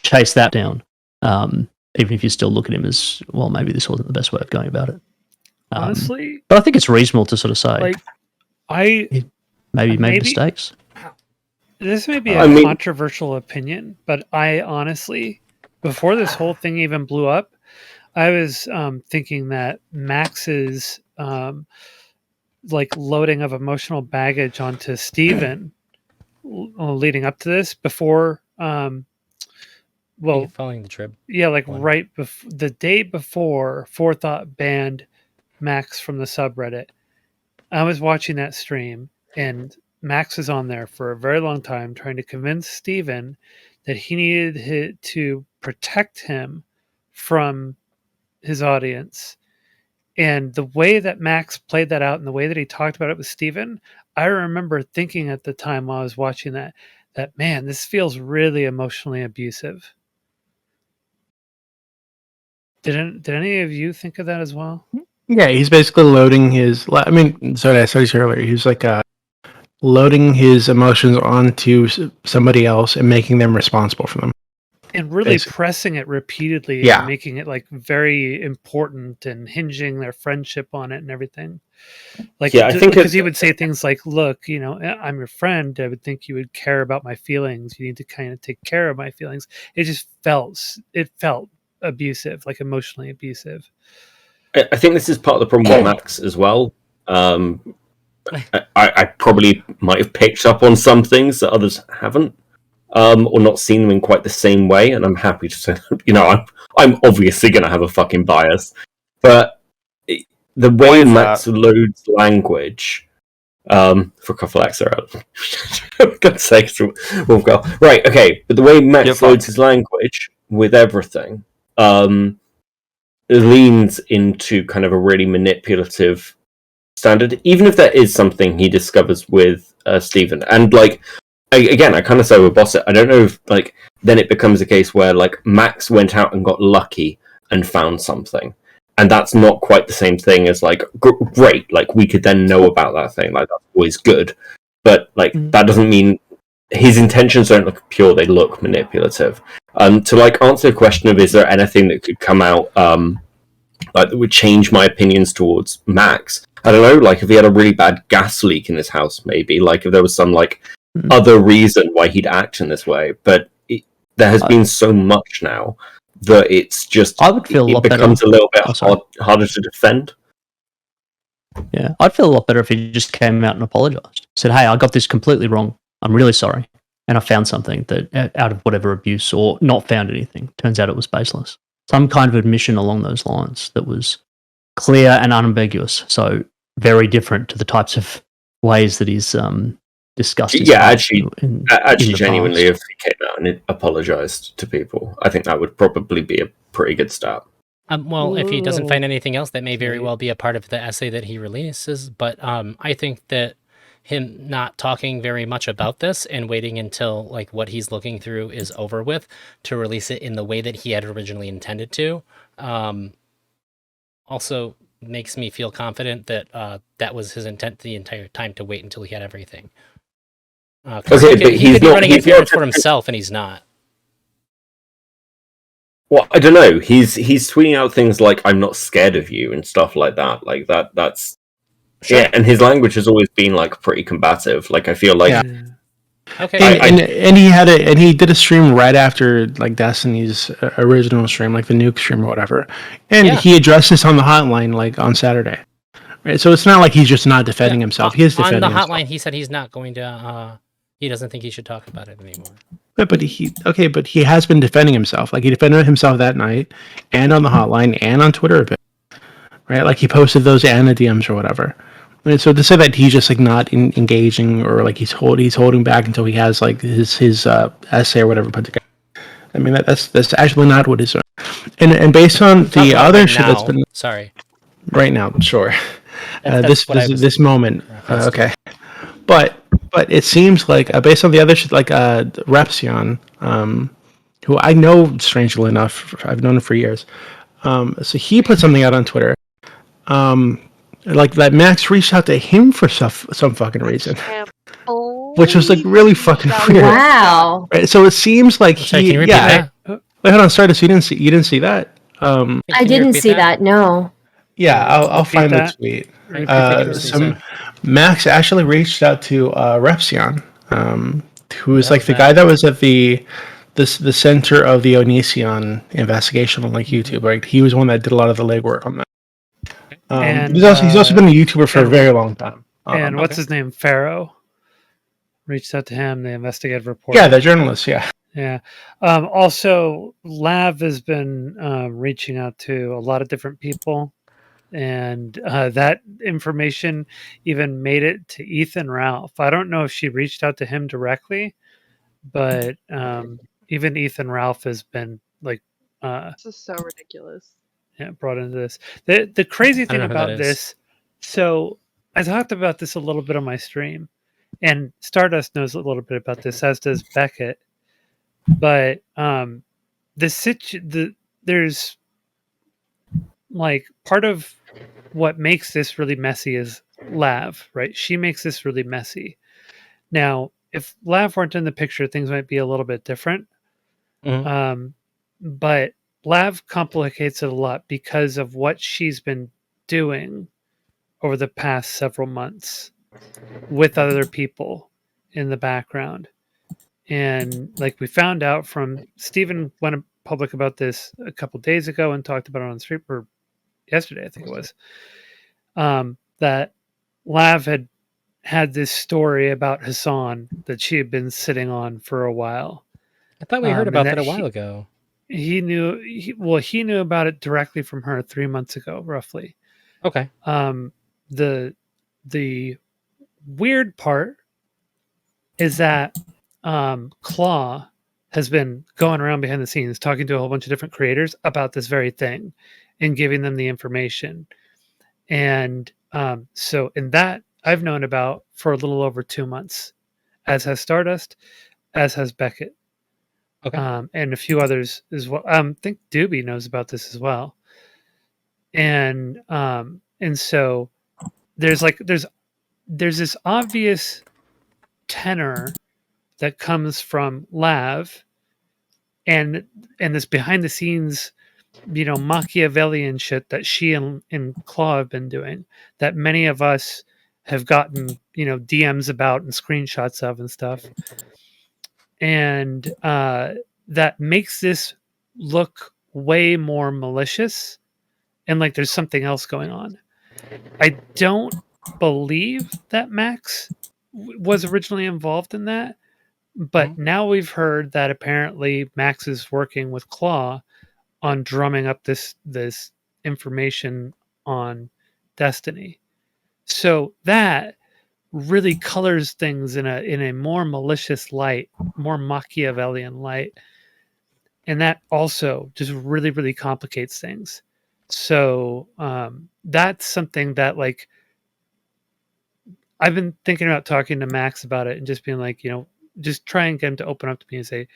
chase that down, even if you still look at him as, well, maybe this wasn't the best way of going about it. Honestly, but I think it's reasonable to sort of say, like, I maybe made mistakes. This may be a controversial opinion, but I honestly, before this whole thing even blew up, I was thinking that Max's like loading of emotional baggage onto Steven leading up to this before following the trib. Yeah, like right before the day before Forethought banned Max from the subreddit. I was watching that stream and Max was on there for a very long time trying to convince Steven that he needed to protect him from his audience. And the way that Max played that out and the way that he talked about it with Steven, I remember thinking at the time while I was watching that man, this feels really emotionally abusive. Did any of you think of that as well? Yeah, he's basically loading his. I mean, sorry, I said this earlier. He was like loading his emotions onto somebody else and making them responsible for them. And really pressing it repeatedly and making it like very important and hinging their friendship on it and everything. Like, I think because he would say things like, look, I'm your friend. I would think you would care about my feelings. You need to kind of take care of my feelings. It just felt abusive, like emotionally abusive. I think this is part of the problem with Max as well. I probably might have picked up on some things that others haven't. Or not seen them in quite the same way, and I'm happy to say, I'm obviously going to have a fucking bias, but the way Max loads language, for Prophylaxis, for God's sake, right? Okay, but the way Max loads his language with everything, leans into kind of a really manipulative standard, even if that is something he discovers with Steven, and like. Again, I kind of say with Bossett, I don't know if, like, then it becomes a case where, like, Max went out and got lucky and found something. And that's not quite the same thing as, like, great, like, we could then know about that thing. Like, that's always good. But, like, that doesn't mean his intentions don't look pure, they look manipulative. To, like, answer the question of is there anything that could come out, like, that would change my opinions towards Max, I don't know, like, if he had a really bad gas leak in his house, maybe. Like, if there was some, like, other reason why he'd act in this way, but there has been so much now that it's just I would feel it becomes a little bit harder to defend. Yeah, I'd feel a lot better if he just came out and apologized. Said, "Hey, I got this completely wrong. I'm really sorry, and I found something that out of whatever abuse or not found anything. Turns out it was baseless. Some kind of admission along those lines that was clear and unambiguous. So very different to the types of ways that he's discussed. Actually, genuinely, if he came out and apologized to people, I think that would probably be a pretty good start. Well, if he doesn't find anything else, that may very well be a part of the essay that he releases. But I think that him not talking very much about this and waiting until like what he's looking through is over with to release it in the way that he had originally intended to, also makes me feel confident that that was his intent the entire time, to wait until he had everything. Okay, but he could be running interference for himself, and he's not. Well, I don't know. He's tweeting out things like "I'm not scared of you" and stuff like that. Like that's sure. Yeah. And his language has always been like pretty combative. Like I feel like okay, and he did a stream right after like Destiny's original stream, like the nuke stream or whatever, and he addressed this on the hotline like on Saturday. Right, so it's not like he's just not defending himself. He is defending himself. On the hotline, he said he's not going to. He doesn't think he should talk about it anymore. But he has been defending himself. Like he defended himself that night, and on the hotline, and on Twitter a bit. Right, like he posted those Anna DMs or whatever. And so to say that he's just like not engaging or like he's holding back until he has like his essay or whatever put together. I mean, that's actually not what he's doing. And based on Talking the about other right shit that's now. been Sorry. right now, sure. That's what I was This moment. referenced to. Okay. But it seems like based on the other shit, like Repsion, who I know strangely enough, I've known him for years. So he put something out on Twitter, like that Max reached out to him for some fucking reason, which was like really fucking weird. Wow. Right? So it seems like Sorry, he, can you repeat that? Wait, hold on, Stardust, you didn't see that? Can I you didn't repeat see that. No. Yeah, I'll Repeat find that. the tweet. Repeat that for Some Max actually reached out to Repsion, who is hell like is the that? guy that was at the center of the Onision investigation on like YouTube. Right, he was one that did a lot of the legwork on that. And, he's also been a YouTuber for a and- very long time. And what's his name? Pharaoh reached out to him, the investigative reporter. Yeah, the journalist. Yeah. Yeah. Also, Lav has been reaching out to a lot of different people, and that information even made it to Ethan Ralph. I don't know if she reached out to him directly, but even Ethan Ralph has been like This is so ridiculous. brought into this. The crazy I thing don't know who that about is. this, so I talked about this a little bit on my stream, and Stardust knows a little bit about this, as does Beckett. But there's like part of what makes this really messy is Lav, right? She makes this really messy. Now, if Lav weren't in the picture, things might be a little bit different. Mhm. But Lav complicates it a lot because of what she's been doing over the past several months with other people in the background. And like we found out from Stephen went public about this a couple days ago and talked about it on the street, or yesterday, I think it was, that Lav had this story about Hassan that she had been sitting on for a while. I thought we heard about that a while ago. He knew about it directly from her 3 months ago, roughly. Okay. The weird part is that Claw has been going around behind the scenes talking to a whole bunch of different creators about this very thing and giving them the information. And so in that I've known about for a little over 2 months, as has Stardust, as has Beckett. Okay. And a few others as well. I think Doobie knows about this as well. And so there's this obvious tenor that comes from Lav and this behind the scenes, Machiavellian shit that she and Claw have been doing that many of us have gotten, DMs about and screenshots of and stuff. And that makes this look way more malicious and like there's something else going on. I don't believe that Max was originally involved in that, but now we've heard that apparently Max is working with Claw on drumming up this information on Destiny. So that really colors things in a more malicious light, more Machiavellian light. And that also just really, really complicates things. So that's something that like I've been thinking about talking to Max about it and just being like, just try and get him to open up to me and say,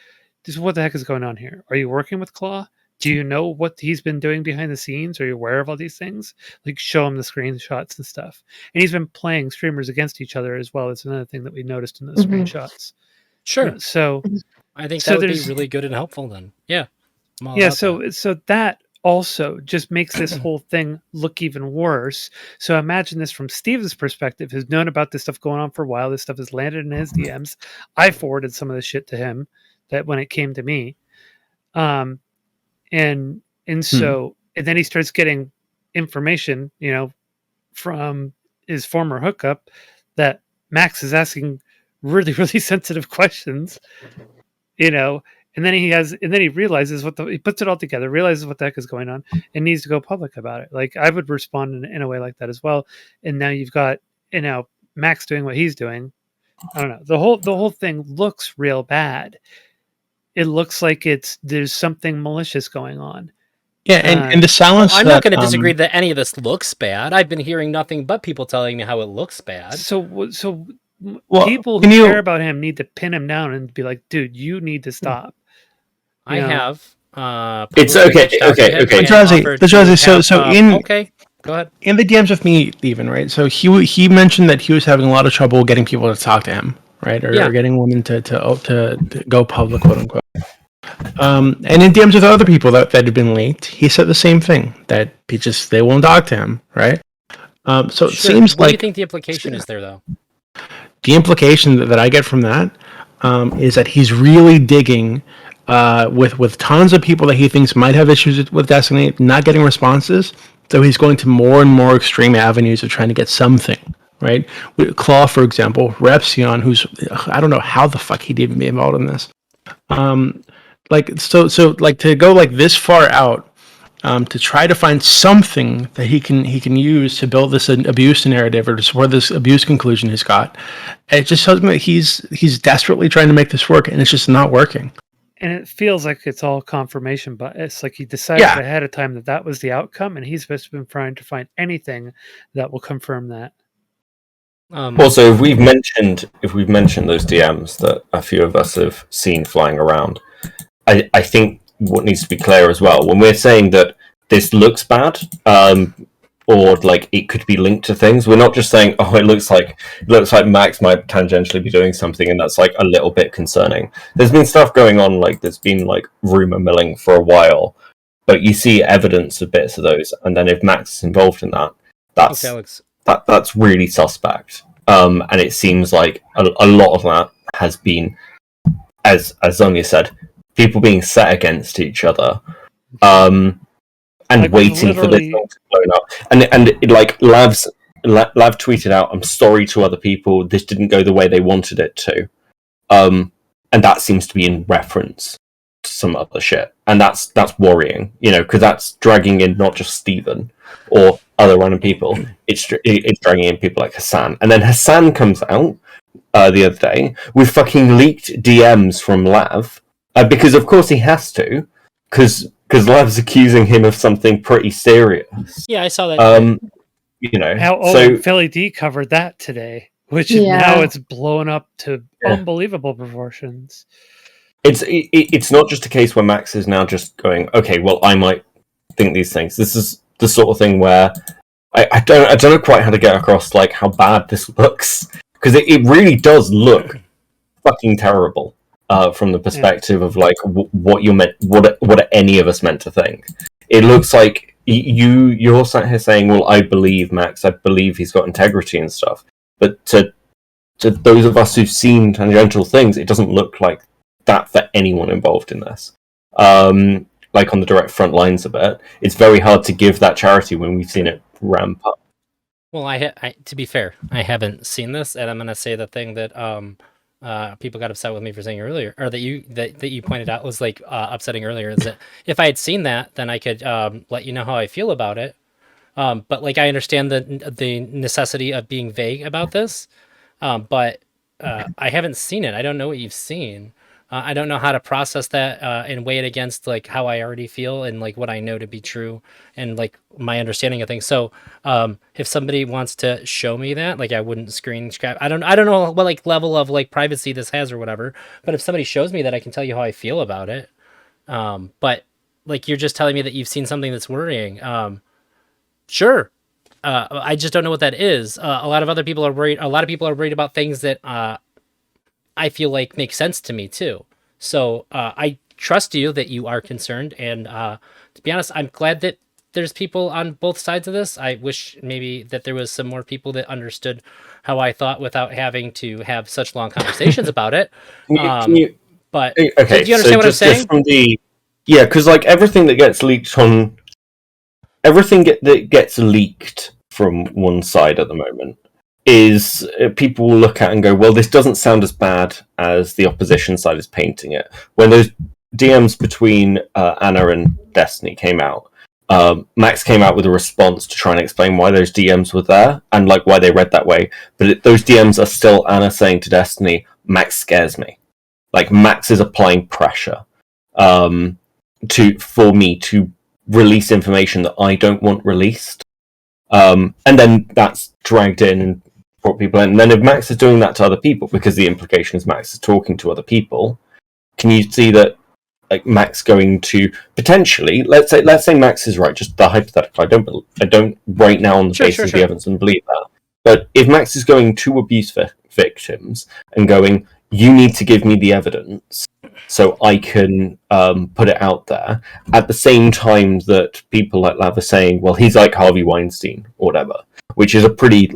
just what the heck is going on here? Are you working with Claw? Do you know what he's been doing behind the scenes? Are you aware of all these things? Like show him the screenshots and stuff. And he's been playing streamers against each other as well. It's another thing that we noticed in those screenshots. Sure. So I think that would be really good and helpful then. Yeah. So that also just makes this whole thing look even worse. So imagine this from Steve's perspective, who's known about this stuff going on for a while. This stuff has landed in his DMs. I forwarded some of this shit to him that when it came to me. And so then he starts getting information, from his former hookup that Max is asking really, really sensitive questions, and then he realizes he puts it all together, realizes what the heck is going on and needs to go public about it. Like I would respond in a way like that as well. And now you've got, Max doing what he's doing. I don't know. The whole thing looks real bad. it looks like there's something malicious going on. Yeah, and the silence. I'm not going to disagree that any of this looks bad. I've been hearing nothing but people telling me how it looks bad. So people who care about him need to pin him down and be like, dude, you need to stop. I have. It's okay. Elderdrazi, so in okay, go ahead. In the DMs with me, even right. So he mentioned that he was having a lot of trouble getting people to talk to him, right, or getting women to go public, quote unquote. And in DMs with other people that had been leaked, he said the same thing, that they won't talk to him, right? So it seems what like. Do you think the implication is there, though? The implication that I get from that is that he's really digging with tons of people that he thinks might have issues with Destiny, not getting responses. So he's going to more and more extreme avenues of trying to get something, right? Claw, for example, Repsion, who's I don't know how the fuck he'd even be involved in this. So to go like this far out, to try to find something that he can use to build this abuse narrative or to support this abuse conclusion he's got. It just tells me that he's desperately trying to make this work, and it's just not working. And it feels like it's all confirmation, but it's like he decided ahead of time that was the outcome, and he's just been trying to find anything that will confirm that. Also, if we've mentioned those DMs that a few of us have seen flying around, I think what needs to be clear as well, when we're saying that this looks bad, or like it could be linked to things, we're not just saying, oh, it looks like Max might tangentially be doing something, and that's like a little bit concerning. There's been stuff going on, like there's been like rumor milling for a while, but you see evidence of bits of those, and then if Max is involved in that, that's really suspect. And it seems like a lot of that has been, as Zonia said, people being set against each other, and like waiting for this thing to blow up. And like Lav tweeted out, "I'm sorry to other people. This didn't go the way they wanted it to," and that seems to be in reference to some other shit, and that's worrying, because that's dragging in not just Steven or other random people. It's dragging in people like Hassan, and then Hassan comes out the other day with fucking leaked DMs from Lav. Because of course he has to, because Lav's accusing him of something pretty serious. Yeah, I saw that. Philly D covered that today, which now it's blown up to unbelievable proportions. It's not just a case where Max is now just going, okay, well, I might think these things. This is the sort of thing where I don't know quite how to get across like how bad this looks, because it really does look fucking terrible. From the perspective of like what are any of us meant to think? It looks like you're sat here saying, well, I believe Max, I believe he's got integrity and stuff, but to those of us who've seen tangential things, it doesn't look like that for anyone involved in this. Like on the direct front lines of it, it's very hard to give that charity when we've seen it ramp up. Well, I to be fair, I haven't seen this, and I'm going to say the thing that people got upset with me for saying earlier, or that you pointed out was like upsetting earlier, is that if I had seen that, then I could let you know how I feel about it. But like I understand the necessity of being vague about this, but I haven't seen it. I don't know what you've seen. I don't know how to process that and weigh it against like how I already feel and like what I know to be true and like my understanding of things. So if somebody wants to show me that, like I wouldn't screen grab. I don't know what like level of like privacy this has or whatever. But if somebody shows me that, I can tell you how I feel about it. But like you're just telling me that you've seen something that's worrying. Sure. I just don't know what that is. A lot of other people are worried. A lot of people are worried about things that I feel like make sense to me too. So I trust you that you are concerned. And to be honest, I'm glad that there's people on both sides of this. I wish maybe that there was some more people that understood how I thought without having to have such long conversations about it. But okay, do you understand what I'm saying? Yeah, because like everything that gets leaked that gets leaked from one side at the moment is people will look at and go, well, this doesn't sound as bad as the opposition side is painting it. When those DMs between Anna and Destiny came out, Max came out with a response to try and explain why those DMs were there and like why they read that way. But those DMs are still Anna saying to Destiny, Max scares me. Like Max is applying pressure. for me to release information that I don't want released. And then that's dragged in and brought people in. And then if Max is doing that to other people, because the implication is Max is talking to other people, can you see that, like, Max going to potentially, let's say Max is right, just the hypothetical. I don't right now on the basis of the evidence and believe that. But if Max is going to abuse victims and going, you need to give me the evidence so I can put it out there, at the same time that people like Lav are saying, well, he's like Harvey Weinstein or whatever, which is a pretty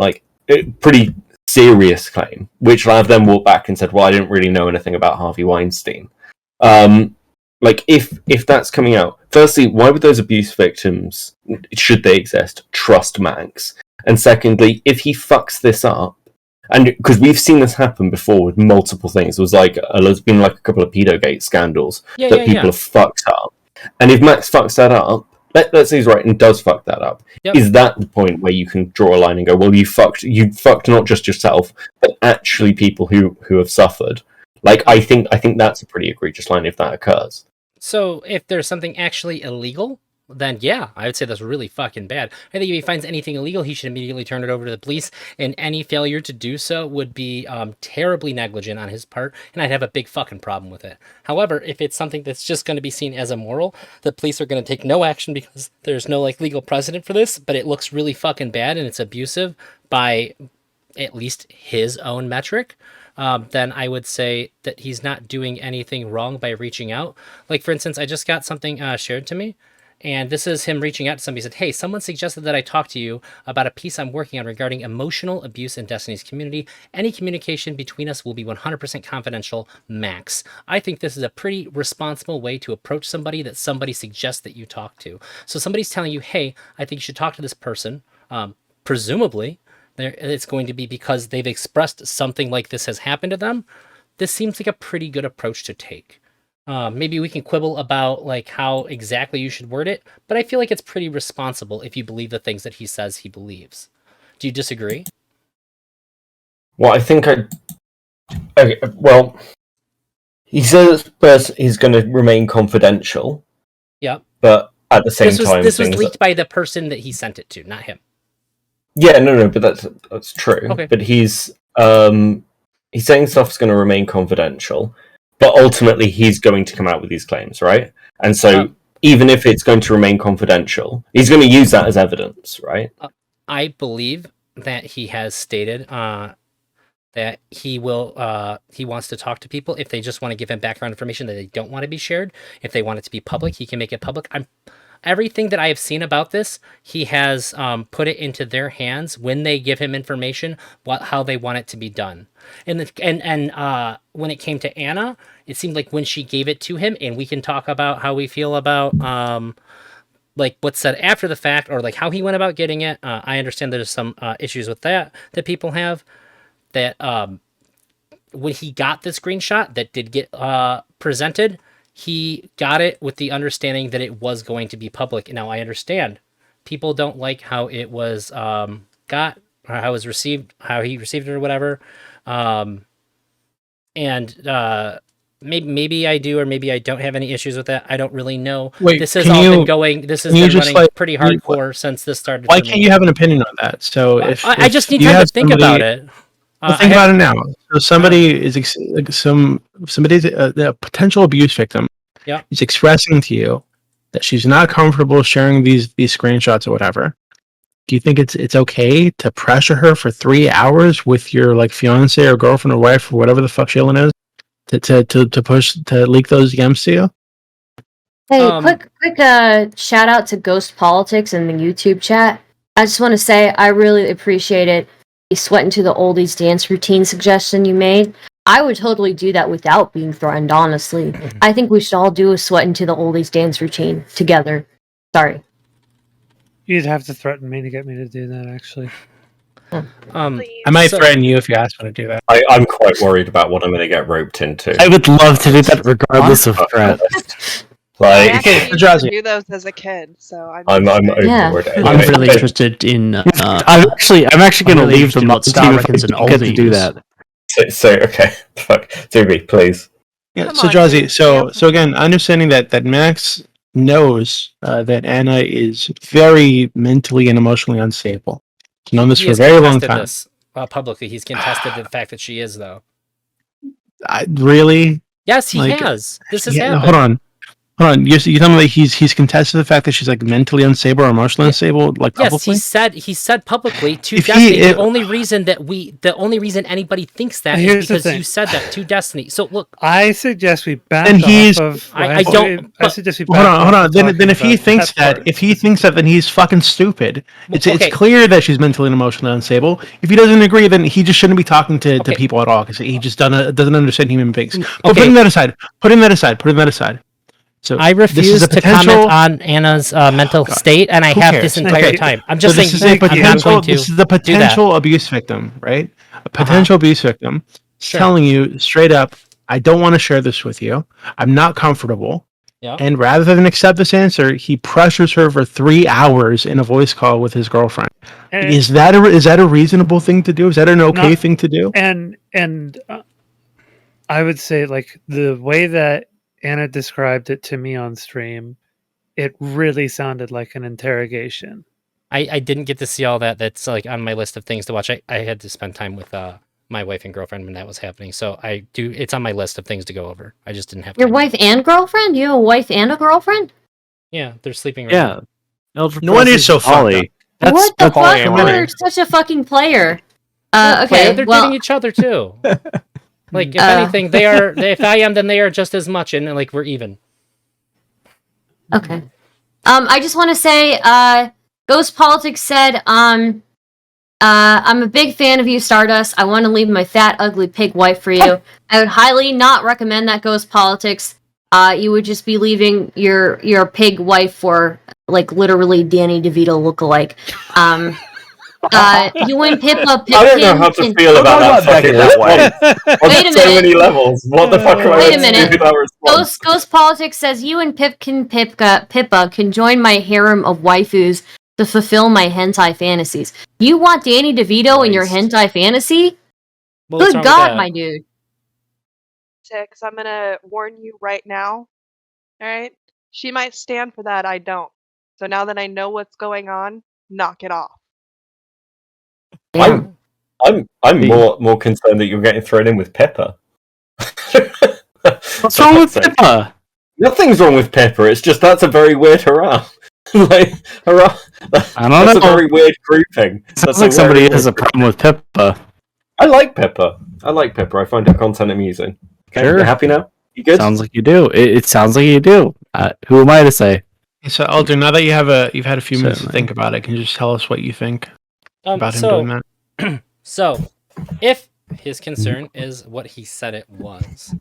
serious claim, which Lav then walked back and said, well, I didn't really know anything about Harvey Weinstein. Like, if that's coming out, firstly, why would those abuse victims, should they exist, trust Max? And secondly, if he fucks this up, and because we've seen this happen before with multiple things, there's been like a couple of pedogate scandals that people have fucked up. And if Max fucks that up, let's say he's right and does fuck that up, is that the point where you can draw a line and go, well, you fucked not just yourself, but actually people who have suffered? Like, I think that's a pretty egregious line if that occurs. So if there's something actually illegal, then yeah, I would say that's really fucking bad. I think if he finds anything illegal, he should immediately turn it over to the police, and any failure to do so would be terribly negligent on his part, and I'd have a big fucking problem with it. However, if it's something that's just going to be seen as immoral, the police are going to take no action because there's no like legal precedent for this, but it looks really fucking bad and it's abusive by at least his own metric, then I would say that he's not doing anything wrong by reaching out. Like, for instance, I just got something shared to me, and this is him reaching out to somebody. He said, hey, someone suggested that I talk to you about a piece I'm working on regarding emotional abuse in Destiny's community. Any communication between us will be 100% confidential, Max. I think this is a pretty responsible way to approach somebody that somebody suggests that you talk to. So somebody's telling you, hey, I think you should talk to this person. Presumably, it's going to be because they've expressed something like this has happened to them. This seems like a pretty good approach to take. Maybe we can quibble about like how exactly you should word it, but I feel like it's pretty responsible if you believe the things that he says he believes. Do you disagree? Well, I think he says he's going to remain confidential. Yep. But at the same time, this was leaked by the person that he sent it to, not him. Yeah, no, but that's true. Okay. But he's saying stuff's going to remain confidential, but ultimately he's going to come out with these claims, right? And so even if it's going to remain confidential, he's going to use that as evidence, right? I believe that he has stated that he wants to talk to people if they just want to give him background information that they don't want to be shared. If they want it to be public, he can make it public. Everything that I have seen about this, he has put it into their hands when they give him information, how they want it to be done. And when it came to Anna, it seemed like when she gave it to him, and we can talk about how we feel about like what's said after the fact, or like how he went about getting it. I understand there's some issues with that people have. That when he got the screenshot that did get presented, he got it with the understanding that it was going to be public. Now, I understand people don't like how it was got, or how it was received, how he received it or whatever. Maybe I do, or maybe I don't have any issues with that. I don't really know. Wait, this has all been going, this has been running pretty hardcore since this started. Why can't you have an opinion on that? So if I just need time to think about it. Think about it now. So somebody is somebody's a potential abuse victim. Yeah, is expressing to you that she's not comfortable sharing these screenshots or whatever. Do you think it's okay to pressure her for 3 hours with your like fiance or girlfriend or wife or whatever the fuck Shailen is to leak those DMs to you? Hey, quick shout out to Ghost Politics in the YouTube chat. I just want to say I really appreciate it. Sweat into the oldies dance routine suggestion you made. I would totally do that without being threatened, honestly. I think we should all do a sweat into the oldies dance routine together. Sorry. You'd have to threaten me to get me to do that, actually. I might threaten you if you ask me to do that. I'm quite worried about what I'm going to get roped into. I would love to do that regardless of threat. I actually used to do those as a kid, so I'm over it. I'm really interested in. I'm actually going to leave the team if I get to do that. So okay, fuck, Zuby, please. Yeah, Come so on, Drazi, dude. so again, understanding that Max knows that Anna is very mentally and emotionally unstable. She's known this He for a has very long contested time. this publicly. He's contested the fact that she is, though. Really? Yes, he Like, has. This has Yeah, happened. hold on. You're telling me that he's contested the fact that she's like mentally unstable or emotionally unstable, like Yes, publicly? he said publicly to If Destiny. he- The only reason anybody thinks that is Here's the because thing. you said that to Destiny. So look, I suggest we back And off he's- of. I don't- I suggest we Hold back on. off of Then talking if he about thinks that, part. if he thinks that, then he's fucking stupid. It's okay. clear that she's mentally and emotionally unstable. If he doesn't agree, then he just shouldn't be talking to Okay. people at all because he just doesn't understand human beings. But Okay. putting that aside. So I this is refuse a to potential- comment on Anna's mental God. state, and I Who have cares? this entire Okay. time. I'm So just this is saying a I'm not potential. going to This is the do that. potential abuse victim, right? A potential abuse victim Sure. telling you straight up, "I don't want to share this with you. I'm not comfortable." Yeah. And rather than accept this answer, he pressures her for 3 hours in a voice call with his girlfriend. And- Is that a reasonable thing to do? Is that an okay Not- thing to do? And I would say, like, the way that Anna described it to me on stream, it really sounded like an interrogation. I didn't get to see all that. That's like on my list of things to watch. I had to spend time with my wife and girlfriend when that was happening. So it's on my list of things to go over. I just didn't have Your time. wife and girlfriend? You have a wife and a girlfriend? Yeah, they're sleeping right Yeah. now. No wonder you're so fucked up. What the fuck? polyamory. You're such a fucking player. Well, Okay, they're well, dating each other too. Like, if anything, they are. If I am, then they are just as much, and like we're even. okay. I just want to say, Ghost Politics said, I'm a big fan of you, Stardust. I want to leave my fat, ugly pig wife for you. I would highly not recommend that, Ghost Politics. You would just be leaving your pig wife for, like, literally Danny DeVito lookalike. You and Pippa picked I don't know him how to and- feel about that fucking response. On Wait a so minute. many levels. What the fuck am I Wait a meant to do minute. with that response? Ghost Politics says you and Pippa can join my harem of waifus to fulfill my hentai fantasies. You want Danny DeVito in your hentai fantasy? Well, what's Good wrong with God, that? my dude. Because I'm gonna warn you right now. All right, she might stand for that. I don't. So now that I know what's going on, knock it off. Damn. I'm more concerned that you're getting thrown in with Pepper. What's wrong with Pippa? Nothing's wrong with Pepper. It's just that's a very weird hurrah. Like hurrah. I don't That's know. a very weird grouping. Sounds like somebody has a problem with Pippa. I like Pepper. I find her content amusing. Okay, Sure. you happy now? You good? Sounds like you do. It sounds like you do. Who am I to say? So, Elder, now that you've had a few minutes to Certainly. think about it, can you just tell us what you think about him doing that? So, if his concern is what he said it was,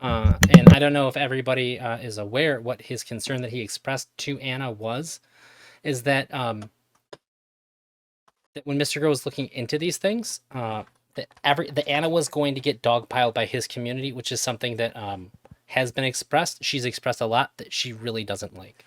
and I don't know if everybody is aware what his concern that he expressed to Anna was, is that that when Mr. Girl was looking into these things, that Anna was going to get dogpiled by his community, which is something that has been expressed. She's expressed a lot that she really doesn't like.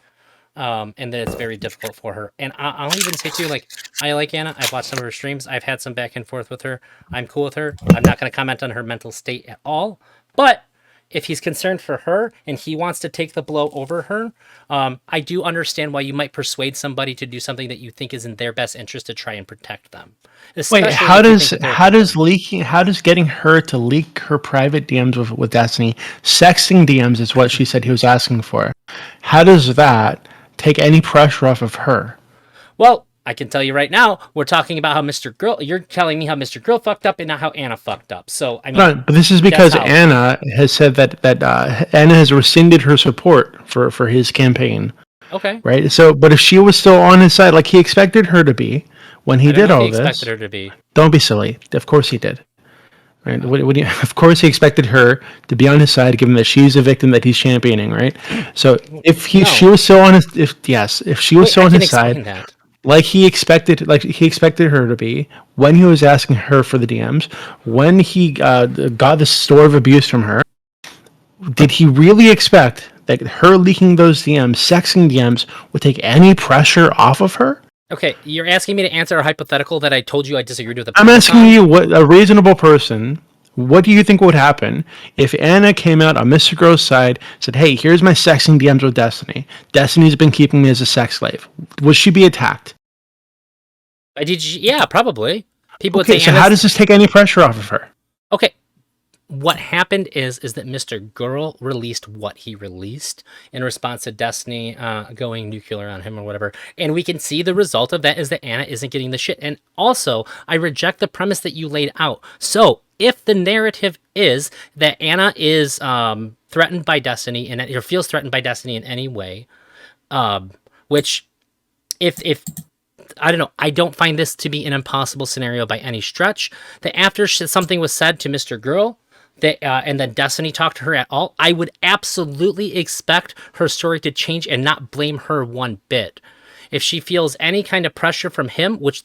And that it's very difficult for her. And I'll even say too, like, I like Anna. I've watched some of her streams. I've had some back and forth with her. I'm cool with her. I'm not going to comment on her mental state at all. But if he's concerned for her and he wants to take the blow over her, I do understand why you might persuade somebody to do something that you think is in their best interest to try and protect them. Wait, Especially how if you does think that they're- how does getting her to leak her private DMs with Destiny, sexting DMs is what she said he was asking for. How does that take any pressure off of her? Well, I can tell you right now, we're talking about how Mr. Girl. You're telling me how Mr. Girl fucked up and not how Anna fucked up. So I mean, No, but this is because that's how- Anna has said that Anna has rescinded her support for his campaign. Okay. Right. So, but if she was still on his side, like he expected her to be when he I don't did know if all he this, expected her to be. don't be silly. Of course he did. Right? Of course he expected her to be on his side, given that she's a victim that he's championing. Right. So if she was still on his, if she was still on his side, That. like he expected her to be when he was asking her for the DMs, when he got the store of abuse from her, did he really expect that her leaking those DMs, sexing DMs, would take any pressure off of her? Okay, you're asking me to answer a hypothetical that I told you I disagreed with. I'm asking you what a reasonable person What do you think would happen if Anna came out on Mr. Girl's side, said, "Hey, here's my sexing DMs with Destiny. Destiny's been keeping me as a sex slave." Would she be attacked? Yeah, probably. People would Okay, say, so how does this take any pressure off of her? Okay, what happened is that Mr. Girl released what he released in response to Destiny going nuclear on him or whatever. And we can see the result of that is that Anna isn't getting the shit. And also, I reject the premise that you laid out. So, if the narrative is that Anna is threatened by Destiny or feels threatened by Destiny in any way, which if I don't know, I don't find this to be an impossible scenario by any stretch, that after something was said to Mr. Girl, that and then Destiny talked to her at all, I would absolutely expect her story to change and not blame her one bit. If she feels any kind of pressure from him, which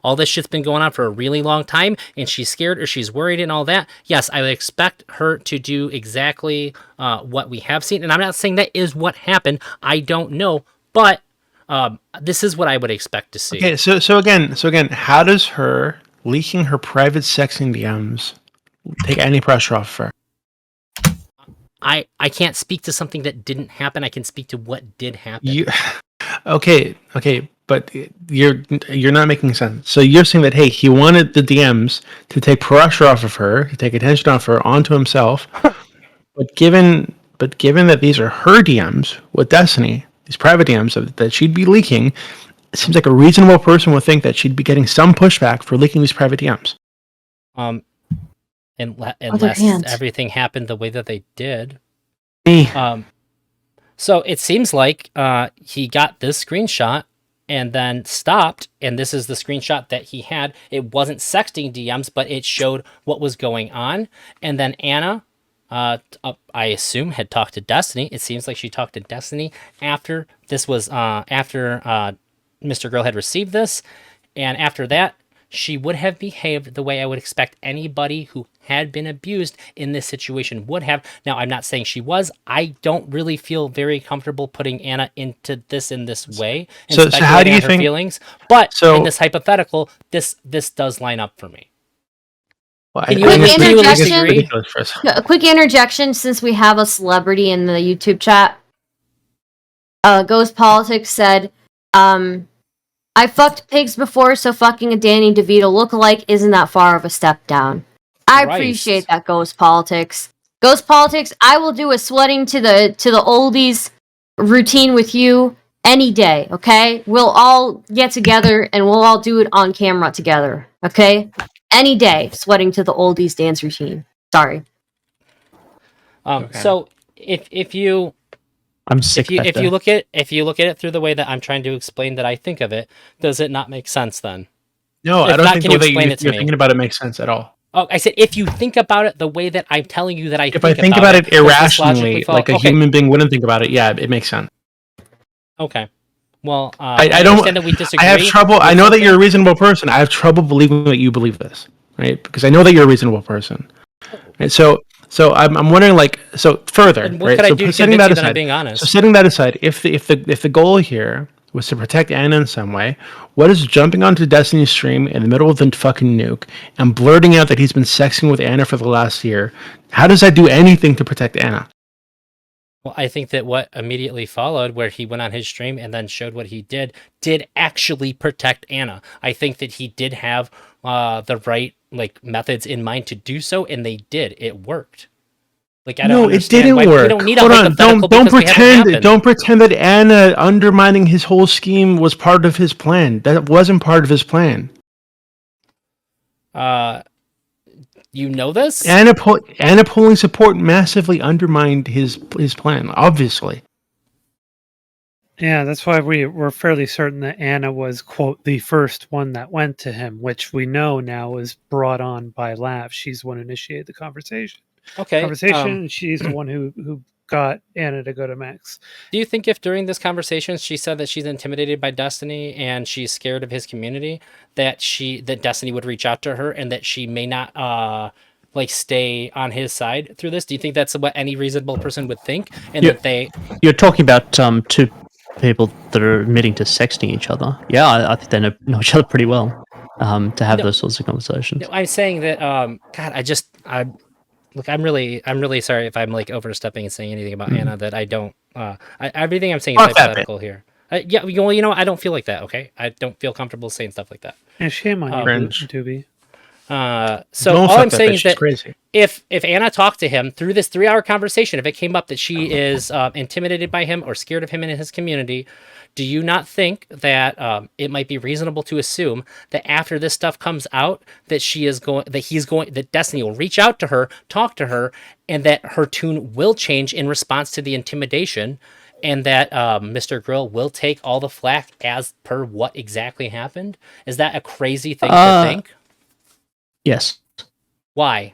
all this shit's been going on for a really long time, and she's scared or she's worried and all that, yes, I would expect her to do exactly what we have seen. And I'm not saying that is what happened. I don't know, but this is what I would expect to see. Okay, so again, how does her leaking her private sexing DMs take any pressure off her? I can't speak to something that didn't happen. I can speak to what did happen. Okay, but you're not making sense. So you're saying that, hey, he wanted the DMs to take pressure off of her, to take attention off her onto himself. but given that these are her DMs with Destiny, these private DMs that she'd be leaking, it seems like a reasonable person would think that she'd be getting some pushback for leaking these private DMs. Unless everything happened the way that they did. Me. So it seems like he got this screenshot and then stopped, and this is the screenshot that he had. It wasn't sexting DMs, but it showed what was going on. And then Anna, I assume, had talked to Destiny. It seems like she talked to Destiny after this was after Mr. Girl had received this, and after that, she would have behaved the way I would expect anybody who had been abused in this situation would have. Now, I'm not saying she was. I don't really feel very comfortable putting Anna into this in this way and so how do you think feelings. But in this hypothetical, this does line up for me. Well, a quick interjection, since we have a celebrity in the YouTube chat. Ghost Politics said, I fucked pigs before, so fucking a Danny DeVito lookalike isn't that far of a step down. I appreciate that, Ghost Politics. Ghost Politics, I will do a sweating to the oldies routine with you any day, okay? We'll all get together and we'll all do it on camera together, okay? Any day, sweating to the oldies dance routine. Sorry. Okay. So if you I'm sick. If you look at it through the way that I'm trying to explain that I think of it, does it not make sense then? No, I don't think the way you're thinking about it makes sense at all. Oh, I said if you think about it the way that I'm telling you that I if I think about it irrationally, like a human being wouldn't think about it, yeah, it makes sense. Okay. Well, I don't understand that we disagree. I have trouble. I know that you're a reasonable person. I have trouble believing that you believe this, right? Because I know that you're a reasonable person. Right? So I'm wondering, like, so further, and what right? Could so I do setting that aside, I'm being honest? So setting that aside, if the goal here was to protect Anna in some way, what is jumping onto Destiny's stream in the middle of the fucking nuke and blurting out that he's been sexting with Anna for the last year? How does that do anything to protect Anna? Well, I think that what immediately followed, where he went on his stream and then showed what he did actually protect Anna. I think that he did have the right methods in mind to do so, and they did. It worked. Like, I don't it didn't work. We don't need don't pretend that Anna undermining his whole scheme was part of his plan. That wasn't part of his plan. You know this? Anna pulling support massively undermined his plan, obviously. Yeah, that's why we're fairly certain that Anna was, quote, the first one that went to him, which we know now was brought on by Lav. She's the one who initiated the conversation. And she's the one who got Anna to go to Max. Do you think if during this conversation she said that she's intimidated by Destiny and she's scared of his community, that Destiny would reach out to her and that she may not stay on his side through this? Do you think that's what any reasonable person would think? And you're talking about two people that are admitting to sexting each other. Yeah, I think they know each other pretty well. To have those sorts of conversations. No, I'm saying that God, I'm really sorry if I'm like overstepping and saying anything about Anna that I don't. Everything I'm saying is hypothetical here. Yeah, well, you know, I don't feel like that. Okay, I don't feel comfortable saying stuff like that. And shame on you, Cringe. Doobie. So Don't all fuck I'm that saying bitch, is she's that crazy. if Anna talked to him through this 3-hour conversation, if it came up that she is intimidated by him or scared of him in his community, do you not think that it might be reasonable to assume that after this stuff comes out, that that Destiny will reach out to her, talk to her, and that her tune will change in response to the intimidation, and that Mr. Grill will take all the flack as per what exactly happened? Is that a crazy thing to think? Yes. Why?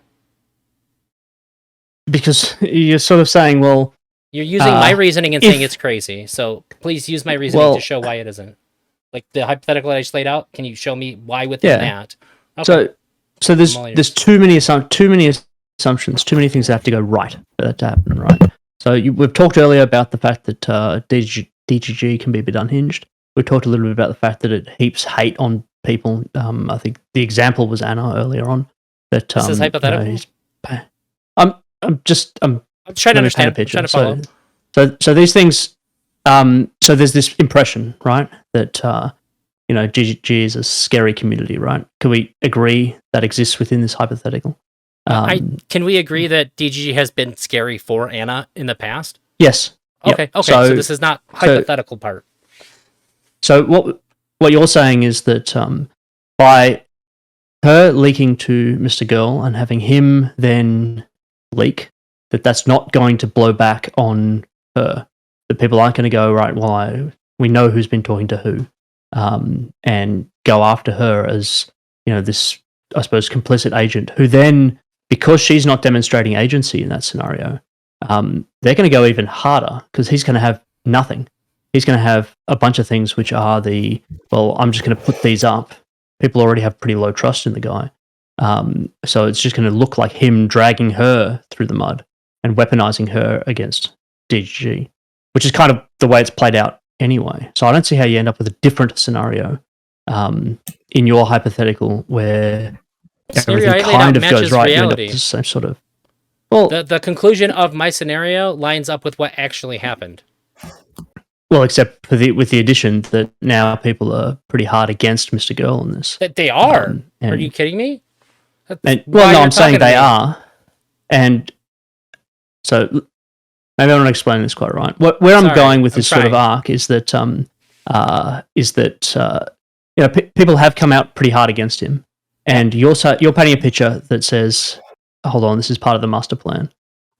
Because you're sort of saying, well, You're using my reasoning and saying it's crazy. So please use my reasoning to show why it isn't. Like the hypothetical that I just laid out, can you show me why within that? Okay. So there's too many assumptions, too many things that have to go right for that to happen, right? So we've talked earlier about the fact that DGG can be a bit unhinged. We talked a little bit about the fact that it heaps hate on people. I think the example was Anna earlier on. That this is hypothetical. I'm trying to understand. I'm trying to follow. So these things. So there's this impression, right, that GGG is a scary community, right? Can we agree that exists within this hypothetical? Can we agree that DGG has been scary for Anna in the past? Yes. Okay. Yep. Okay. So this is not hypothetical part. So what you're saying is that by her leaking to Mr. Girl and having him then leak, that's not going to blow back on her. That people aren't going to go, right, well, we know who's been talking to who, and go after her as, this, I suppose, complicit agent who then, because she's not demonstrating agency in that scenario, they're going to go even harder because he's going to have nothing. He's going to have a bunch of things which are I'm just going to put these up. People already have pretty low trust in the guy. So it's just going to look like him dragging her through the mud and weaponizing her against DGG, which is kind of the way it's played out anyway. So I don't see how you end up with a different scenario in your hypothetical where everything kind of goes right. You end up with the same sort of... Well, the conclusion of my scenario lines up with what actually happened. Well, except with the addition that now people are pretty hard against Mr. Girl in this. That they are? Are you kidding me? I'm saying they are. And so maybe I'm not explaining this quite right. Where I'm going with this sort of arc is that people have come out pretty hard against him, and you're painting a picture that says, "Hold on, this is part of the master plan."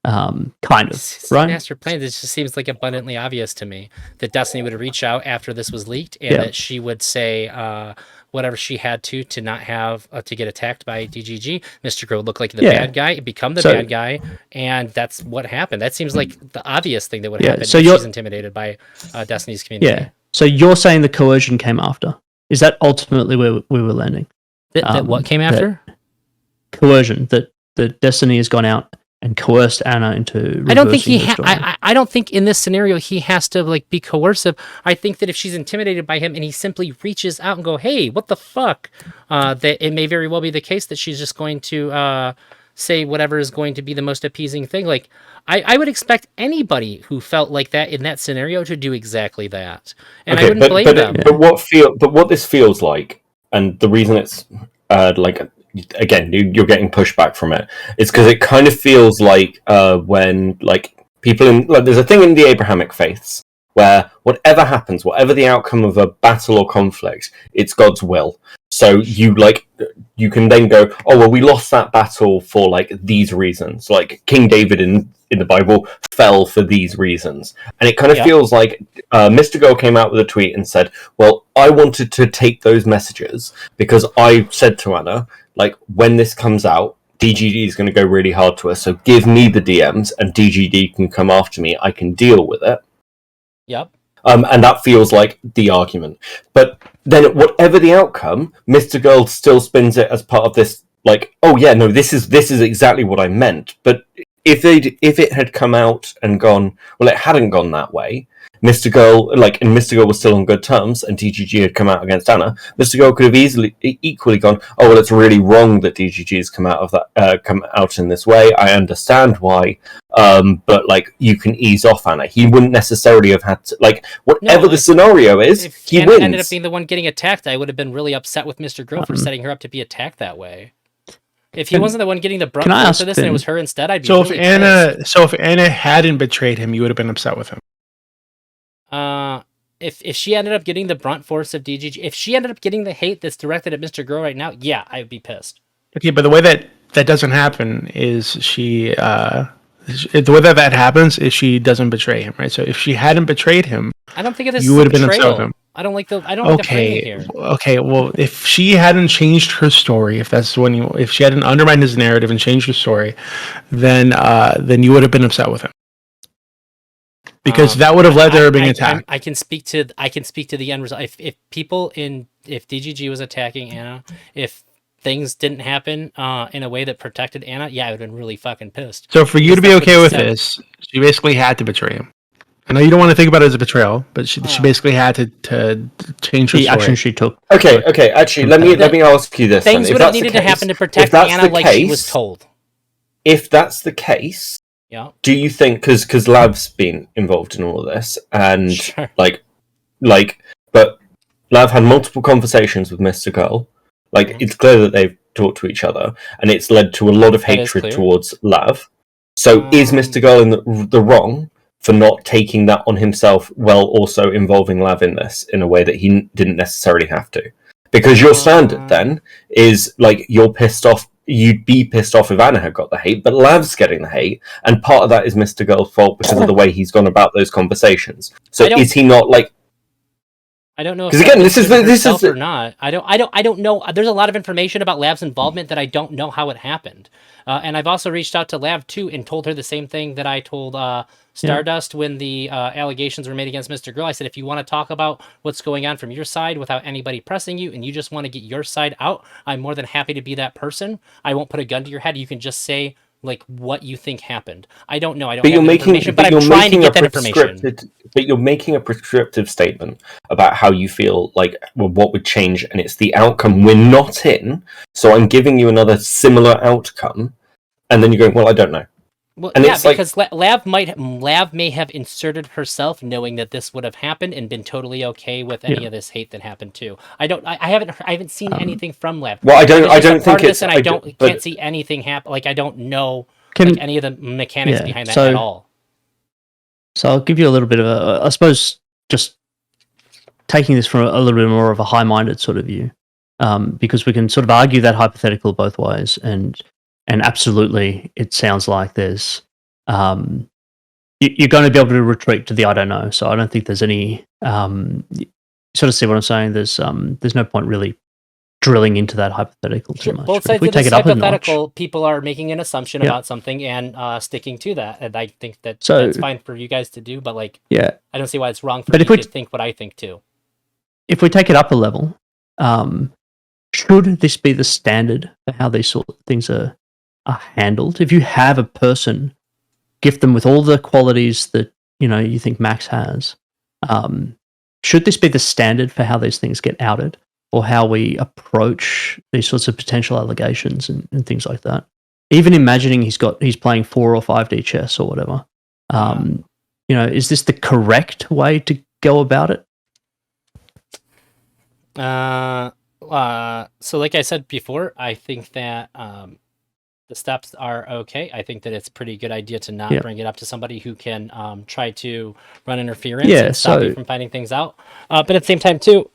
Kind of, right? Master plan. This just seems like abundantly obvious to me that Destiny would reach out after this was leaked, and that she would say whatever she had to not have to get attacked by DGG. Mr. Girl look like the bad guy, become the bad guy, and that's what happened. That seems like the obvious thing that would happen if she's intimidated by Destiny's community. Yeah. So you're saying the coercion came after? Is that ultimately where we were landing? That what came after? Coercion. That Destiny has gone out and coerced Anna into. I don't think I don't think in this scenario he has to be coercive. I think that if she's intimidated by him and he simply reaches out and go, "Hey, what the fuck?" That it may very well be the case that she's just going to say whatever is going to be the most appeasing thing. Like I would expect anybody who felt like that in that scenario to do exactly that, and I wouldn't blame them. But what this feels like, and the reason it's again, you're getting pushback from it. It's because it kind of feels like when people in there's a thing in the Abrahamic faiths where whatever happens, whatever the outcome of a battle or conflict, it's God's will. So you can then go, oh well, we lost that battle for these reasons. Like King David in the Bible fell for these reasons, and it kind of feels like Mr. Girl came out with a tweet and said, well, I wanted to take those messages because I said to Anna, when this comes out, DGD is going to go really hard to us, so give me the DMs and DGD can come after me. I can deal with it. Yep. And that feels like the argument. But then whatever the outcome, Mr. Girl still spins it as part of this, oh yeah, no, this is exactly what I meant. But if it had come out and gone, well, it hadn't gone that way. Mr. Girl, and Mr. Girl was still on good terms, and DGG had come out against Anna. Mr. Girl could have equally gone, oh well, it's really wrong that DGG has come out in this way. I understand why, but you can ease off Anna. He wouldn't necessarily have had to, whatever the scenario is. If he Anna wins. ended up being the one getting attacked, I would have been really upset with Mr. Girl for setting her up to be attacked that way. If he wasn't the one getting the brunt force of this and it was her instead, I'd be really pissed. So if Anna hadn't betrayed him, you would have been upset with him. If she ended up getting the brunt force of DGG, if she ended up getting the hate that's directed at Mr. Girl right now, yeah, I would be pissed. Okay, but the way that doesn't happen is the way that happens is she doesn't betray him, right? So if she hadn't betrayed him, I don't think of this you as would a have been upset betrayal. with him. I don't like the framing here. Okay, well, if she hadn't changed her story, if she hadn't undermined his narrative and changed her story, then you would have been upset with him. Because that would have led to her being attacked. I can speak to the end result. If DGG was attacking Anna, if things didn't happen in a way that protected Anna, yeah, I would have been really fucking pissed. So for you to be okay with this, she basically had to betray him. I know you don't want to think about it as a betrayal, but she basically had to change her story. action she took. Okay. Actually, let me ask you this. Things would have needed to happen to protect Anna like she was told. If that's the case, yeah. Do you think because Lav's been involved in all of this and Sure. but Lav had multiple conversations with Mr. Girl. It's clear that they've talked to each other, and it's led to a lot of hatred towards Lav. So is Mr. Girl in the wrong for not taking that on himself, while also involving Lav in this in a way that he didn't necessarily have to? Because your standard then is you're pissed off. You'd be pissed off if Anna had got the hate, but Lav's getting the hate, and part of that is Mr. Girl's fault because of the way he's gone about those conversations. So is he not I don't know if because again, this is or not. I don't know. There's a lot of information about Lav's involvement that I don't know how it happened. And I've also reached out to Lav too and told her the same thing that I told Stardust when the allegations were made against Mr. Girl. I said, if you want to talk about what's going on from your side without anybody pressing you, and you just want to get your side out, I'm more than happy to be that person. I won't put a gun to your head. You can just say what you think happened. I don't know. I don't have information, but I'm trying to get that information. But you're making a prescriptive statement about how you feel what would change, and it's the outcome we're not in. So I'm giving you another similar outcome, and then you're going, well, I don't know. Well, and yeah, because Lav may have inserted herself, knowing that this would have happened, and been totally okay with any of this hate that happened too. I haven't seen anything from Lav. Well, I don't think it's. And can't see anything happen. I don't know any of the mechanics behind that at all. So I'll give you a little bit of I suppose, just taking this from a little bit more of a high-minded sort of view, because we can sort of argue that hypothetical both ways, and absolutely, it sounds like there's you're going to be able to retreat to the I don't know. So I don't think there's any you sort of see what I'm saying. There's no point really drilling into that hypothetical too much. Both sides of this hypothetical, people are making an assumption about something and sticking to that, and I think that's fine for you guys to do. But I don't see why it's wrong for me to think what I think too. If we take it up a level, should this be the standard for how these sort of things are handled? If you have a person, gift them with all the qualities that you think Max has, should this be the standard for how these things get outed, or how we approach these sorts of potential allegations and things like that? Even imagining he's playing 4 or 5D chess or whatever, is this the correct way to go about it? So like I said before, I think that the steps are okay. I think that it's a pretty good idea to not bring it up to somebody who can try to run interference and stop you from finding things out. But at the same time too,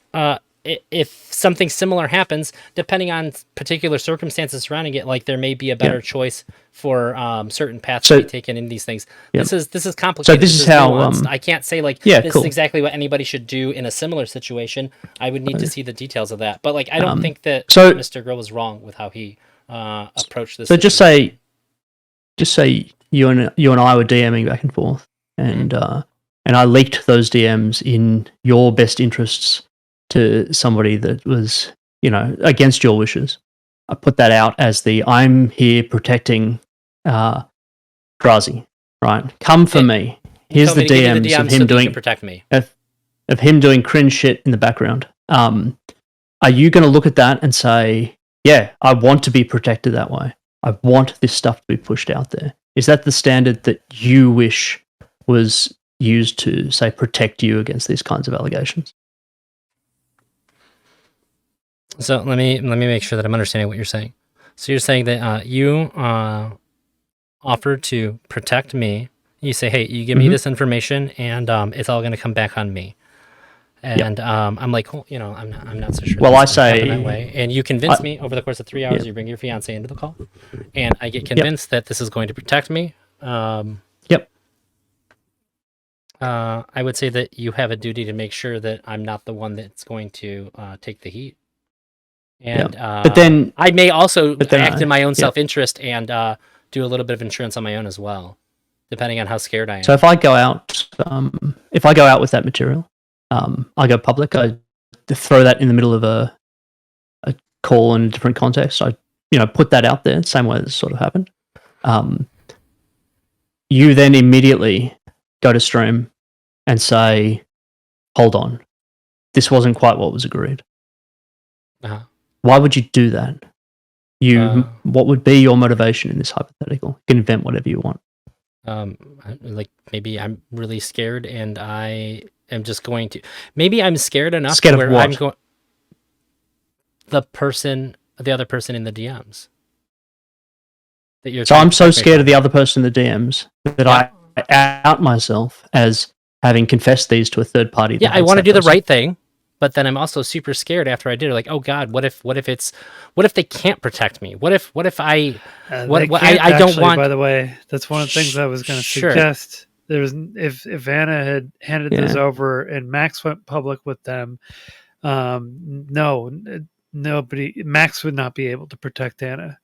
if something similar happens, depending on particular circumstances surrounding it, there may be a better choice for certain paths to be taken in these things. This is complicated. So this is how nuanced. I can't say this is exactly what anybody should do in a similar situation. I would need to see the details of that. But I don't think that Mr. Girl was wrong with how he approached this. So just say you and I were DMing back and forth, and I leaked those DMs in your best interests to somebody that was, against your wishes. I put that out as I'm here protecting Drazi, right? Come for me. Here's Tell me the to give you the DMs of DMs so him that you doing can protect me. of him doing cringe shit in the background. Are you going to look at that and say, yeah, I want to be protected that way. I want this stuff to be pushed out there. Is that the standard that you wish was used to, say, protect you against these kinds of allegations? So let me make sure that I'm understanding what you're saying. So you're saying that you offer to protect me. You say, hey, you give me this information, and it's all going to come back on me. And I'm like, well, I'm not so sure. Well, I say that say, way, and you convince me over the course of 3 hours. You bring your fiance into the call, and I get convinced that this is going to protect me. I would say that you have a duty to make sure that I'm not the one that's going to take the heat. And but then I may also act in my own self-interest and do a little bit of insurance on my own as well, depending on how scared I am. So if I go out, with that material, I go public. I throw that in the middle of a call in a different context. I put that out there, same way this sort of happened. You then immediately go to stream and say, "Hold on, this wasn't quite what was agreed." Why would you do that? What would be your motivation in this hypothetical? You can invent whatever you want. Like maybe I'm really scared and I am just going to. Maybe I'm scared enough where I'm going. The other person in the DMs. So I'm so scared of the other person in the DMs that I out myself as having confessed these to a third party. Yeah, I want to do the right thing. But then I'm also super scared after I did it. Like, oh God, what if they can't protect me? What if I don't want? By the way, that's one of the things I was going to suggest. If Anna had handed this over and Max went public with them, Max would not be able to protect Anna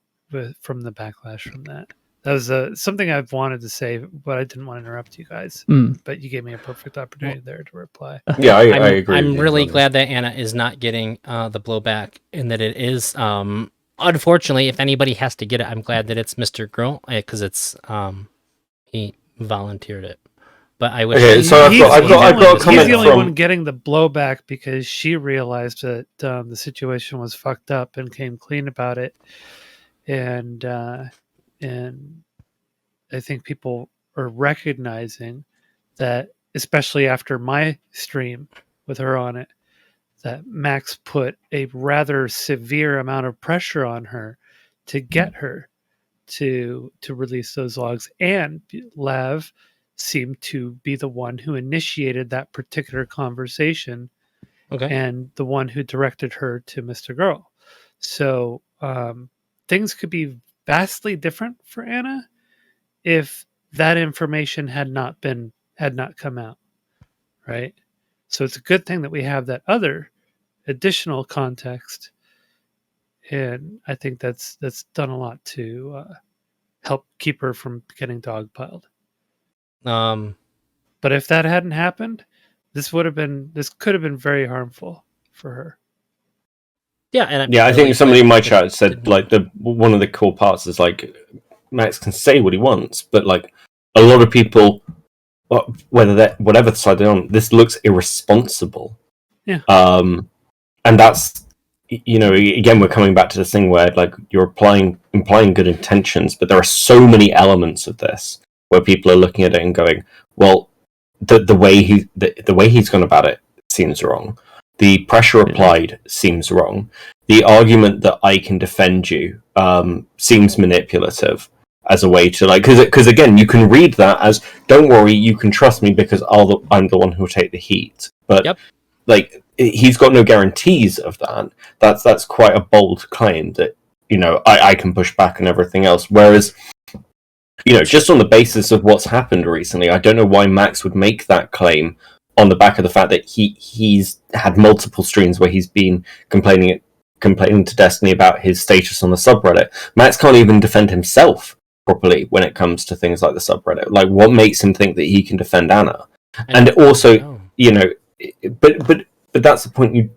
from the backlash from that. That was something I've wanted to say, but I didn't want to interrupt you guys. But you gave me a perfect opportunity there to reply. Yeah, I agree. I'm really glad that Anna is not getting the blowback, and that it is. Unfortunately, if anybody has to get it, I'm glad that it's Mr. Girl, because it's he volunteered it. But I wish. Okay, so I've got a comment. He's the only one getting the blowback because she realized that the situation was fucked up and came clean about it, and I think people are recognizing that, especially after my stream with her on it, that Max put a rather severe amount of pressure on her to get her to release those logs. And Lav seemed to be the one who initiated that particular conversation, and the one who directed her to Mr. Girl. So things could be vastly different for Anna if that information had not come out, right? So it's a good thing that we have that other additional context, and I think that's done a lot to help keep her from getting dogpiled. But if that hadn't happened, this could have been very harmful for her. Yeah, and I think somebody in my chat said like one of the core parts is like Max can say what he wants, but like a lot of people, whatever side they're on, this looks irresponsible. Yeah. And that's, again, we're coming back to this thing where like you're implying good intentions, but there are so many elements of this where people are looking at it and going, well, the way he's gone about it seems wrong. The pressure applied seems wrong. The argument that I can defend you seems manipulative as a way to like, because again, you can read that as, don't worry, you can trust me because I'm the one who will take the heat. But like, he's got no guarantees of that. That's quite a bold claim that I can push back and everything else. Whereas, just on the basis of what's happened recently, I don't know why Max would make that claim on the back of the fact that he's had multiple streams where he's been complaining to Destiny about his status on the subreddit. Max can't even defend himself properly when it comes to things like the subreddit. Like, what makes him think that he can defend Anna? And also, but that's the point.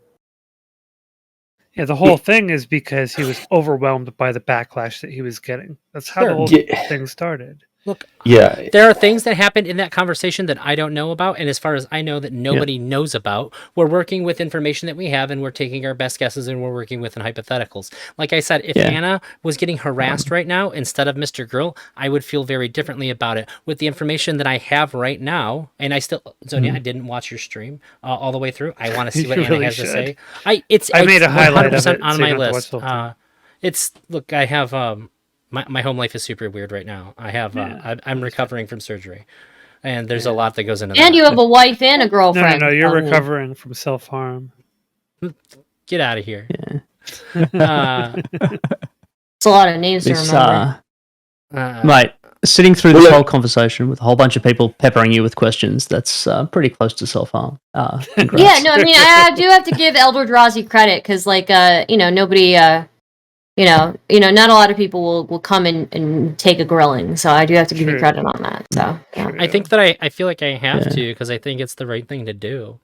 The whole thing is because he was overwhelmed by the backlash that he was getting. That's how the whole thing started. Look, Yeah, there are things that happened in that conversation that I don't know about, and as far as I know, that nobody knows about. We're working with information that we have, and we're taking our best guesses, and we're working with hypotheticals. Like I said, if Anna was getting harassed right now instead of Mr. Girl, I would feel very differently about it. With the information that I have right now, and I still, Zonia, I didn't watch your stream all the way through. I want to see what Anna really has to should. say. I It's made a highlight of 100% it, on so you my don't have to watch list. the whole thing. Look, I have my home life is super weird right now. I have I'm recovering from surgery, and there's a lot that goes into that. And you have a wife and a girlfriend. No, you're recovering from self-harm. Get out of here. It's a lot of names to remember. Mate, sitting through this whole conversation with a whole bunch of people peppering you with questions, that's pretty close to self-harm. Congrats. Yeah, no, I mean, I do have to give ElderDrazi credit, because, like, nobody, not a lot of people will come and take a grilling, so I do have to give you credit on that. So yeah. I think that I feel like I have to, because I think it's the right thing to do.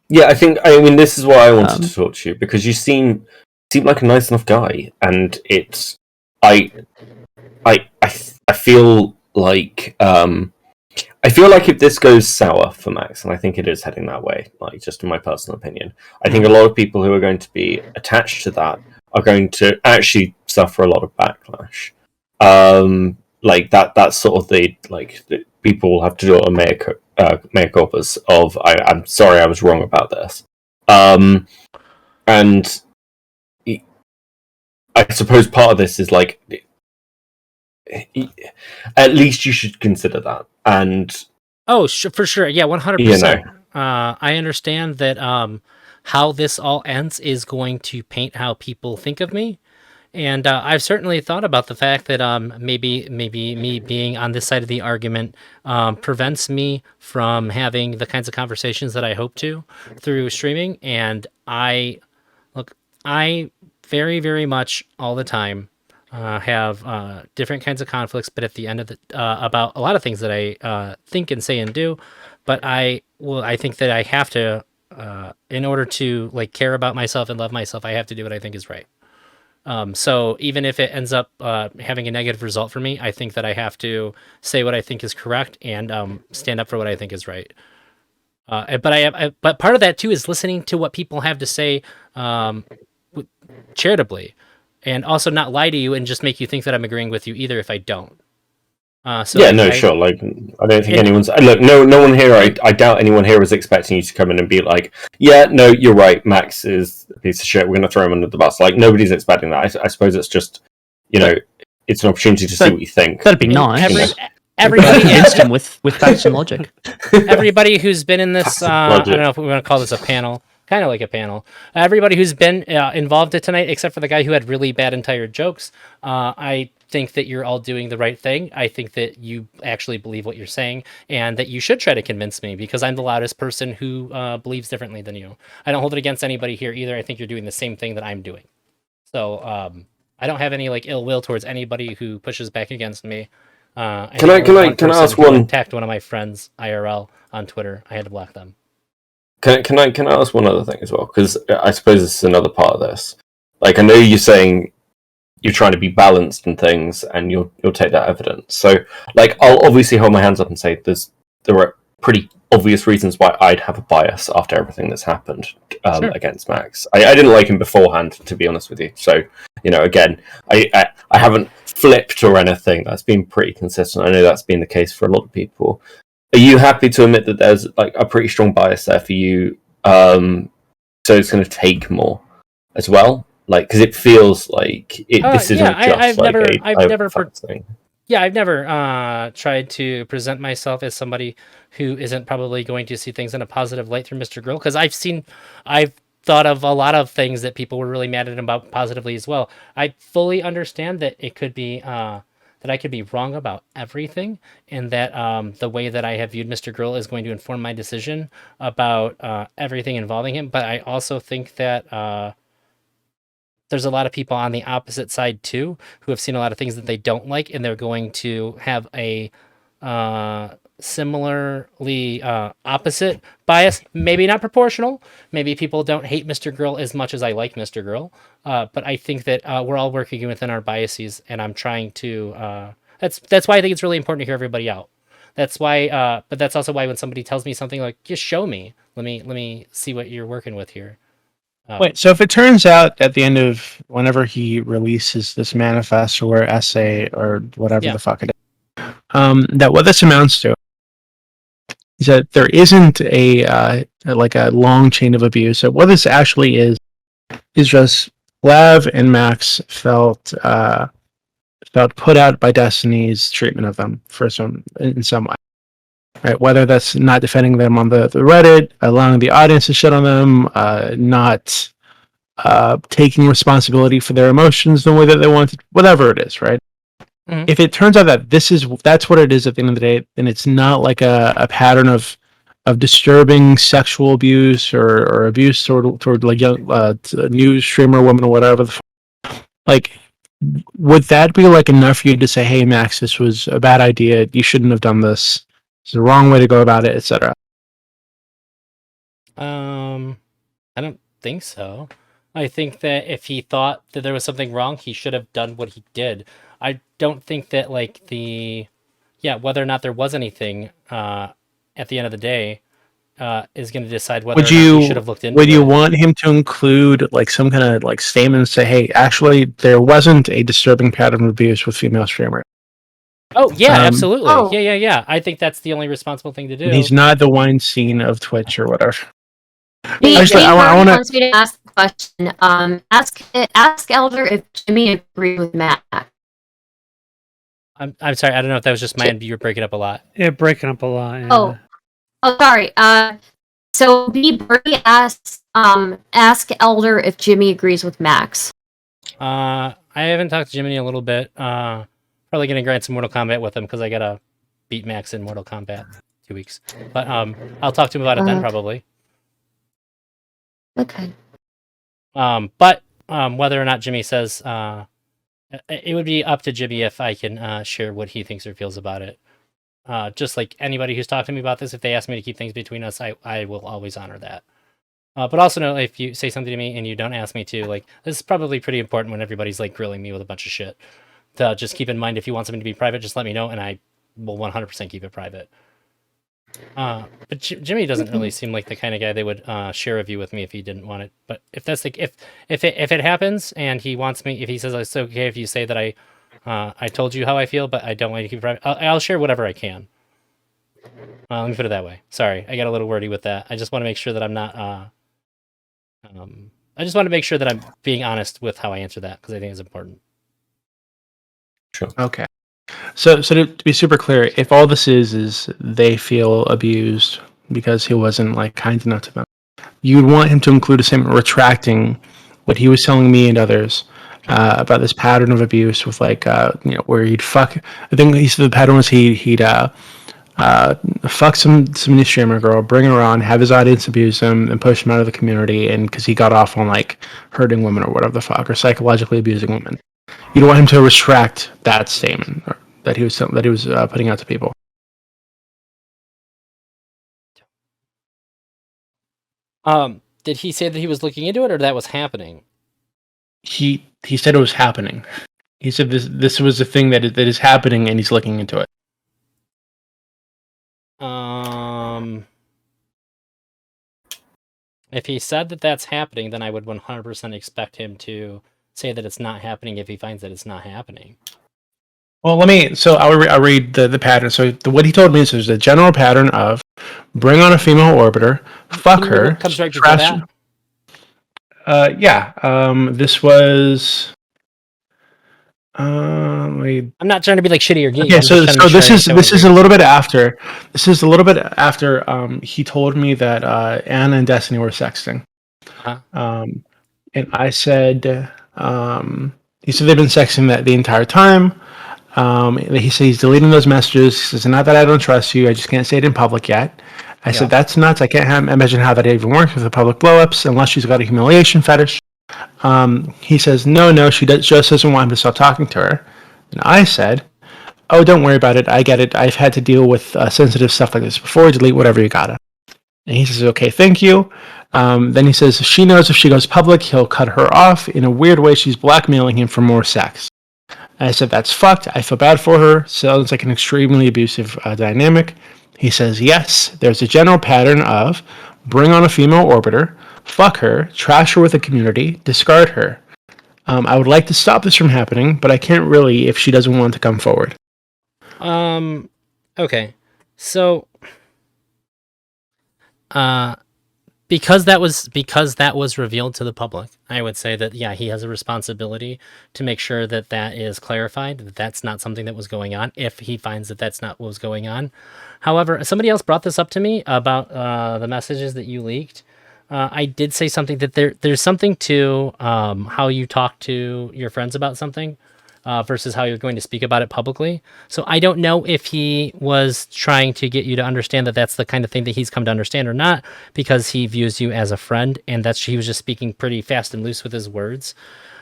Yeah, I mean, this is why I wanted to talk to you, because you seem like a nice enough guy, and it's I feel like if this goes sour for Max, and I think it is heading that way, like, just in my personal opinion, I think a lot of people who are going to be attached to that are going to actually suffer a lot of backlash. Like that's sort of the people will have to do a mea culpas of I'm sorry, I was wrong about this. And I suppose part of this is like, at least you should consider that. And for sure, yeah, 100%. I understand that how this all ends is going to paint how people think of me, and I've certainly thought about the fact that maybe me being on this side of the argument prevents me from having the kinds of conversations that I hope to through streaming. And I very, very much all the time have different kinds of conflicts, but at the end of the about a lot of things that I think and say and do. But I think that I have to, in order to care about myself and love myself, I have to do what I think is right. So even if it ends up having a negative result for me, I think that I have to say what I think is correct and stand up for what I think is right. But part of that too is listening to what people have to say charitably, and also not lie to you and just make you think that I'm agreeing with you either if I don't. Sure. I don't think anyone's look. No one here. I doubt anyone here was expecting you to come in and be like, "Yeah, no, you're right. Max is a piece of shit. We're going to throw him under the bus." Like, nobody's expecting that. I suppose it's just, it's an opportunity to see what you think. That'd be nice. Everybody against him with facts and logic. Everybody who's been in this, I don't know if we want to call this a panel. Kind of like a panel. Everybody who's been involved in tonight, except for the guy who had really bad entire jokes, I think that you're all doing the right thing. I think that you actually believe what you're saying, and that you should try to convince me, because I'm the loudest person who believes differently than you. I don't hold it against anybody here either. I think you're doing the same thing that I'm doing. So I don't have any ill will towards anybody who pushes back against me. Can I ask one? Attacked one of my friends IRL on Twitter. I had to block them. Can I ask one other thing as well? Because I suppose this is another part of this. I know you're saying you're trying to be balanced and things, and you'll take that evidence. So, I'll obviously hold my hands up and say there are pretty obvious reasons why I'd have a bias after everything that's happened against Max. I didn't like him beforehand, to be honest with you. So, again, I haven't flipped or anything. That's been pretty consistent. I know that's been the case for a lot of people. Are you happy to admit that there's a pretty strong bias there for you? So it's going to take more as well, because it feels like this isn't just I've never tried to present myself as somebody who isn't probably going to see things in a positive light through Mr. Grill, because I've thought of a lot of things that people were really mad at him about positively as well. I fully understand that it could be that I could be wrong about everything, and that the way that I have viewed Mr. Grill is going to inform my decision about everything involving him. But I also think that there's a lot of people on the opposite side too who have seen a lot of things that they don't like, and they're going to have a similarly opposite bias, maybe not proportional. Maybe people don't hate Mr. Grill as much as I like Mr. Grill, but I think that we're all working within our biases, and I'm trying to That's why I think it's really important to hear everybody out. That's why, but that's also why when somebody tells me something, like, just show me. Let me see what you're working with here. Wait, so if it turns out at the end of whenever he releases this manifest or essay or whatever the fuck it is, that what this amounts to is that there isn't a like a long chain of abuse. So what this actually is just Lav and Max felt put out by Destiny's treatment of them in some way. Right, whether that's not defending them on the Reddit, allowing the audience to shit on them, not taking responsibility for their emotions the way that they want, whatever it is, right? Mhm. If it turns out that that's what it is at the end of the day, then it's not like a pattern of disturbing sexual abuse or abuse toward like young news streamer women or whatever. Like, would that be like enough for you to say, "Hey, Max, this was a bad idea. You shouldn't have done this. It's the wrong way to go about it," etc.? I don't think so. I think that if he thought that there was something wrong, he should have done what he did. I don't think that like whether or not there was anything at the end of the day is going to decide whether or not he should have looked into it. Would you want him to include like some kind of like statement and say, "Hey, actually, there wasn't a disturbing pattern of abuse with female streamers"? Oh yeah, absolutely. Yeah. I think that's the only responsible thing to do. And he's not the Weinstein of Twitch or whatever. Actually, I want wants me to ask the question. Ask Elder if Jimmy agreed with Matt. I'm sorry. I don't know if that was just my end. You're breaking up a lot. Yeah, breaking up a lot. Yeah. Oh, sorry. So B Birdie asks, ask Elder if Jimmy agrees with Max. I haven't talked to Jimmy in a little bit. Probably gonna grind some Mortal Kombat with him because I gotta beat Max in Mortal Kombat 2 weeks. But I'll talk to him about it then probably. Okay. But whether or not Jimmy says, it would be up to Jimmy if I can share what he thinks or feels about it. Just like anybody who's talked to me about this, if they ask me to keep things between us, I will always honor that. But also know if you say something to me and you don't ask me to, like, this is probably pretty important when everybody's like grilling me with a bunch of shit. To just keep in mind, if you want something to be private, just let me know and I will 100% keep it private. But Jimmy doesn't really seem like the kind of guy that would share a view with me if he didn't want it. But if that's like if it happens and he wants me, if he says it's okay if you say that I told you how I feel, but I don't want you to keep it private, I'll share whatever I can. Let me put it that way. Sorry, I got a little wordy with that. I just want to make sure that I'm not. I just want to make sure that I'm being honest with how I answer that because I think it's important. Sure. Okay. So to be super clear, if all this is they feel abused because he wasn't like kind enough to them, you'd want him to include a statement retracting what he was telling me and others about this pattern of abuse with like where he'd fuck. I think he said the pattern was he'd fuck some new streamer girl, bring her on, have his audience abuse him, and push him out of the community, and because he got off on like hurting women or whatever the fuck, or psychologically abusing women. You don't want him to retract that statement that he was putting out to people. Did he say that he was looking into it, or that was happening? He said it was happening. He said this was a thing that is happening, and he's looking into it. If he said that that's happening, then I would 100% expect him to say that it's not happening if he finds that it's not happening. Well, I'll read the pattern. So what he told me is there's a general pattern of bring on a female orbiter, fuck her. Comes right before that. This was. I'm not trying to be like shitty or geeky. Okay, so this is a little bit after. This is a little bit after. He told me that Anna and Destiny were sexting. And I said, he said they've been sexting the entire time. He said he's deleting those messages. He says, not that I don't trust you, I just can't say it in public yet. I said, that's nuts. I can't imagine how that even works with the public blow-ups unless she's got a humiliation fetish. He says, no, she just doesn't want him to stop talking to her. And I said, oh, don't worry about it. I get it. I've had to deal with sensitive stuff like this before. Delete whatever you gotta. And he says, okay, thank you. Then he says, she knows if she goes public, he'll cut her off. In a weird way, she's blackmailing him for more sex. I said, that's fucked. I feel bad for her. Sounds like an extremely abusive dynamic. He says, yes, there's a general pattern of bring on a female orbiter, fuck her, trash her with the community, discard her. I would like to stop this from happening, but I can't really if she doesn't want to come forward. Okay. So, because that was revealed to the public, I would say that, yeah, he has a responsibility to make sure that that is clarified, that that's not something that was going on, if he finds that that's not what was going on. However, somebody else brought this up to me about the messages that you leaked. I did say something that there's something to how you talk to your friends about something versus how you're going to speak about it publicly. So I don't know if he was trying to get you to understand that that's the kind of thing that he's come to understand or not, because he views you as a friend, and he was just speaking pretty fast and loose with his words.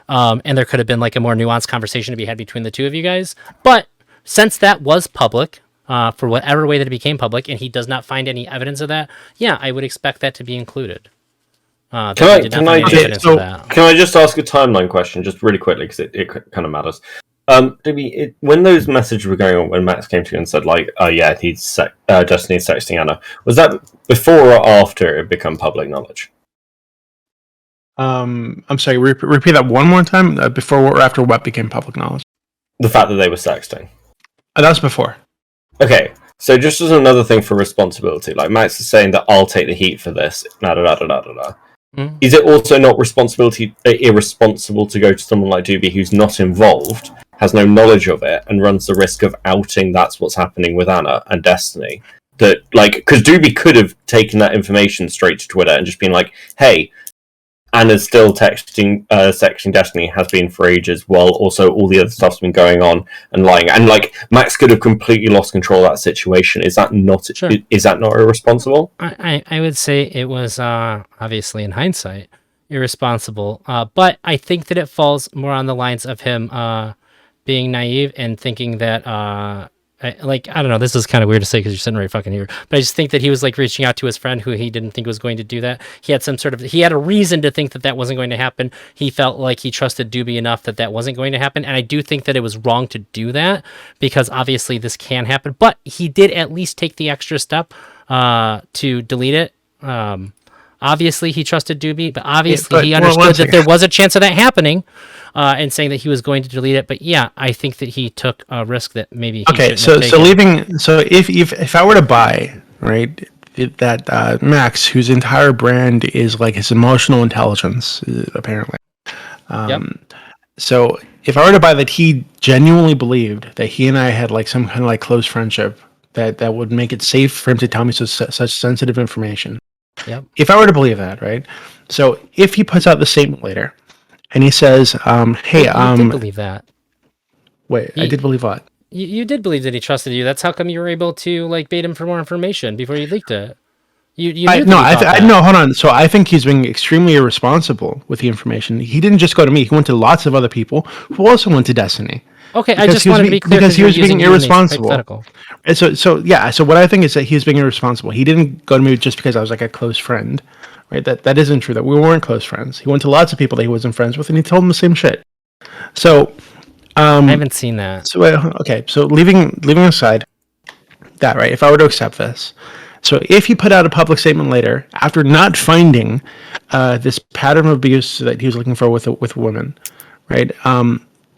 And there could have been like a more nuanced conversation to be had between the two of you guys. But since that was public, for whatever way that it became public, and he does not find any evidence of that, yeah, I would expect that to be included. Can I just ask a timeline question, just really quickly, because it kind of matters. When those messages were going on, when Max came to you and said, like, oh yeah, Destiny's sexting Anna, was that before or after it became public knowledge? I'm sorry, repeat that one more time, before or after what became public knowledge? The fact that they were sexting. That was before. Okay, so just as another thing for responsibility, like Max is saying that I'll take the heat for this, Is it also not irresponsible to go to someone like Doobie who's not involved, has no knowledge of it, and runs the risk of outing that's what's happening with Anna and Destiny? That, like, because Doobie could have taken that information straight to Twitter and just been like, hey, Anna's still sexting Destiny, has been for ages, while also all the other stuff's been going on, and lying. And, like, Max could have completely lost control of that situation. Is that not irresponsible? I would say it was, obviously in hindsight, irresponsible. But I think that it falls more on the lines of him being naive and thinking that... I don't know, this is kind of weird to say because you're sitting right fucking here, but I just think that he was like reaching out to his friend who he didn't think was going to do that. He had a reason to think that that wasn't going to happen. He felt like he trusted Doobie enough that that wasn't going to happen, and I do think that it was wrong to do that, because obviously this can happen, but he did at least take the extra step to delete it. Obviously he trusted Doobie, but obviously he understood that there was a chance of that happening, and saying that he was going to delete it. But yeah, I think that he took a risk that maybe he if I were to buy, right, that Max, whose entire brand is like his emotional intelligence, apparently. So if I were to buy that he genuinely believed that he and I had like some kind of like close friendship that would make it safe for him to tell me such sensitive information. Yep. If I were to believe that, right? So if he puts out the statement later and he says, hey, you did believe that. Wait, I did believe what? You did believe that he trusted you. That's how come you were able to like bait him for more information before you leaked it. Hold on. So I think he's being extremely irresponsible with the information. He didn't just go to me. He went to lots of other people who also went to Destiny. Okay, I just wanted to be clear because he was being irresponsible. And so what I think is that he's being irresponsible. He didn't go to me just because I was like a close friend, right? That isn't true. That we weren't close friends. He went to lots of people that he wasn't friends with, and he told them the same shit. So I haven't seen that. So okay, so leaving aside that, right? If I were to accept this, so if he put out a public statement later after not finding this pattern of abuse that he was looking for with women, right?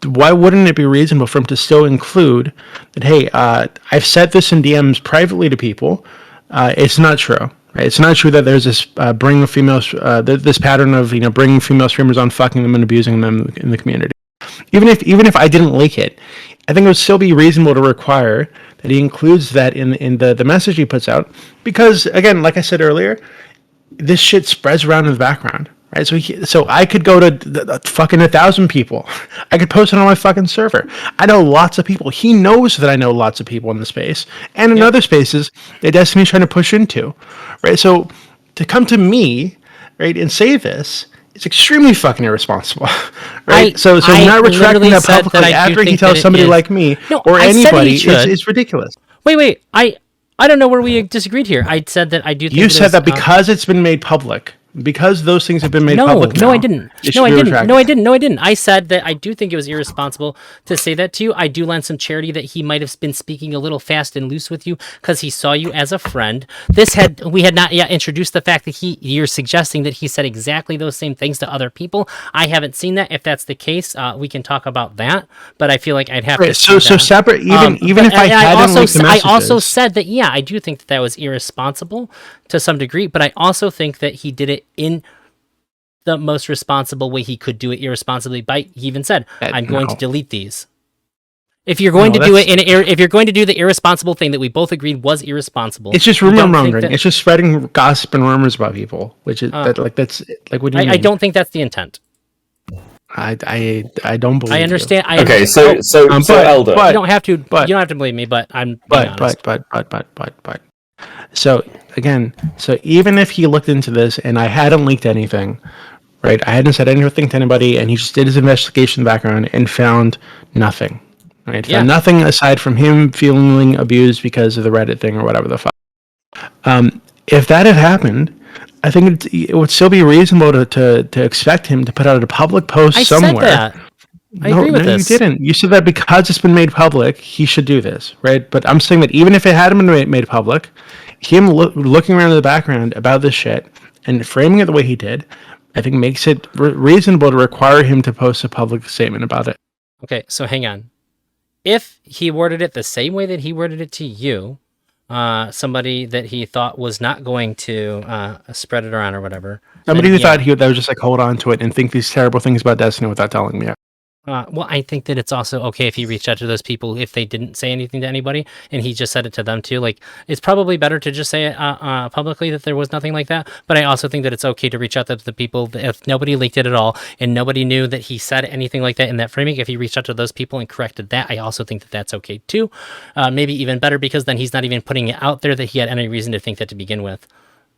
Why wouldn't it be reasonable for him to still include that, hey, I've said this in DMs privately to people. It's not true. Right? It's not true that there's this this pattern of bringing female streamers on, fucking them and abusing them in the community. Even if I didn't leak it, I think it would still be reasonable to require that he includes that in the message he puts out, because again, like I said earlier, this shit spreads around in the background. Right, so I could go to fucking 1,000 people. I could post it on my fucking server. I know lots of people. He knows that I know lots of people in the space and in other spaces that Destiny's trying to push into. Right, so to come to me, right, and say this, it's extremely fucking irresponsible. Right, so not retracting that publicly after he tells somebody like me or anybody is ridiculous. Wait, I don't know where we disagreed here. I said that I do think you said that because it's been made public, because those things have been made No, public. no, now, I didn't. it No, should I be didn't. retracted. No, I didn't. No, I didn't. I said that I do think it was irresponsible to say that to you. I do lend some charity that he might have been speaking a little fast and loose with you because he saw you as a friend. We had not yet introduced the fact that you're suggesting that he said exactly those same things to other people. I haven't seen that. If that's the case, we can talk about that. But I feel like I'd have to. So separate. Even if I hadn't linked the messages, I also said that I do think that was irresponsible to some degree, but I also think that he did it in the most responsible way he could do it irresponsibly. He even said, "I'm going to delete these." If you're going to do it if you're going to do the irresponsible thing that we both agreed was irresponsible, it's just rumor mongering. It's just spreading gossip and rumors about people, which is that's like what do you mean? I don't think that's the intent. I don't believe. I understand. You. Okay, so Elder, you don't have to. You don't have to believe me, but I'm. But. So again, even if he looked into this and I hadn't leaked anything, right? I hadn't said anything to anybody, and he just did his investigation background and found nothing. Right? Found nothing aside from him feeling abused because of the Reddit thing or whatever the fuck. If that had happened, I think it would still be reasonable to expect him to put out a public post somewhere. I said that. I agree with this. You didn't. You said that because it's been made public, he should do this, right? But I'm saying that even if it hadn't been made public, him looking around in the background about this shit and framing it the way he did, I think makes it reasonable to require him to post a public statement about it. Okay, so hang on. If he worded it the same way that he worded it to you, somebody that he thought was not going to spread it around or whatever. Somebody who thought that was just like hold on to it and think these terrible things about Destiny without telling me. Well, I think that it's also okay if he reached out to those people if they didn't say anything to anybody and he just said it to them too. Like, it's probably better to just say it publicly that there was nothing like that. But I also think that it's okay to reach out to the people if nobody leaked it at all and nobody knew that he said anything like that in that framing. If he reached out to those people and corrected that, I also think that that's okay too. Maybe even better because then he's not even putting it out there that he had any reason to think that to begin with.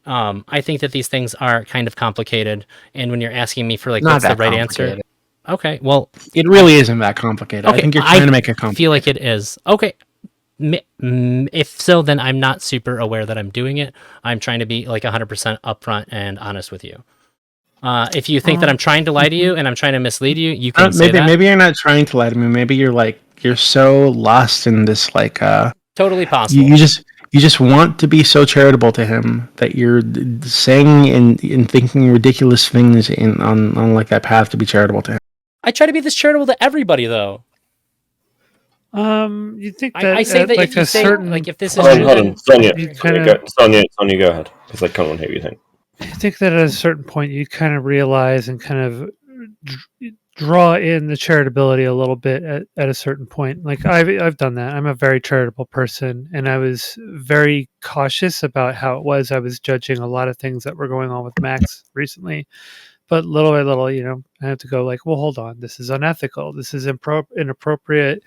I think that these things are kind of complicated. And when you're asking me for like what's the right answer. Okay, well, it really isn't that complicated. Okay, I think you're trying to make it complicated. I feel like it is. Okay, if so, then I'm not super aware that I'm doing it. I'm trying to be like 100% upfront and honest with you. If you think that I'm trying to lie to you and I'm trying to mislead you, you can say that. Maybe you're not trying to lie to me. Maybe you're so lost in this totally possible. You just want to be so charitable to him that you're saying and thinking ridiculous things on like that path to be charitable to him. I try to be this charitable to everybody, though. You think that I say that like if you a say certain like if this is hold on, Sonia, you go ahead because I kind of want to hear what you think. I think that at a certain point you kind of realize and kind of draw in the charitability a little bit at a certain point. Like I've done that. I'm a very charitable person, and I was very cautious about how it was. I was judging a lot of things that were going on with Max recently. But little by little, I have to go like, well, hold on. This is unethical. This is inappropriate.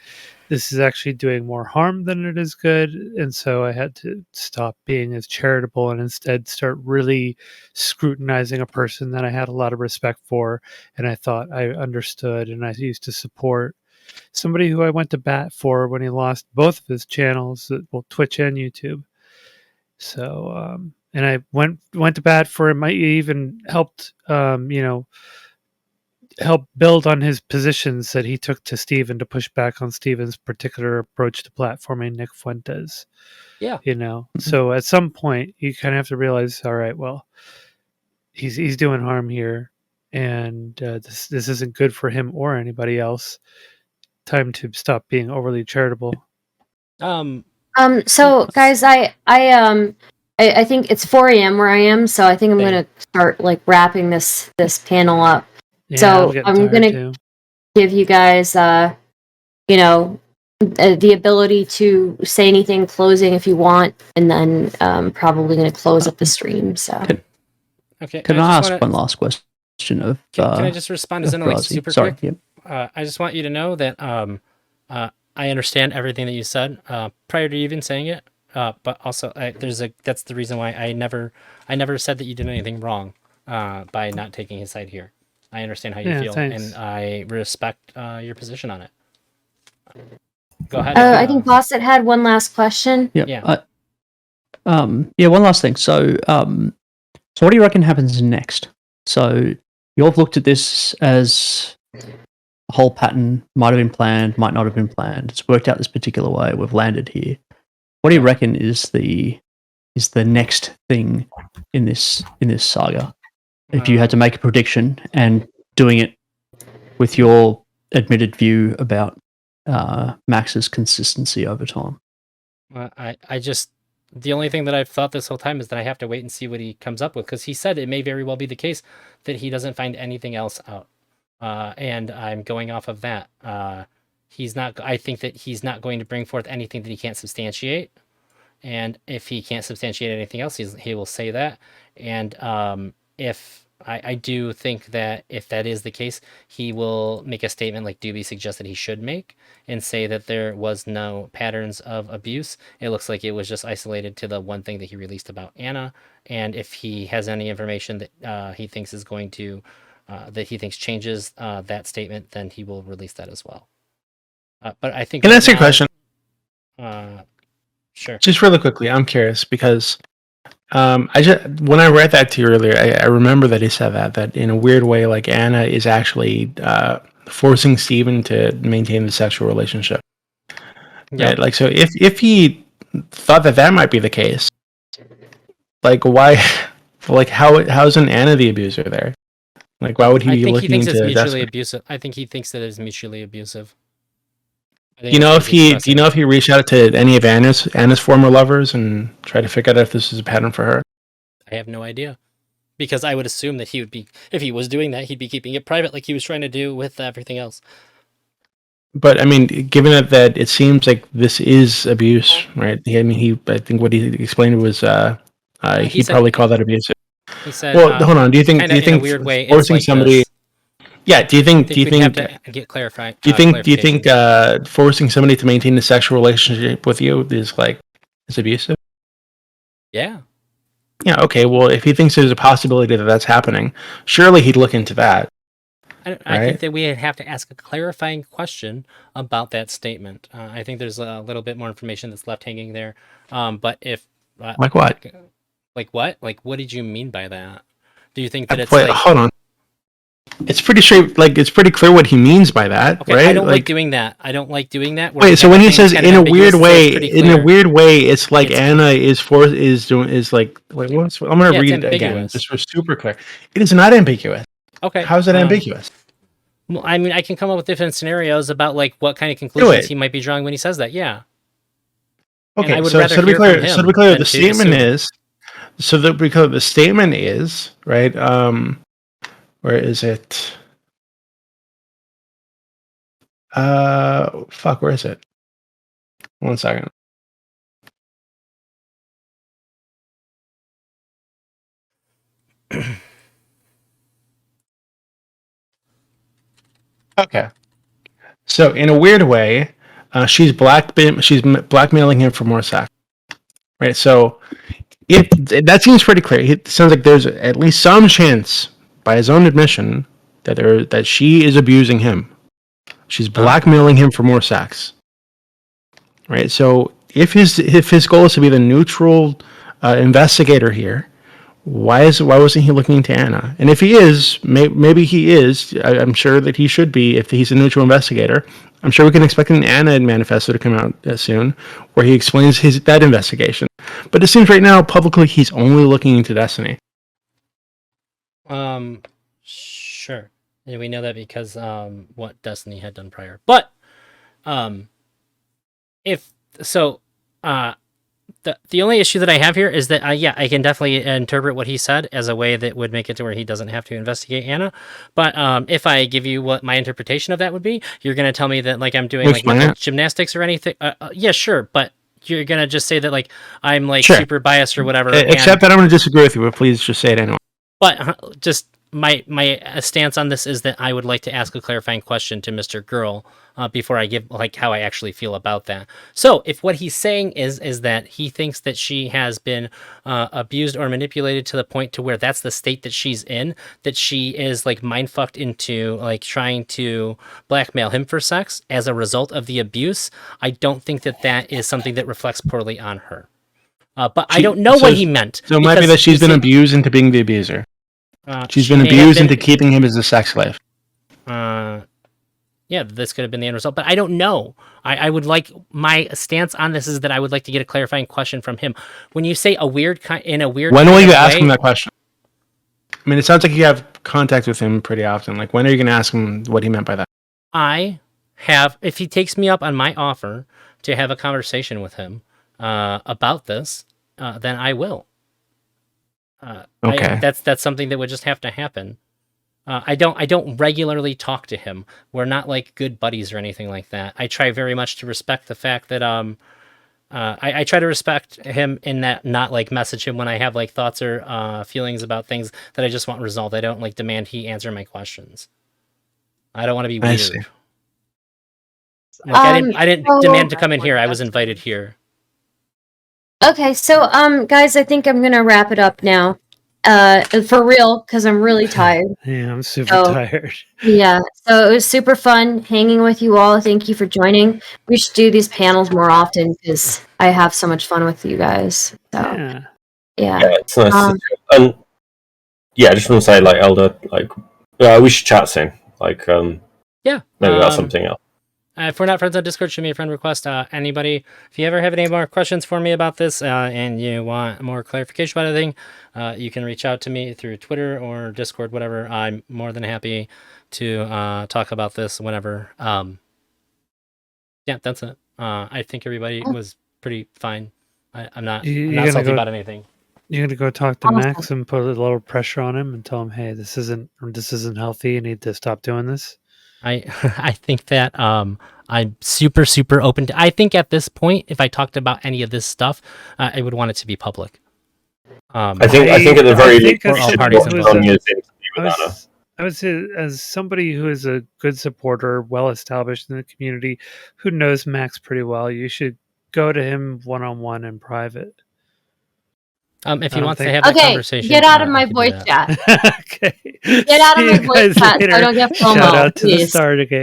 This is actually doing more harm than it is good. And so I had to stop being as charitable and instead start really scrutinizing a person that I had a lot of respect for. And I thought I understood and I used to support somebody who I went to bat for when he lost both of his channels, well, Twitch and YouTube. So, and I went to bat for him. I even helped, help build on his positions that he took to Steven to push back on Steven's particular approach to platforming Nick Fuentes. Yeah. So at some point you kind of have to realize, all right, well, he's doing harm here, and this isn't good for him or anybody else. Time to stop being overly charitable. So guys, I think it's 4 a.m. where I am, so I think I'm going to start like wrapping this panel up. Yeah, so I'm going to give you guys, the ability to say anything closing if you want, and then probably going to close up the stream. So, can I ask one last question? Can I just respond as like super quick? Yep. I just want you to know that I understand everything that you said prior to even saying it. But also, that's the reason why I never said that you did anything wrong by not taking his side here. I understand how you feel, thanks. And I respect your position on it. Go ahead. I think Bosset had one last question. Yeah. One last thing. So, So what do you reckon happens next? So you've looked at this as a whole pattern, might have been planned, might not have been planned. It's worked out this particular way. We've landed here. What do you reckon is the next thing in this saga? If you had to make a prediction and doing it with your admitted view about Max's consistency over time. I just, the only thing that I've thought this whole time is that I have to wait and see what he comes up with, because he said it may very well be the case that he doesn't find anything else out, and I'm going off of that. He's not. I think that he's not going to bring forth anything that he can't substantiate, and if he can't substantiate anything else, he will say that. And if I do think that if that is the case, he will make a statement like Doobie suggested he should make, and say that there was no patterns of abuse. It looks like it was just isolated to the one thing that he released about Anna. And if he has any information that he thinks is going to, that he thinks changes that statement, then he will release that as well. But I think. Can I ask you a question? Sure. Just really quickly, I'm curious because when I read that to you earlier, I remember that he said that in a weird way, like Anna is actually forcing Steven to maintain the sexual relationship. Yeah. Right? Like, so if he thought that might be the case, like why, like how isn't Anna the abuser there? Like, why would he be looking into? I think he thinks it's mutually abusive. I think he thinks that it's mutually abusive. Do you know if he reached out to any of Anna's former lovers and tried to figure out if this is a pattern for her? I have no idea, because I would assume that he would be, if he was doing that, he'd be keeping it private like he was trying to do with everything else. But I mean, given that it seems like this is abuse, right? I think what he explained was he'd probably call that abusive. He said, well, hold on. Do you think in a weird way, forcing like somebody? This. Yeah. Do you think have to get clarified? Do you think forcing somebody to maintain a sexual relationship with you is abusive? Yeah. Yeah. Okay. Well, if he thinks there's a possibility that that's happening, surely he'd look into that. I think that we have to ask a clarifying question about that statement. I think there's a little bit more information that's left hanging there. But if like what? Like what? Like, what did you mean by that? Do you think that it's hold on? It's pretty straight. Like, it's pretty clear what he means by that, okay, right? I don't like doing that. I don't like doing that. Wait, so when he says in a weird way, it's like it's Anna is like wait, I'm gonna read it again just for super clear. It is not ambiguous. Okay. How is it ambiguous? Well, I mean, I can come up with different scenarios about like what kind of conclusions he might be drawing when he says that. Yeah. Okay, so to be clear, the statement is the statement is right. Where is it? Fuck, where is it? 1 second. Okay. So in a weird way, she's blackmailing him for more sex. Right. So that seems pretty clear. It sounds like there's at least some chance, by his own admission, that she is abusing him. She's blackmailing him for more sex. Right. So if his goal is to be the neutral investigator here, why wasn't he looking into Anna? And if he is, maybe he is. I'm sure that he should be. If he's a neutral investigator, I'm sure we can expect an Anna manifesto to come out soon, where he explains that investigation. But it seems right now publicly he's only looking into Destiny. Sure. And we know that because what Destiny had done prior. But if so, the only issue that I have here is that I can definitely interpret what he said as a way that would make it to where he doesn't have to investigate Anna. But if I give you what my interpretation of that would be, you're going to tell me that like I'm doing like gymnastics or anything. Yeah, sure, but you're going to just say that like I'm like super biased or whatever. Except that I'm going to disagree with you, but please just say it anyway. But just my stance on this is that I would like to ask a clarifying question to Mr. Girl before I give like how I actually feel about that. So if what he's saying is that he thinks that she has been abused or manipulated to the point to where that's the state that she's in, that she is like mind fucked into like trying to blackmail him for sex as a result of the abuse, I don't think that is something that reflects poorly on her. But I don't know what he meant. So it might be that she's been abused into being the abuser. She's been abused into keeping him as a sex slave. Yeah, this could have been the end result, but I don't know. I would like, my stance on this is that I would like to get a clarifying question from him. When you say when will you ask him that question? I mean, it sounds like you have contact with him pretty often. Like, when are you going to ask him what he meant by that? If he takes me up on my offer to have a conversation with him about this, then I will. Okay. That's something that would just have to happen. I don't regularly talk to him. We're not like good buddies or anything like that. I try very much to respect the fact that I try to respect him in that, not like message him when I have like thoughts or feelings about things that I just want resolved. I don't like demand he answer my questions. I don't want to be weird. Like, I didn't demand to come in here. I was invited here. Okay, so guys, I think I'm gonna wrap it up now. For real, because I'm really tired. Yeah, I'm super tired. Yeah, so it was super fun hanging with you all. Thank you for joining. We should do these panels more often because I have so much fun with you guys. So yeah, it's nice. And yeah, I just want to say, like, Elder, like, we should chat soon. Like, yeah, maybe about something else. If we're not friends on Discord, shoot me a friend request. Anybody, if you ever have any more questions for me about this and you want more clarification about anything, you can reach out to me through Twitter or Discord, whatever. I'm more than happy to talk about this whenever. Yeah, that's it. I think everybody was pretty fine. I'm not salty about anything. You're gonna go talk to Max and put a little pressure on him and tell him, hey, this isn't healthy. You need to stop doing this. I think that I'm super open to. I think at this point, if I talked about any of this stuff, I would want it to be public. I think at the very least, all parties I would say, as somebody who is a good supporter, well established in the community, who knows Max pretty well, you should go to him one-on-one in private. If he wants to have that conversation, get out of my voice chat. Okay, Get out of my voice chat so I don't get FOMO. Shout out to please. the Starter Game.